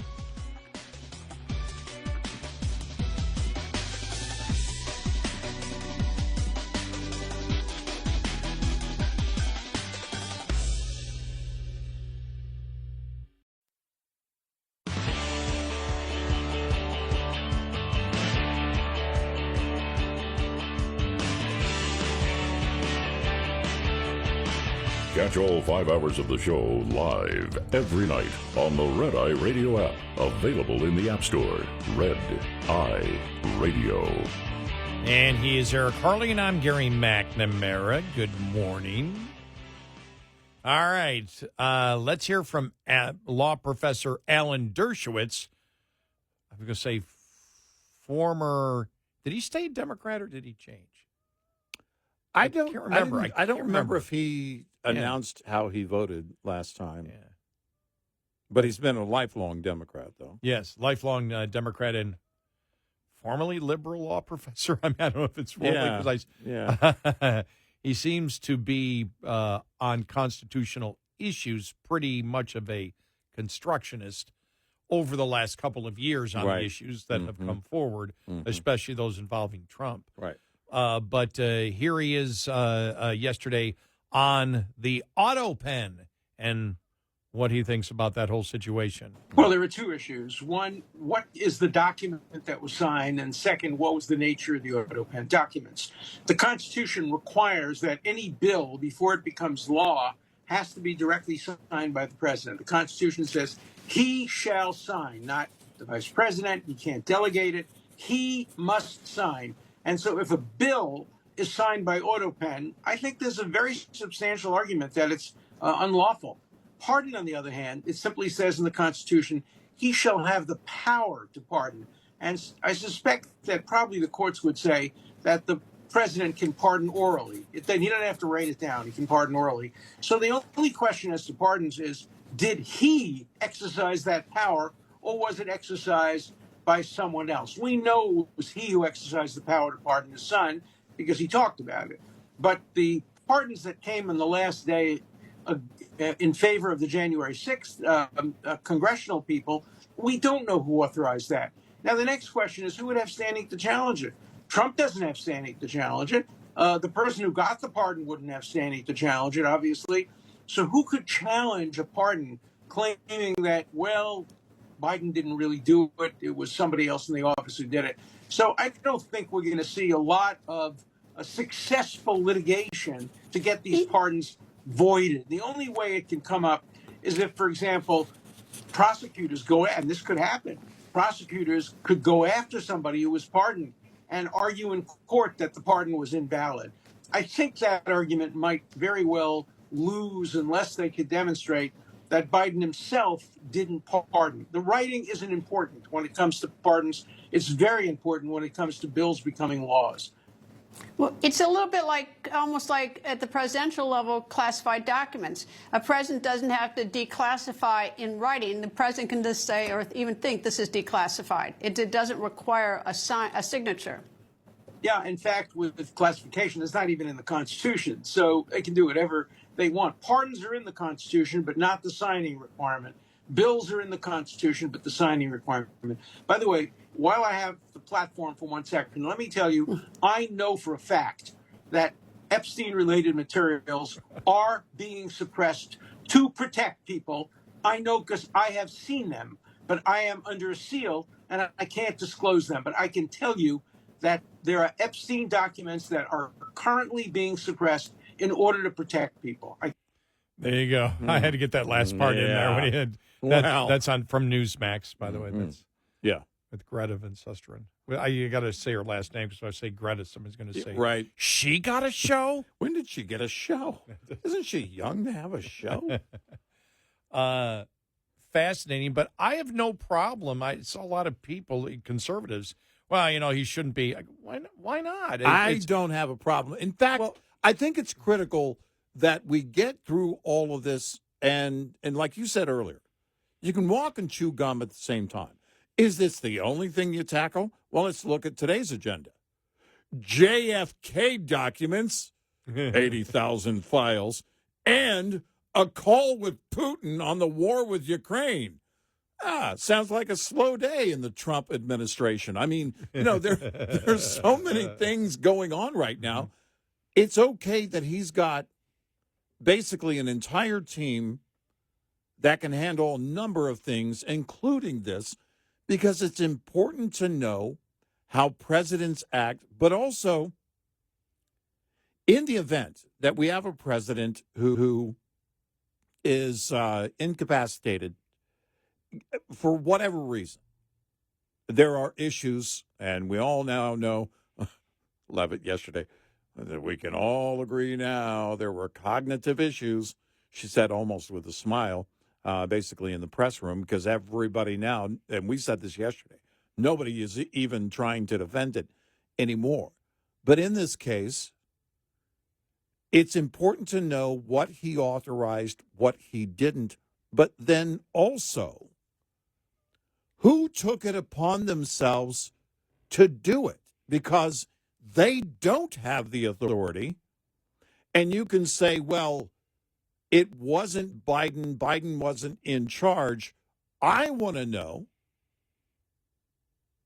Catch all 5 hours of the show live every night on the Red Eye Radio app. Available in the App Store. Red Eye Radio. And he is Eric Harley, and I'm Gary McNamara. Good morning. All right. Let's hear from law professor Alan Dershowitz. I'm going to say former... Did he stay Democrat or did he change? I don't remember. I don't remember if he announced how he voted last time. Yeah. But he's been a lifelong Democrat, though. Yes, lifelong Democrat and formerly liberal law professor. I mean, I don't know if it's formerly. He seems to be on constitutional issues pretty much of a constructionist over the last couple of years on the issues that have come forward, especially those involving Trump. Right. But here he is yesterday on the AutoPen and what he thinks about that whole situation. Well, there are two issues. One, what is the document that was signed? And second, what was the nature of the AutoPen documents? The Constitution requires that any bill, before it becomes law, has to be directly signed by the president. The Constitution says he shall sign, not the vice president. He can't delegate it. He must sign. And so if a bill is signed by auto pen, I think there's a very substantial argument that it's unlawful. Pardon, on the other hand, it simply says in the Constitution, he shall have the power to pardon. And I suspect that probably the courts would say that the president can pardon orally. Then he doesn't have to write it down. He can pardon orally. So the only question as to pardons is, did he exercise that power, or was it exercised by someone else? We know it was he who exercised the power to pardon his son because he talked about it. But the pardons that came on the last day in favor of the January 6th congressional people, we don't know who authorized that. Now, the next question is, who would have standing to challenge it? Trump doesn't have standing to challenge it. The person who got the pardon wouldn't have standing to challenge it, obviously. So who could challenge a pardon claiming that, well, Biden didn't really do it, it was somebody else in the office who did it? So I don't think we're going to see a lot of a successful litigation to get these pardons voided. The only way it can come up is if, for example, prosecutors go, and this could happen, prosecutors could go after somebody who was pardoned and argue in court that the pardon was invalid. I think that argument might very well lose unless they could demonstrate that Biden himself didn't pardon. The writing isn't important when it comes to pardons. It's very important when it comes to bills becoming laws. Well, it's a little bit like, almost like at the presidential level, classified documents. A president doesn't have to declassify in writing. The president can just say or even think this is declassified. It doesn't require a signature. Yeah, in fact, with classification, it's not even in the Constitution. So they can do whatever they want. Pardons are in the Constitution, but not the signing requirement. Bills are in the Constitution, but the signing requirement. By the way, while I have the platform for 1 second, let me tell you, I know for a fact that Epstein-related materials are being suppressed to protect people. I know because I have seen them, but I am under a seal and I can't disclose them. But I can tell you that there are Epstein documents that are currently being suppressed in order to protect people. There you go. I had to get that last part in there when he had. That's on from Newsmax, by the way. That's with Greta Van Susteren. Well, you got to say her last name because if I say Greta, somebody's going to say, right? She got a show. When did she get a show? Isn't she young to have a show? Fascinating, but I have no problem. I saw a lot of people, conservatives. Well, he shouldn't be. Why not? I don't have a problem. In fact, I think it's critical that we get through all of this. And like you said earlier, you can walk and chew gum at the same time. Is this the only thing you tackle? Well, let's look at today's agenda. JFK documents, 80,000 files, and a call with Putin on the war with Ukraine. Sounds like a slow day in the Trump administration. I mean, there's so many things going on right now. It's okay that he's got basically an entire team that can handle a number of things, including this, because it's important to know how presidents act, but also in the event that we have a president who is incapacitated for whatever reason, there are issues, and we all now know, Levitt yesterday, that we can all agree now there were cognitive issues, she said almost with a smile, basically in the press room, because everybody now, and we said this yesterday, nobody is even trying to defend it anymore. But in this case, it's important to know what he authorized, what he didn't, but then also who took it upon themselves to do it, because they don't have the authority. And you can say, well, it wasn't Biden. Biden wasn't in charge. I want to know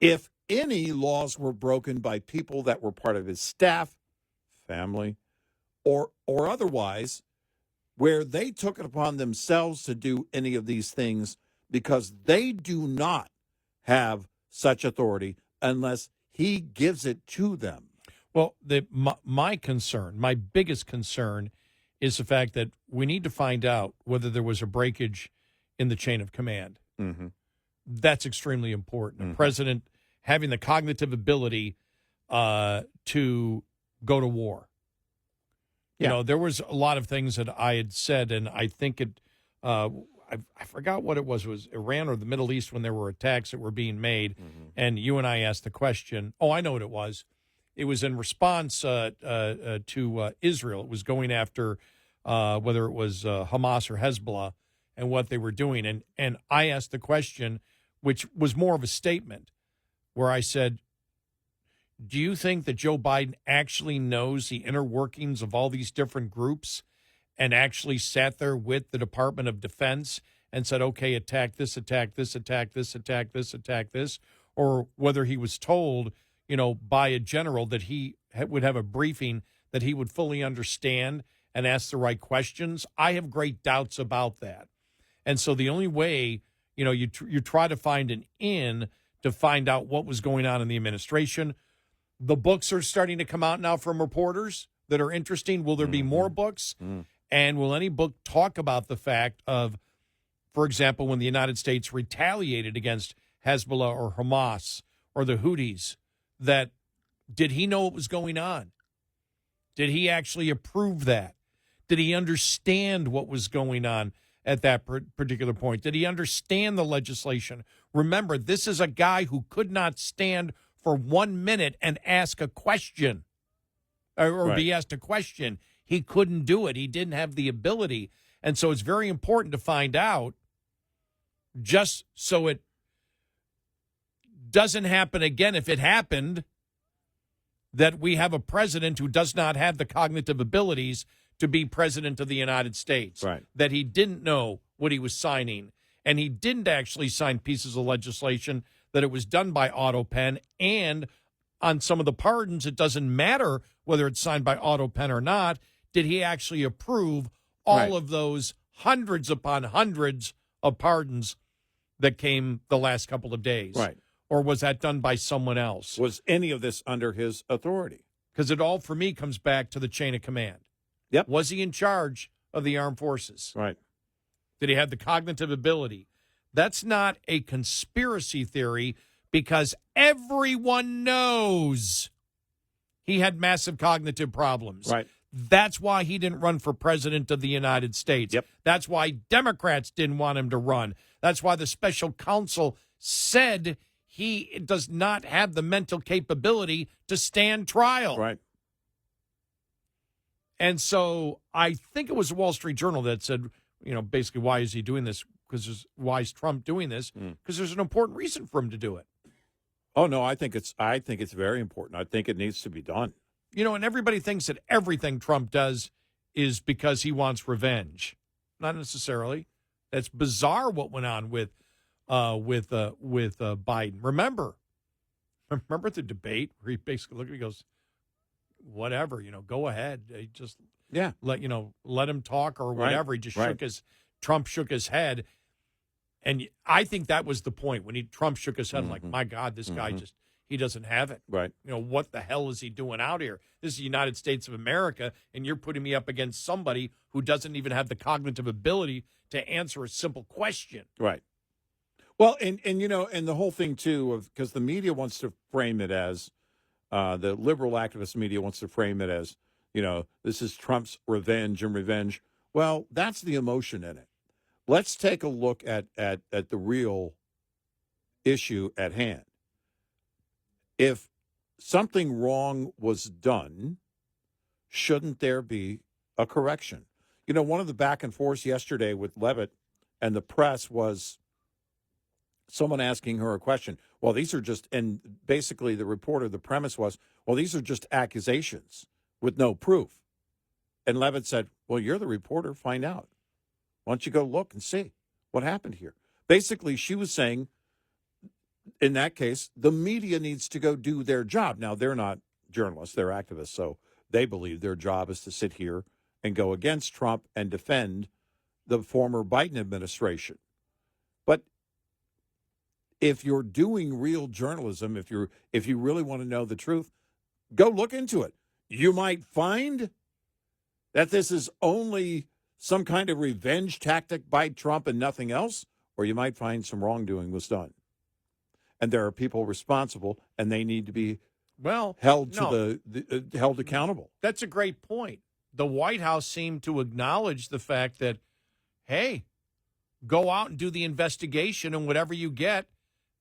if any laws were broken by people that were part of his staff, family, or otherwise, where they took it upon themselves to do any of these things, because they do not have such authority unless he gives it to them. Well, my concern, my biggest concern, is the fact that we need to find out whether there was a breakage in the chain of command. Mm-hmm. That's extremely important. A president having the cognitive ability to go to war. You know, there was a lot of things that I had said, and I think it I forgot what it was. It was Iran or the Middle East when there were attacks that were being made, and you and I asked the question. Oh, I know what it was. It was in response to Israel. It was going after whether it was Hamas or Hezbollah and what they were doing. And I asked the question, which was more of a statement, where I said, do you think that Joe Biden actually knows the inner workings of all these different groups and actually sat there with the Department of Defense and said, okay, attack this, attack this, attack this, attack this, attack this, or whether he was told, you know, by a general that he would have a briefing that he would fully understand and ask the right questions? I have great doubts about that. And so the only way, you know, you try to find an in to find out what was going on in the administration. The books are starting to come out now from reporters that are interesting. Will there be more books? And will any book talk about the fact of, for example, when the United States retaliated against Hezbollah or Hamas or the Houthis, that did he know what was going on? Did he actually approve that? Did he understand what was going on at that particular point? Did he understand the legislation? Remember, this is a guy who could not stand for 1 minute and ask a question or be asked a question. He couldn't do it. He didn't have the ability. And so it's very important to find out, just so it doesn't happen again. If it happened, that we have a president who does not have the cognitive abilities to be president of the United States, that he didn't know what he was signing, and he didn't actually sign pieces of legislation, that it was done by auto pen, and on some of the pardons, it doesn't matter whether it's signed by auto pen or not. Did he actually approve all of those hundreds upon hundreds of pardons that came the last couple of days? Or was that done by someone else? Was any of this under his authority? Because it all, for me, comes back to the chain of command. Was he in charge of the armed forces? Did he have the cognitive ability? That's not a conspiracy theory, because everyone knows he had massive cognitive problems. That's why he didn't run for president of the United States. That's why Democrats didn't want him to run. That's why the special counsel said he does not have the mental capability to stand trial. And so I think it was the Wall Street Journal that said, you know, basically, why is he doing this? Why is Trump doing this? Because there's an important reason for him to do it. Oh, no, I think it's very important. I think it needs to be done. You know, and everybody thinks that everything Trump does is because he wants revenge. Not necessarily. That's bizarre what went on with Biden. Remember the debate where he basically looked at me and goes, whatever, you know, go ahead. He just let him talk or whatever. He just Trump shook his head. And I think that was the point when Trump shook his head. Like, my God, this guy he doesn't have it. You know, what the hell is he doing out here? This is the United States of America, and you're putting me up against somebody who doesn't even have the cognitive ability to answer a simple question. Well, and you know, and the whole thing, too, because the media wants to frame it as, the liberal activist media wants to frame it as, you know, this is Trump's revenge and revenge. Well, that's the emotion in it. Let's take a look at the real issue at hand. If something wrong was done, shouldn't there be a correction? You know, one of the back and forths yesterday with Levitt and the press was someone asking her a question. Well, these are just, and basically the premise was, well, these are just accusations with no proof. And Levitt said, well, you're the reporter, find out. Why don't you go look and see what happened here? Basically, she was saying, in that case, the media needs to go do their job. Now, they're not journalists, they're activists, so they believe their job is to sit here and go against Trump and defend the former Biden administration. But if you're doing real journalism, if you really want to know the truth, go look into it. You might find that this is only some kind of revenge tactic by Trump and nothing else, or you might find some wrongdoing was done. And there are people responsible, and they need to be held accountable. That's a great point. The White House seemed to acknowledge the fact that, hey, go out and do the investigation, and whatever you get,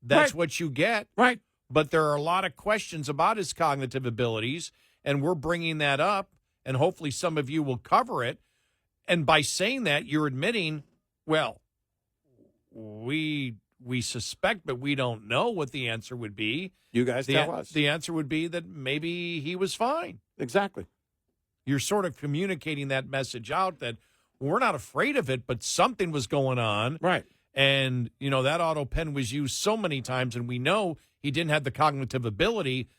that's what you get. Right. But there are a lot of questions about his cognitive abilities, and we're bringing that up, and hopefully some of you will cover it. And by saying that, you're admitting, well, we suspect, but we don't know what the answer would be. You guys tell us. The answer would be that maybe he was fine. Exactly. You're sort of communicating that message out that we're not afraid of it, but something was going on. Right. And, you know, that auto pen was used so many times, and we know he didn't have the cognitive ability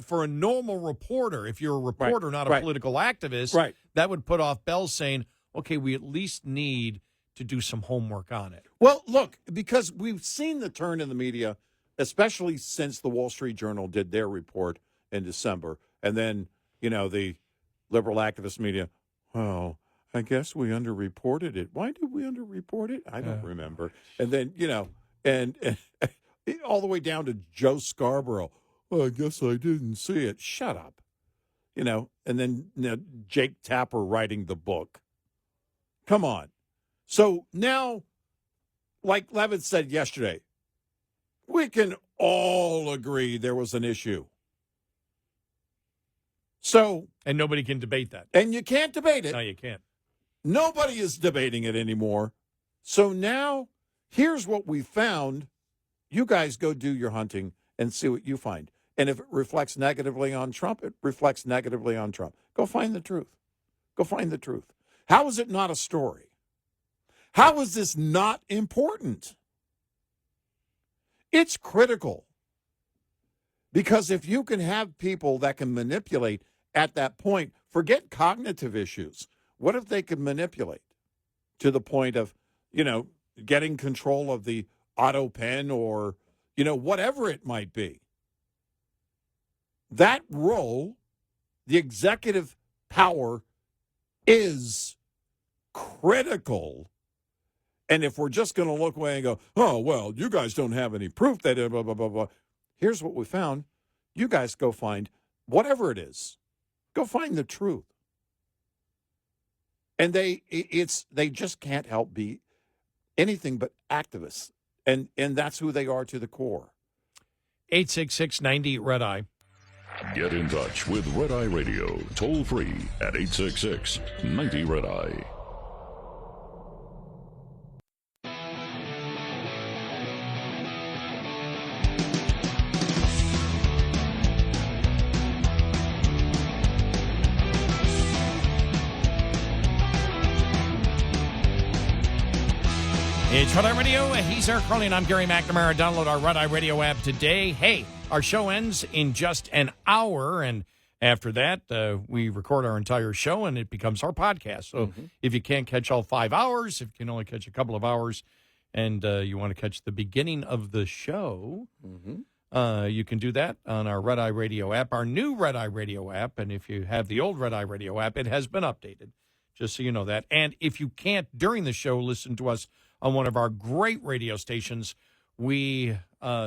for a normal reporter. If you're a reporter, not a political activist, that would put off bells saying, okay, we at least need to do some homework on it. Well, look, because we've seen the turn in the media, especially since the Wall Street Journal did their report in December. And then, you know, the liberal activist media, oh, I guess we underreported it. Why did we underreport it? I don't remember. And then, you know, and all the way down to Joe Scarborough. Well, I guess I didn't see it. Shut up. You know, and then Jake Tapper writing the book. Come on. So now, like Levin said yesterday, we can all agree there was an issue. So, and nobody can debate that. And you can't debate it. No, you can't. Nobody is debating it anymore. So now, here's what we found. You guys go do your hunting and see what you find. And if it reflects negatively on Trump, it reflects negatively on Trump. Go find the truth. Go find the truth. How is it not a story? How is this not important? It's critical. Because if you can have people that can manipulate at that point, forget cognitive issues. What if they could manipulate to the point of, you know, getting control of the auto pen or, you know, whatever it might be? That role, the executive power, is critical. And if we're just going to look away and go, oh, well, you guys don't have any proof that blah, blah, blah, blah. Here's what we found. You guys go find whatever it is. Go find the truth. And they just can't help be anything but activists. And that's who they are to the core. 866-90-RED-EYE. Get in touch with Red Eye Radio, toll free at 866-90-RED-EYE. It's Red Eye Radio. He's Eric Harley, and I'm Gary McNamara. Download our Red Eye Radio app today. Hey, our show ends in just an hour, and after that, we record our entire show, and it becomes our podcast. So if you can't catch all 5 hours, if you can only catch a couple of hours, and you want to catch the beginning of the show, you can do that on our Red Eye Radio app, our new Red Eye Radio app. And if you have the old Red Eye Radio app, it has been updated, just so you know that. And if you can't, during the show, listen to us on one of our great radio stations, we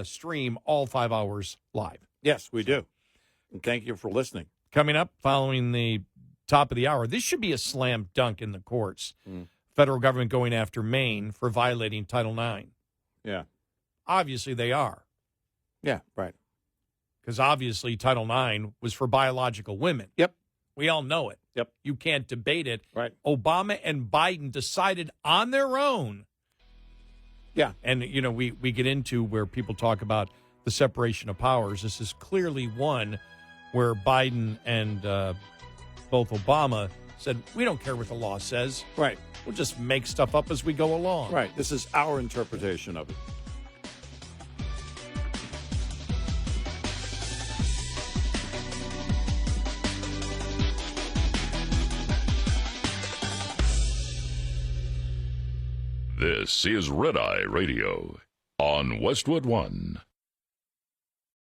stream all 5 hours live. Yes, we do. And thank you for listening. Coming up, following the top of the hour, this should be a slam dunk in the courts. Federal government going after Maine for violating Title IX. Yeah. Obviously, they are. Yeah, right. Because obviously, Title IX was for biological women. Yep. We all know it. Yep. You can't debate it. Right. Obama and Biden decided on their own. Yeah. And, you know, we get into where people talk about the separation of powers. This is clearly one where Biden and both Obama said, we don't care what the law says. Right. We'll just make stuff up as we go along. Right. This is our interpretation of it. This is Red Eye Radio on Westwood One.